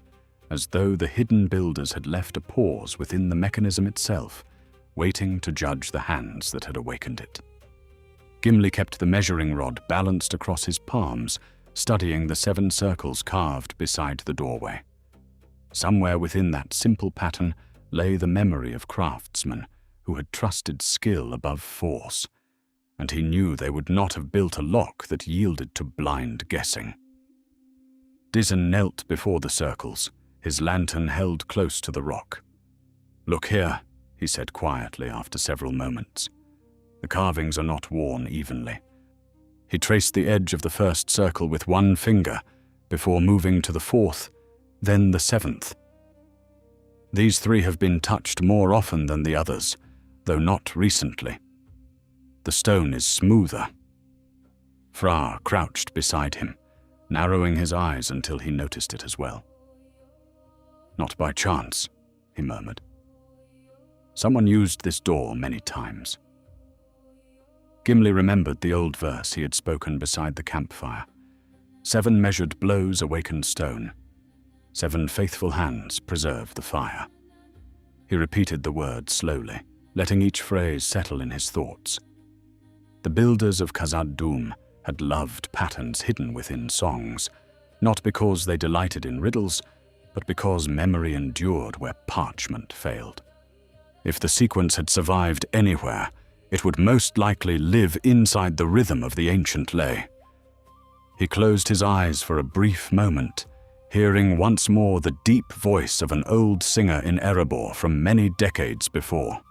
as though the hidden builders had left a pause within the mechanism itself, waiting to judge the hands that had awakened it. Gimli kept the measuring rod balanced across his palms, studying the 7 circles carved beside the doorway. Somewhere within that simple pattern lay the memory of craftsmen who had trusted skill above force, and he knew they would not have built a lock that yielded to blind guessing. Dishin knelt before the circles, his lantern held close to the rock. "Look here," he said quietly after several moments. "The carvings are not worn evenly." He traced the edge of the first circle with 1 finger before moving to the 4th, then the 7th. "These 3 have been touched more often than the others, though not recently. The stone is smoother." Fra crouched beside him, narrowing his eyes until he noticed it as well. "Not by chance," he murmured. "Someone used this door many times." Gimli remembered the old verse he had spoken beside the campfire. 7 measured blows awaken stone. 7 faithful hands preserve the fire. He repeated the words slowly, letting each phrase settle in his thoughts. The builders of Khazad-dûm had loved patterns hidden within songs, not because they delighted in riddles, but because memory endured where parchment failed. If the sequence had survived anywhere, it would most likely live inside the rhythm of the ancient lay. He closed his eyes for a brief moment, hearing once more the deep voice of an old singer in Erebor from many decades before.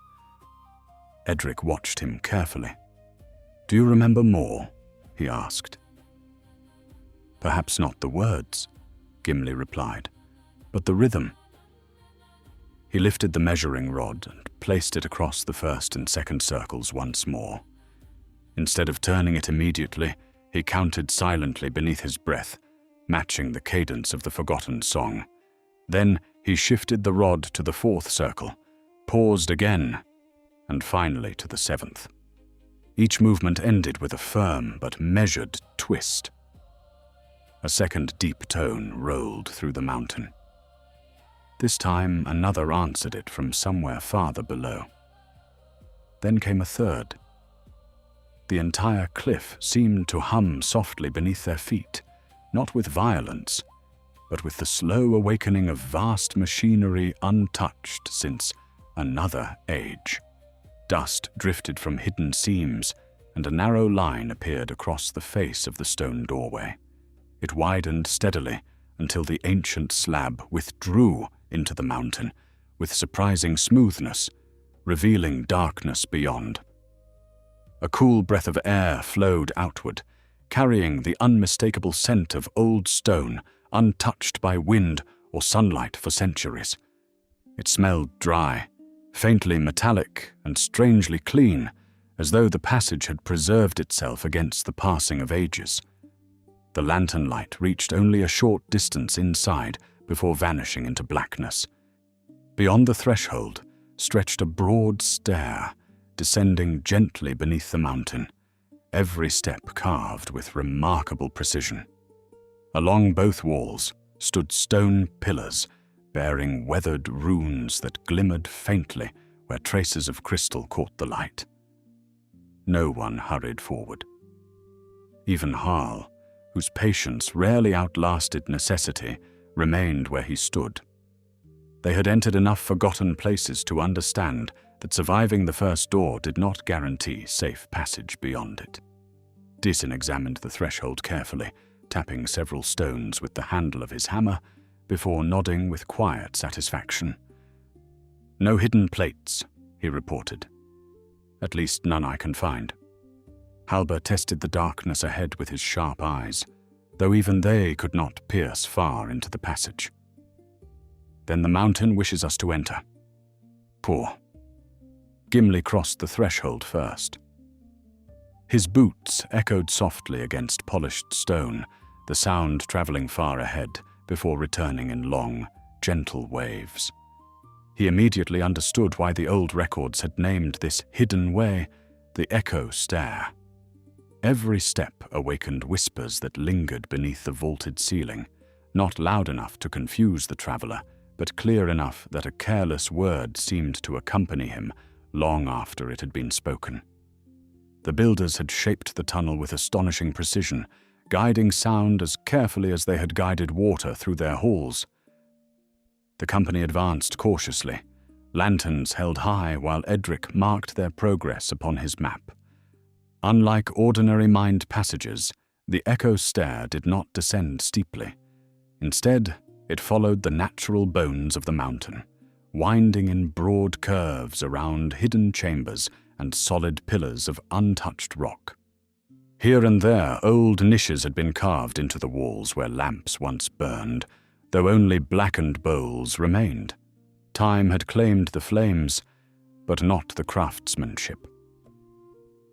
Edric watched him carefully. "Do you remember more?" he asked. "Perhaps not the words," Gimli replied, "but the rhythm." He lifted the measuring rod and placed it across the first and second circles once more. Instead of turning it immediately, he counted silently beneath his breath, matching the cadence of the forgotten song. Then he shifted the rod to the 4th circle, paused again, and finally to the 7th. Each movement ended with a firm but measured twist. A second deep tone rolled through the mountain. This time another answered it from somewhere farther below. Then came a third. The entire cliff seemed to hum softly beneath their feet, not with violence, but with the slow awakening of vast machinery untouched since another age. Dust drifted from hidden seams, and a narrow line appeared across the face of the stone doorway. It widened steadily until the ancient slab withdrew into the mountain with surprising smoothness, revealing darkness beyond. A cool breath of air flowed outward, carrying the unmistakable scent of old stone untouched by wind or sunlight for centuries. It smelled dry, faintly metallic and strangely clean, as though the passage had preserved itself against the passing of ages. The lantern light reached only a short distance inside before vanishing into blackness. Beyond the threshold stretched a broad stair, descending gently beneath the mountain, every step carved with remarkable precision. Along both walls stood stone pillars bearing weathered runes that glimmered faintly where traces of crystal caught the light. No one hurried forward. Even Harl, whose patience rarely outlasted necessity, remained where he stood. They had entered enough forgotten places to understand that surviving the first door did not guarantee safe passage beyond it. Disin examined the threshold carefully, tapping several stones with the handle of his hammer before nodding with quiet satisfaction. "No hidden plates," he reported. "At least none I can find." Halber tested the darkness ahead with his sharp eyes, though even they could not pierce far into the passage. "Then the mountain wishes us to enter." "Poor." Gimli crossed the threshold first. His boots echoed softly against polished stone, the sound traveling far ahead before returning in long, gentle waves. He immediately understood why the old records had named this hidden way the Echo Stair. Every step awakened whispers that lingered beneath the vaulted ceiling, not loud enough to confuse the traveler, but clear enough that a careless word seemed to accompany him long after it had been spoken. The builders had shaped the tunnel with astonishing precision, guiding sound as carefully as they had guided water through their halls. The company advanced cautiously, lanterns held high while Edric marked their progress upon his map. Unlike ordinary mined passages, the Echo Stair did not descend steeply. Instead, it followed the natural bones of the mountain, winding in broad curves around hidden chambers and solid pillars of untouched rock. Here and there, old niches had been carved into the walls where lamps once burned, though only blackened bowls remained. Time had claimed the flames, but not the craftsmanship.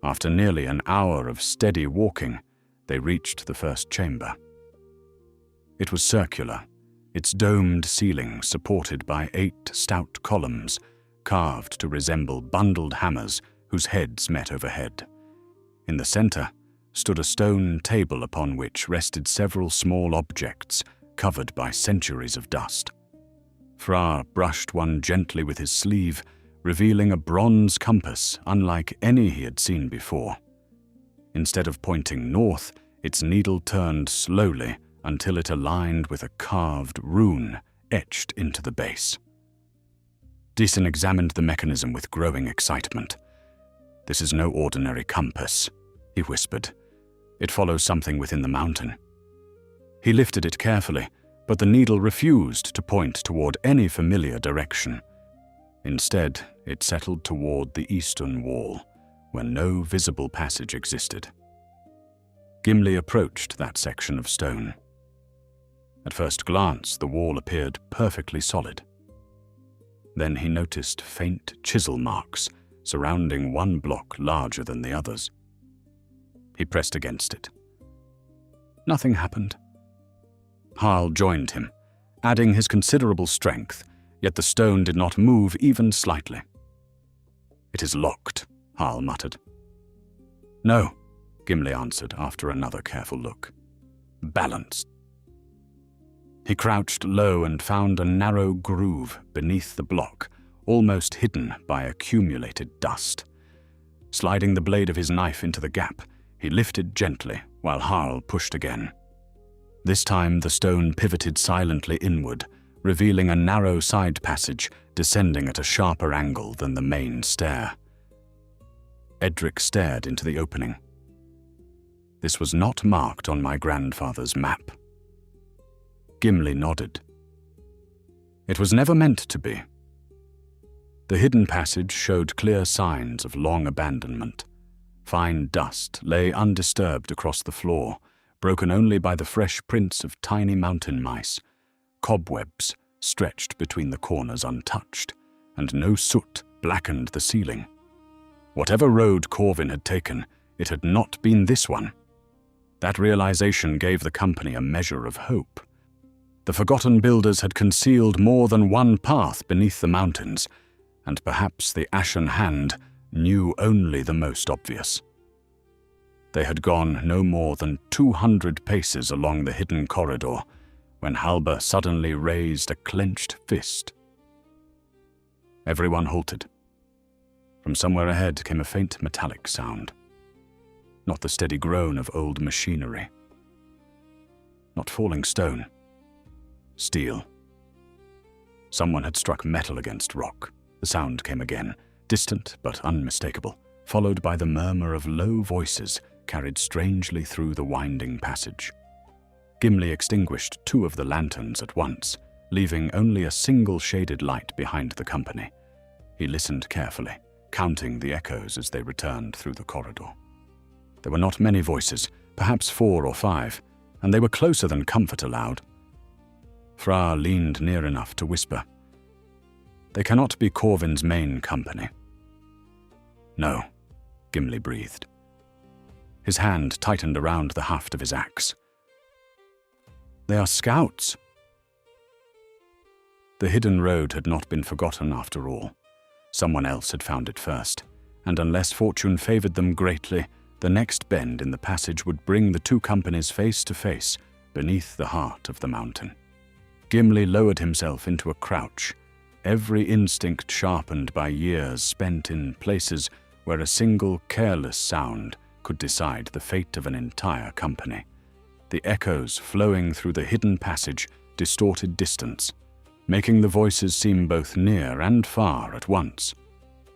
After nearly an hour of steady walking, they reached the first chamber. It was circular, its domed ceiling supported by 8 stout columns, carved to resemble bundled hammers whose heads met overhead. In the center stood a stone table upon which rested several small objects covered by centuries of dust. Fra brushed one gently with his sleeve, revealing a bronze compass unlike any he had seen before. Instead of pointing north, its needle turned slowly until it aligned with a carved rune etched into the base. Disin examined the mechanism with growing excitement. "This is no ordinary compass," he whispered. "It follows something within the mountain." He lifted it carefully, but the needle refused to point toward any familiar direction. Instead, it settled toward the eastern wall, where no visible passage existed. Gimli approached that section of stone. At first glance, the wall appeared perfectly solid. Then he noticed faint chisel marks surrounding one block larger than the others. He pressed against it. Nothing happened. Harl joined him, adding his considerable strength, yet the stone did not move even slightly. "It is locked," Harl muttered. "No," Gimli answered after another careful look. "Balanced." He crouched low and found a narrow groove beneath the block, almost hidden by accumulated dust. Sliding the blade of his knife into the gap, he lifted gently while Harl pushed again. This time the stone pivoted silently inward, revealing a narrow side passage descending at a sharper angle than the main stair. Edric stared into the opening. This was not marked on my grandfather's map. Gimli nodded. It was never meant to be. The hidden passage showed clear signs of long abandonment. Fine dust lay undisturbed across the floor, broken only by the fresh prints of tiny mountain mice. Cobwebs stretched between the corners untouched, and no soot blackened the ceiling. Whatever road Corvin had taken, it had not been this one. That realization gave the company a measure of hope. The forgotten builders had concealed more than one path beneath the mountains, and perhaps the Ashen Hand knew only the most obvious. They had gone no more than 200 paces along the hidden corridor when Halber suddenly raised a clenched fist. Everyone halted. From somewhere ahead came a faint metallic sound. Not the steady groan of old machinery. Not falling stone. Steel. Someone had struck metal against rock. The sound came again, distant but unmistakable, followed by the murmur of low voices carried strangely through the winding passage. Gimli extinguished 2 of the lanterns at once, leaving only a single shaded light behind the company. He listened carefully, counting the echoes as they returned through the corridor. There were not many voices, perhaps 4 or 5, and they were closer than comfort allowed. Fra leaned near enough to whisper, "They cannot be Corvin's main company." "No," Gimli breathed. His hand tightened around the haft of his axe. "They are scouts." The hidden road had not been forgotten after all. Someone else had found it first, and unless fortune favored them greatly, the next bend in the passage would bring the 2 companies face to face beneath the heart of the mountain. Gimli lowered himself into a crouch, every instinct sharpened by years spent in places where a single careless sound could decide the fate of an entire company. The echoes flowing through the hidden passage distorted distance, making the voices seem both near and far at once.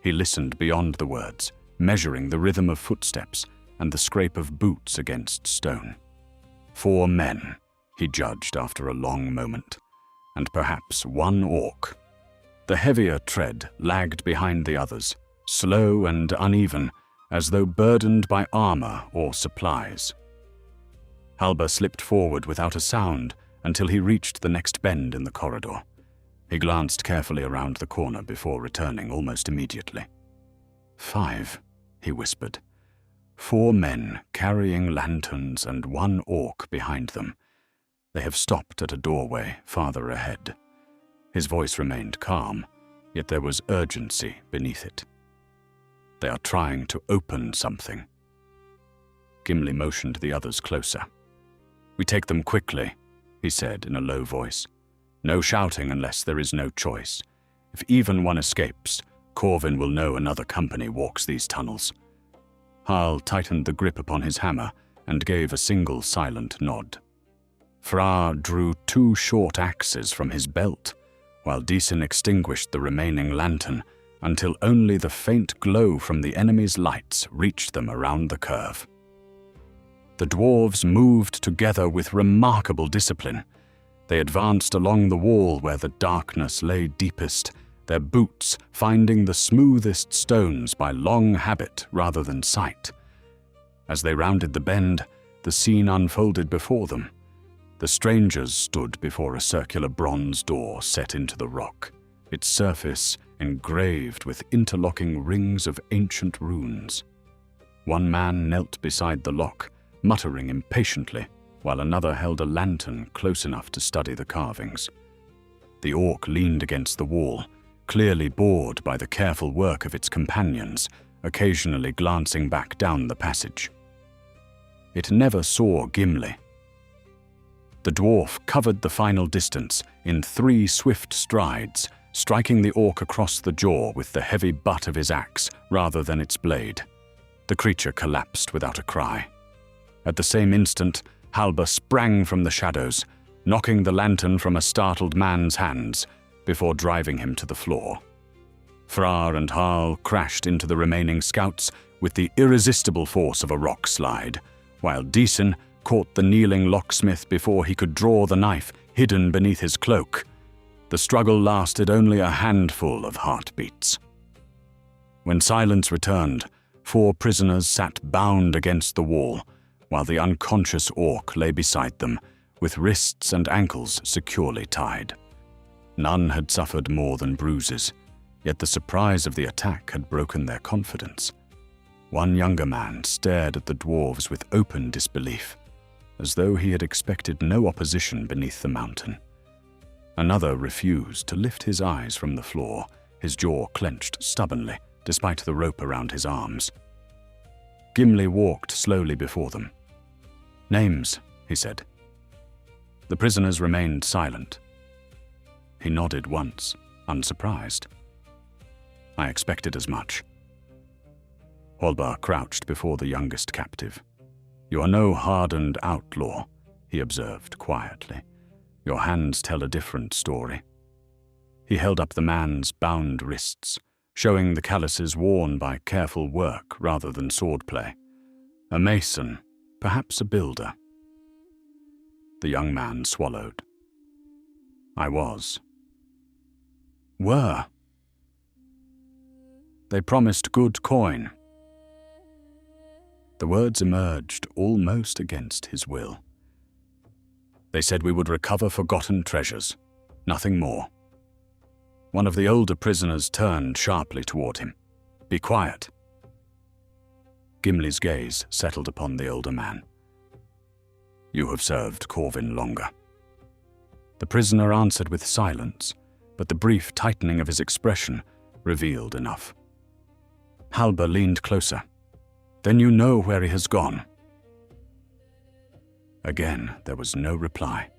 He listened beyond the words, measuring the rhythm of footsteps and the scrape of boots against stone. 4 men, he judged after a long moment, and perhaps 1 orc. The heavier tread lagged behind the others, slow and uneven, as though burdened by armor or supplies. Halber slipped forward without a sound until he reached the next bend in the corridor. He glanced carefully around the corner before returning almost immediately. 5, he whispered. 4 men carrying lanterns and 1 orc behind them. They have stopped at a doorway farther ahead. His voice remained calm, yet there was urgency beneath it. They are trying to open something. Gimli motioned the others closer. "We take them quickly," he said in a low voice. "No shouting unless there is no choice. If even one escapes, Corvin will know another company walks these tunnels." Harl tightened the grip upon his hammer and gave a single silent nod. Fra drew 2 short axes from his belt, while Deason extinguished the remaining lantern until only the faint glow from the enemy's lights reached them around the curve. The dwarves moved together with remarkable discipline. They advanced along the wall where the darkness lay deepest, their boots finding the smoothest stones by long habit rather than sight. As they rounded the bend, the scene unfolded before them. The strangers stood before a circular bronze door set into the rock, its surface engraved with interlocking rings of ancient runes. 1 man knelt beside the lock, muttering impatiently, while another held a lantern close enough to study the carvings. The orc leaned against the wall, clearly bored by the careful work of its companions, occasionally glancing back down the passage. It never saw Gimli. The dwarf covered the final distance in 3 swift strides, striking the orc across the jaw with the heavy butt of his axe rather than its blade. The creature collapsed without a cry. At the same instant, Halber sprang from the shadows, knocking the lantern from a startled man's hands before driving him to the floor. Fra and Harl crashed into the remaining scouts with the irresistible force of a rock slide, while Deason caught the kneeling locksmith before he could draw the knife hidden beneath his cloak. The struggle lasted only a handful of heartbeats. When silence returned, 4 prisoners sat bound against the wall, while the unconscious orc lay beside them, with wrists and ankles securely tied. None had suffered more than bruises, yet the surprise of the attack had broken their confidence. One younger man stared at the dwarves with open disbelief, as though he had expected no opposition beneath the mountain. Another refused to lift his eyes from the floor, his jaw clenched stubbornly, despite the rope around his arms. Gimli walked slowly before them. "Names," he said. The prisoners remained silent. He nodded once, unsurprised. "I expected as much." Hallbar crouched before the youngest captive. "You are no hardened outlaw," he observed quietly. "Your hands tell a different story." He held up the man's bound wrists, showing the calluses worn by careful work rather than swordplay. "A mason, perhaps a builder." The young man swallowed. "I was." "Were?" "They promised good coin." The words emerged almost against his will. "They said we would recover forgotten treasures, nothing more." One of the older prisoners turned sharply toward him. "Be quiet." Gimli's gaze settled upon the older man. "You have served Corvin longer." The prisoner answered with silence, but the brief tightening of his expression revealed enough. Hallbar leaned closer. "Then you know where he has gone." Again, there was no reply.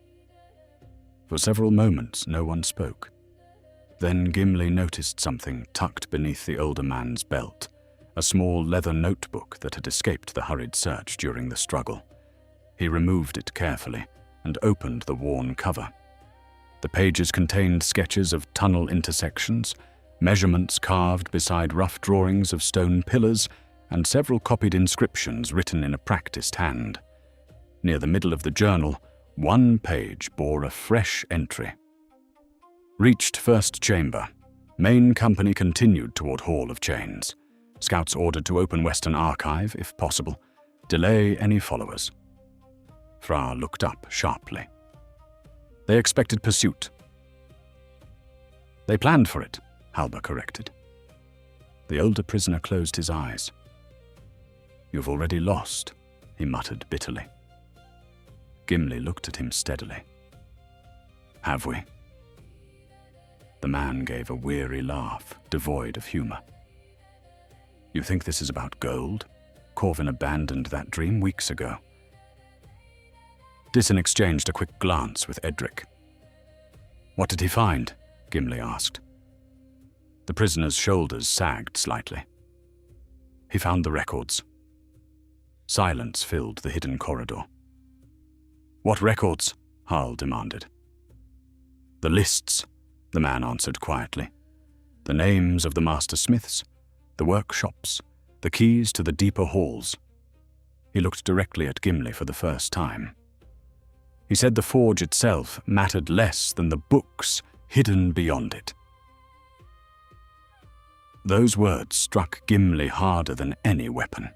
For several moments, no one spoke. Then Gimli noticed something tucked beneath the older man's belt, a small leather notebook that had escaped the hurried search during the struggle. He removed it carefully and opened the worn cover. The pages contained sketches of tunnel intersections, measurements carved beside rough drawings of stone pillars, and several copied inscriptions written in a practiced hand. Near the middle of the journal, one page bore a fresh entry. Reached first chamber. Main company continued toward Hall of Chains. Scouts ordered to open Western Archive, if possible. Delay any followers. Fra looked up sharply. They expected pursuit. They planned for it, Hallbar corrected. The older prisoner closed his eyes. You've already lost, he muttered bitterly. Gimli looked at him steadily. Have we? The man gave a weary laugh, devoid of humor. You think this is about gold? Corvin abandoned that dream weeks ago. Deason exchanged a quick glance with Edric. What did he find? Gimli asked. The prisoner's shoulders sagged slightly. He found the records. Silence filled the hidden corridor. What records? Harl demanded. The lists, the man answered quietly. The names of the master smiths, the workshops, the keys to the deeper halls. He looked directly at Gimli for the first time. He said the forge itself mattered less than the books hidden beyond it. Those words struck Gimli harder than any weapon.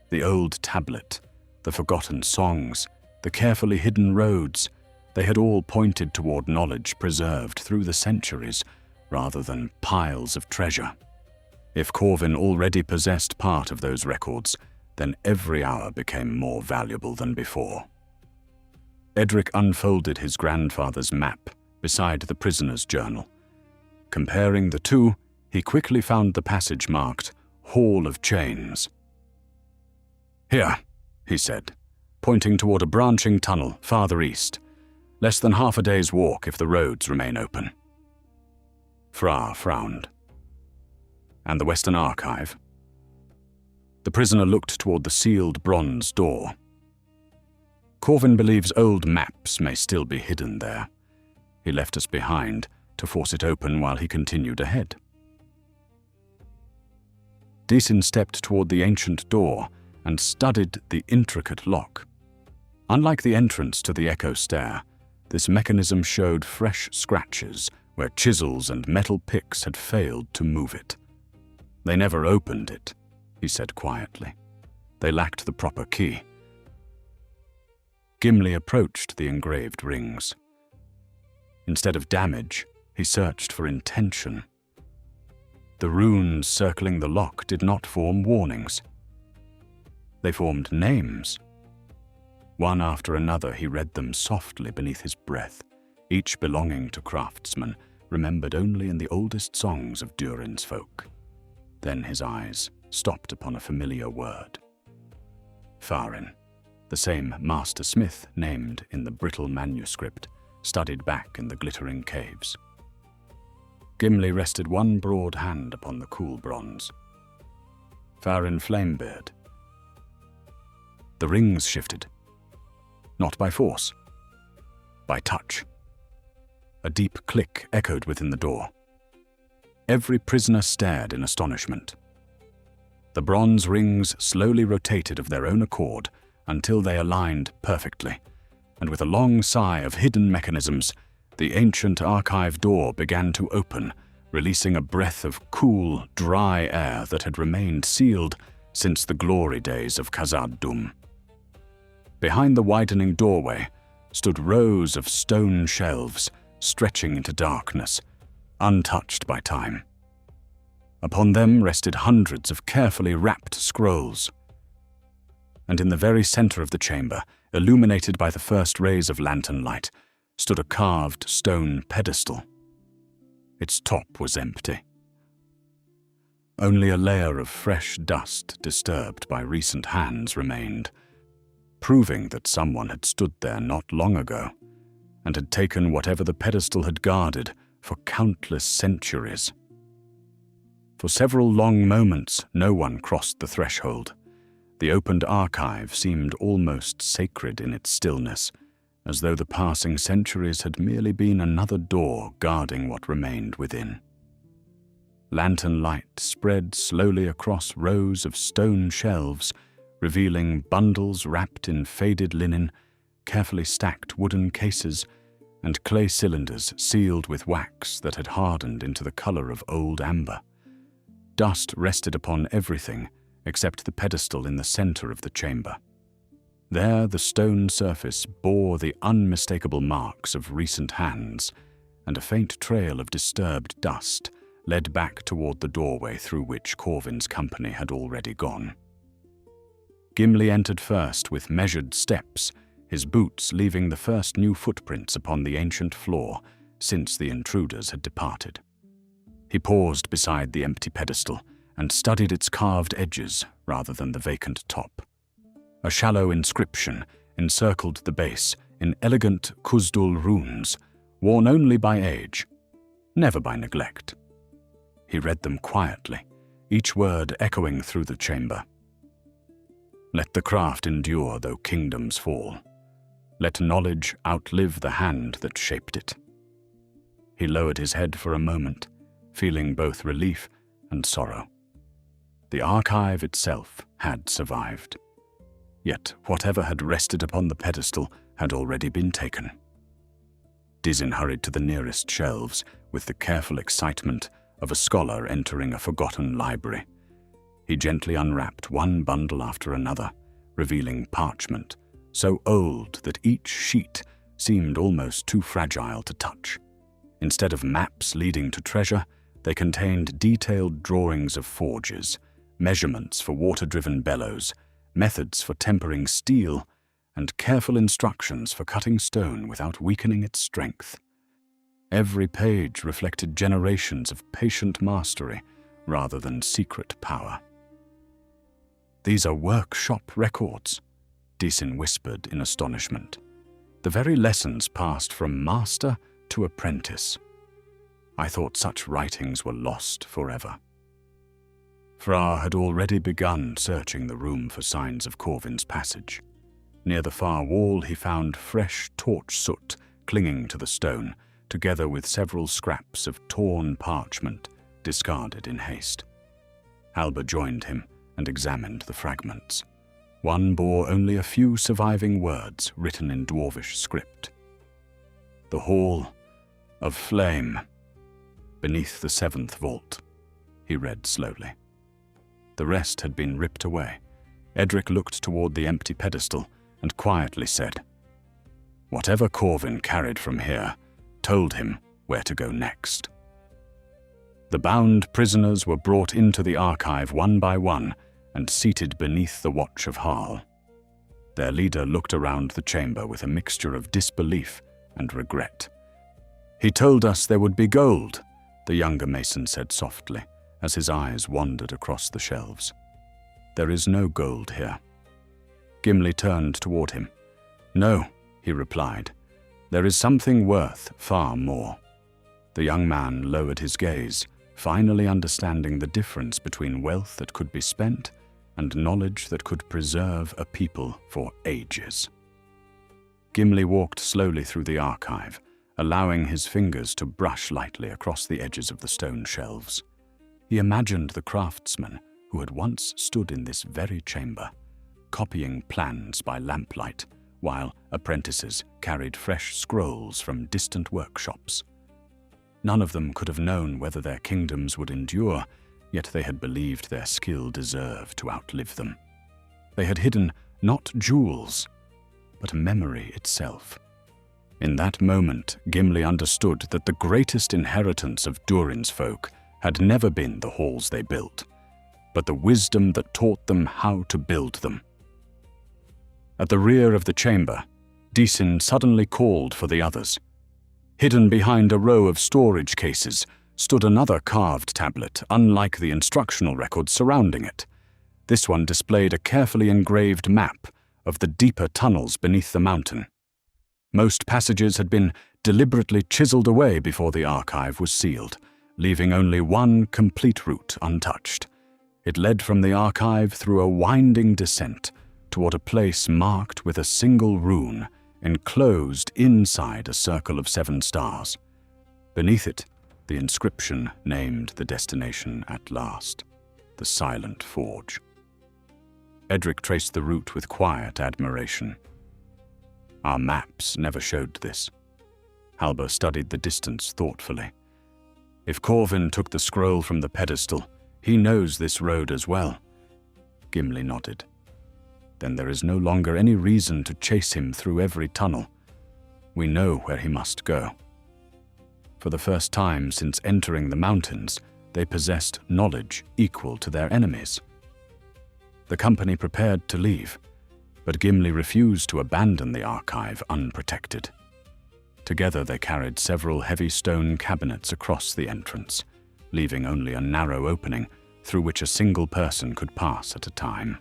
The old tablet, the forgotten songs, the carefully hidden roads, they had all pointed toward knowledge preserved through the centuries rather than piles of treasure. If Corvin already possessed part of those records, then every hour became more valuable than before. Edric unfolded his grandfather's map beside the prisoner's journal. Comparing the two, he quickly found the passage marked Hall of Chains. Here, he said, pointing toward a branching tunnel farther east. Less than half a day's walk if the roads remain open. Fra frowned. And the Western Archive? The prisoner looked toward the sealed bronze door. Corvin believes old maps may still be hidden there. He left us behind to force it open while he continued ahead. Deasin stepped toward the ancient door and studied the intricate lock. Unlike the entrance to the echo stair, this mechanism showed fresh scratches where chisels and metal picks had failed to move it. "They never opened it," he said quietly. "They lacked the proper key." Gimli approached the engraved rings. Instead of damage, he searched for intention. The runes circling the lock did not form warnings. They formed names. One after another he read them softly beneath his breath, each belonging to craftsmen remembered only in the oldest songs of Durin's folk. Then his eyes stopped upon a familiar word. Farin, the same master smith named in the brittle manuscript, studied back in the glittering caves. Gimli rested one broad hand upon the cool bronze. Farin Flamebeard. The rings shifted. Not by force, by touch. A deep click echoed within the door. Every prisoner stared in astonishment. The bronze rings slowly rotated of their own accord until they aligned perfectly, and with a long sigh of hidden mechanisms, the ancient archive door began to open, releasing a breath of cool, dry air that had remained sealed since the glory days of Khazad-dûm. Behind the widening doorway stood rows of stone shelves stretching into darkness, untouched by time. Upon them rested hundreds of carefully wrapped scrolls. And in the very center of the chamber, illuminated by the first rays of lantern light, stood a carved stone pedestal. Its top was empty. Only a layer of fresh dust disturbed by recent hands remained, proving that someone had stood there not long ago and had taken whatever the pedestal had guarded for countless centuries. For several long moments, no one crossed the threshold. The opened archive seemed almost sacred in its stillness, as though the passing centuries had merely been another door guarding what remained within. Lantern light spread slowly across rows of stone shelves, revealing bundles wrapped in faded linen, carefully stacked wooden cases, and clay cylinders sealed with wax that had hardened into the color of old amber. Dust rested upon everything except the pedestal in the center of the chamber. There the stone surface bore the unmistakable marks of recent hands, and a faint trail of disturbed dust led back toward the doorway through which Corvin's company had already gone. Gimli entered first with measured steps, his boots leaving the first new footprints upon the ancient floor since the intruders had departed. He paused beside the empty pedestal and studied its carved edges rather than the vacant top. A shallow inscription encircled the base in elegant Khuzdul runes, worn only by age, never by neglect. He read them quietly, each word echoing through the chamber. Let the craft endure though kingdoms fall. Let knowledge outlive the hand that shaped it. He lowered his head for a moment, feeling both relief and sorrow. The archive itself had survived. Yet whatever had rested upon the pedestal had already been taken. Dizin hurried to the nearest shelves with the careful excitement of a scholar entering a forgotten library. He gently unwrapped one bundle after another, revealing parchment, so old that each sheet seemed almost too fragile to touch. Instead of maps leading to treasure, they contained detailed drawings of forges, measurements for water-driven bellows, methods for tempering steel, and careful instructions for cutting stone without weakening its strength. Every page reflected generations of patient mastery rather than secret power. "These are workshop records," Deasin whispered in astonishment. "The very lessons passed from master to apprentice. I thought such writings were lost forever." Fra had already begun searching the room for signs of Corvin's passage. Near the far wall he found fresh torch soot clinging to the stone, together with several scraps of torn parchment discarded in haste. Halber joined him and examined the fragments. One bore only a few surviving words written in Dwarvish script. "The Hall of Flame, beneath the 7th vault," he read slowly. The rest had been ripped away. Edric looked toward the empty pedestal and quietly said, "Whatever Corvin carried from here told him where to go next." The bound prisoners were brought into the archive one by one and seated beneath the watch of Harl. Their leader looked around the chamber with a mixture of disbelief and regret. "He told us there would be gold," the younger mason said softly, as his eyes wandered across the shelves. "There is no gold here." Gimli turned toward him. "No," he replied. "There is something worth far more." The young man lowered his gaze, finally understanding the difference between wealth that could be spent and knowledge that could preserve a people for ages. Gimli walked slowly through the archive, allowing his fingers to brush lightly across the edges of the stone shelves. He imagined the craftsmen who had once stood in this very chamber, copying plans by lamplight, while apprentices carried fresh scrolls from distant workshops. None of them could have known whether their kingdoms would endure, yet they had believed their skill deserved to outlive them. They had hidden not jewels, but memory itself. In that moment, Gimli understood that the greatest inheritance of Durin's folk had never been the halls they built, but the wisdom that taught them how to build them. At the rear of the chamber, Disin suddenly called for the others. Hidden behind a row of storage cases stood another carved tablet, unlike the instructional records surrounding it. This one displayed a carefully engraved map of the deeper tunnels beneath the mountain. Most passages had been deliberately chiseled away before the archive was sealed, leaving only one complete route untouched. It led from the archive through a winding descent toward a place marked with a single rune, enclosed inside a circle of 7 stars. Beneath it, the inscription named the destination at last, the Silent Forge. Edric traced the route with quiet admiration. Our maps never showed this. Halber studied the distance thoughtfully. If Corvin took the scroll from the pedestal, he knows this road as well. Gimli nodded. Then there is no longer any reason to chase him through every tunnel. We know where he must go. For the first time since entering the mountains, they possessed knowledge equal to their enemies. The company prepared to leave, but Gimli refused to abandon the archive unprotected. Together they carried several heavy stone cabinets across the entrance, leaving only a narrow opening through which a single person could pass at a time.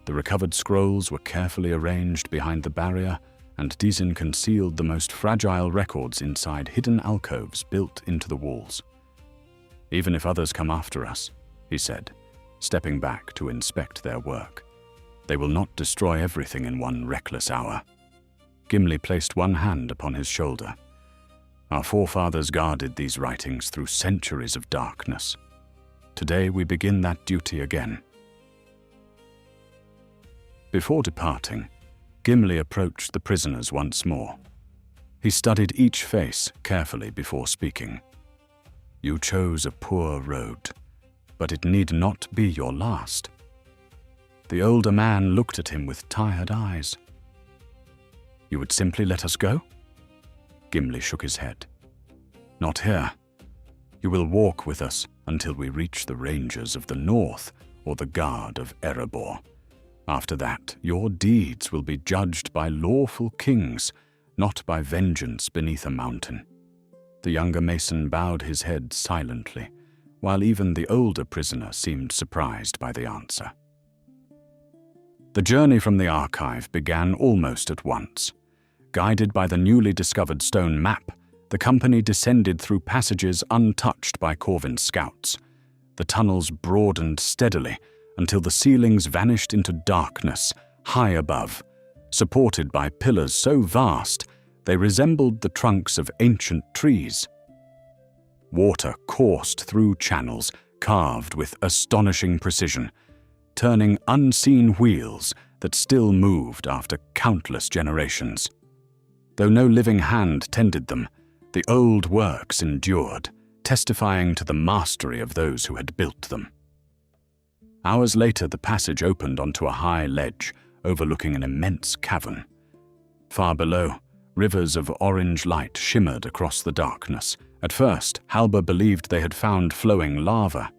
The recovered scrolls were carefully arranged behind the barrier, and Disin concealed the most fragile records inside hidden alcoves built into the walls. "Even if others come after us," he said, stepping back to inspect their work, "they will not destroy everything in one reckless hour." Gimli placed one hand upon his shoulder. "Our forefathers guarded these writings through centuries of darkness. Today we begin that duty again." Before departing, Gimli approached the prisoners once more. He studied each face carefully before speaking. "You chose a poor road, but it need not be your last." The older man looked at him with tired eyes. "You would simply let us go?" Gimli shook his head. "Not here. You will walk with us until we reach the ranges of the north or the guard of Erebor. After that, your deeds will be judged by lawful kings, not by vengeance beneath a mountain." The younger mason bowed his head silently, while even the older prisoner seemed surprised by the answer. The journey from the archive began almost at once. Guided by the newly discovered stone map, the company descended through passages untouched by Corvin's scouts. The tunnels broadened steadily until the ceilings vanished into darkness high above, supported by pillars so vast they resembled the trunks of ancient trees. Water coursed through channels, carved with astonishing precision, turning unseen wheels that still moved after countless generations. Though no living hand tended them, the old works endured, testifying to the mastery of those who had built them. Hours later, the passage opened onto a high ledge overlooking an immense cavern. Far below, rivers of orange light shimmered across the darkness. At first, Halber believed they had found flowing lava,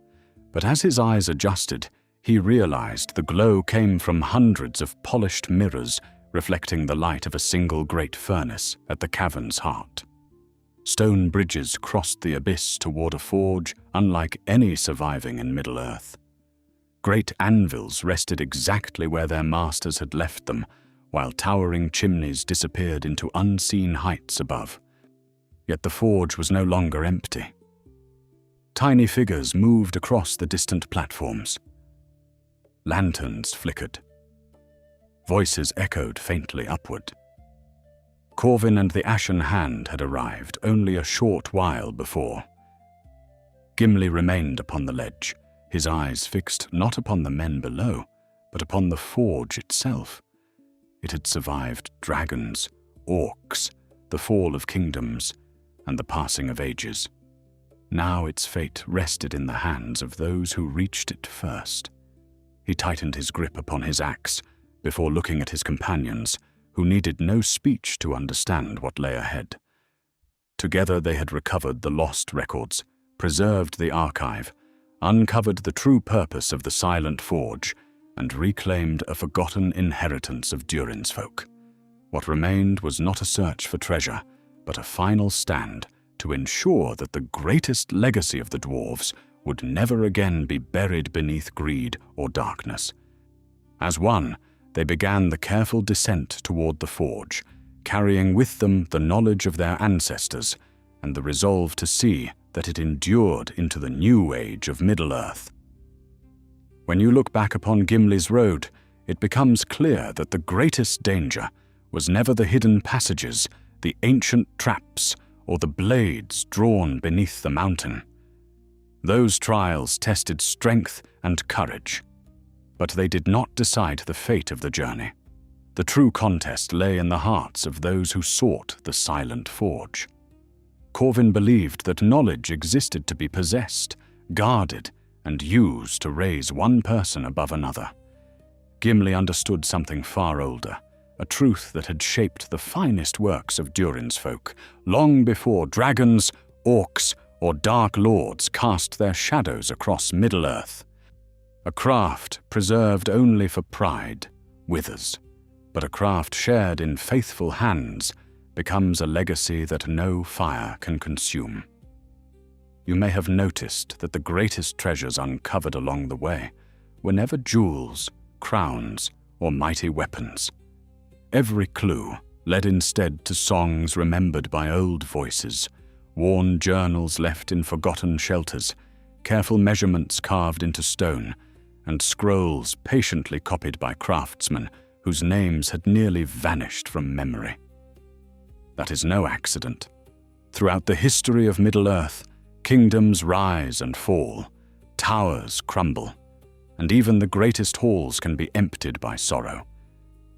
but as his eyes adjusted, he realized the glow came from hundreds of polished mirrors reflecting the light of a single great furnace at the cavern's heart. Stone bridges crossed the abyss toward a forge unlike any surviving in Middle-earth. Great anvils rested exactly where their masters had left them, while towering chimneys disappeared into unseen heights above. Yet the forge was no longer empty. Tiny figures moved across the distant platforms. Lanterns flickered. Voices echoed faintly upward. Corvin and the Ashen Hand had arrived only a short while before. Gimli remained upon the ledge, his eyes fixed not upon the men below, but upon the forge itself. It had survived dragons, orcs, the fall of kingdoms, and the passing of ages. Now its fate rested in the hands of those who reached it first. He tightened his grip upon his axe before looking at his companions, who needed no speech to understand what lay ahead. Together they had recovered the lost records, preserved the archive, uncovered the true purpose of the Silent Forge, and reclaimed a forgotten inheritance of Durin's folk. What remained was not a search for treasure, but a final stand to ensure that the greatest legacy of the dwarves would never again be buried beneath greed or darkness. As one, they began the careful descent toward the forge, carrying with them the knowledge of their ancestors and the resolve to see that it endured into the new age of Middle-earth. When you look back upon Gimli's road, it becomes clear that the greatest danger was never the hidden passages, the ancient traps, or the blades drawn beneath the mountain. Those trials tested strength and courage, but they did not decide the fate of the journey. The true contest lay in the hearts of those who sought the Silent Forge. Corvin believed that knowledge existed to be possessed, guarded, and used to raise one person above another. Gimli understood something far older, a truth that had shaped the finest works of Durin's folk, long before dragons, orcs, or dark lords cast their shadows across Middle-earth. A craft preserved only for pride withers, but a craft shared in faithful hands becomes a legacy that no fire can consume. You may have noticed that the greatest treasures uncovered along the way were never jewels, crowns, or mighty weapons. Every clue led instead to songs remembered by old voices, worn journals left in forgotten shelters, careful measurements carved into stone, and scrolls patiently copied by craftsmen whose names had nearly vanished from memory. That is no accident. Throughout the history of Middle-earth, kingdoms rise and fall, towers crumble, and even the greatest halls can be emptied by sorrow.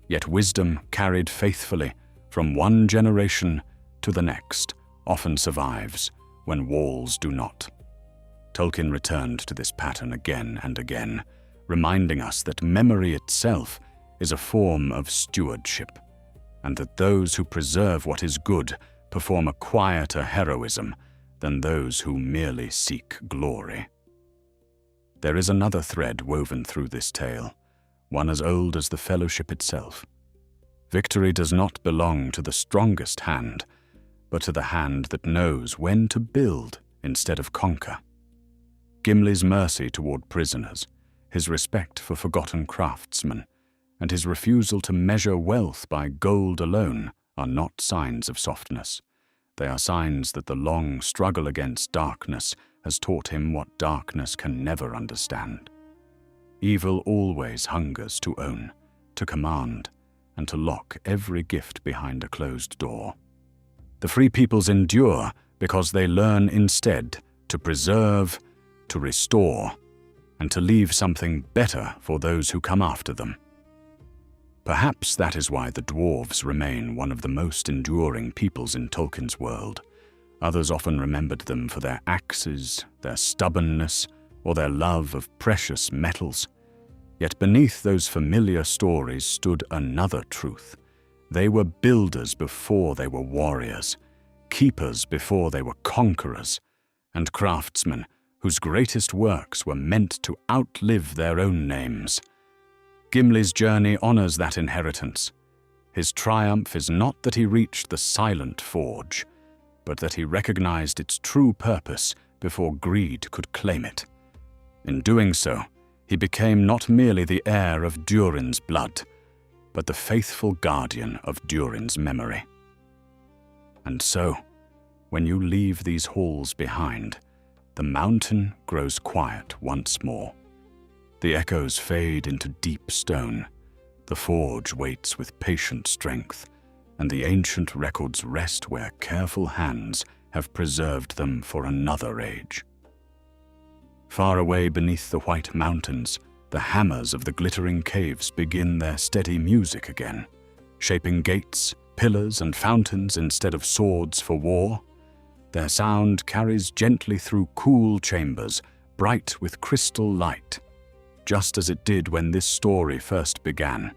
Yet wisdom carried faithfully from one generation to the next often survives when walls do not. Tolkien returned to this pattern again and again, reminding us that memory itself is a form of stewardship, and that those who preserve what is good perform a quieter heroism than those who merely seek glory. There is another thread woven through this tale, one as old as the Fellowship itself. Victory does not belong to the strongest hand, but to the hand that knows when to build instead of conquer. Gimli's mercy toward prisoners, his respect for forgotten craftsmen, and his refusal to measure wealth by gold alone are not signs of softness. They are signs that the long struggle against darkness has taught him what darkness can never understand. Evil always hungers to own, to command, and to lock every gift behind a closed door. The free peoples endure because they learn instead to preserve, to restore, and to leave something better for those who come after them. Perhaps that is why the Dwarves remain one of the most enduring peoples in Tolkien's world. Others often remembered them for their axes, their stubbornness, or their love of precious metals. Yet beneath those familiar stories stood another truth. They were builders before they were warriors, keepers before they were conquerors, and craftsmen whose greatest works were meant to outlive their own names. Gimli's journey honors that inheritance. His triumph is not that he reached the silent forge, but that he recognized its true purpose before greed could claim it. In doing so, he became not merely the heir of Durin's blood, but the faithful guardian of Durin's memory. And so, when you leave these halls behind, the mountain grows quiet once more. The echoes fade into deep stone, the forge waits with patient strength, and the ancient records rest where careful hands have preserved them for another age. Far away beneath the white mountains, the hammers of the glittering caves begin their steady music again, shaping gates, pillars, and fountains instead of swords for war. Their sound carries gently through cool chambers, bright with crystal light, just as it did when this story first began,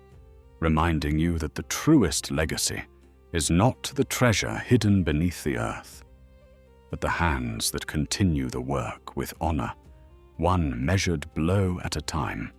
reminding you that the truest legacy is not the treasure hidden beneath the earth, but the hands that continue the work with honor, one measured blow at a time.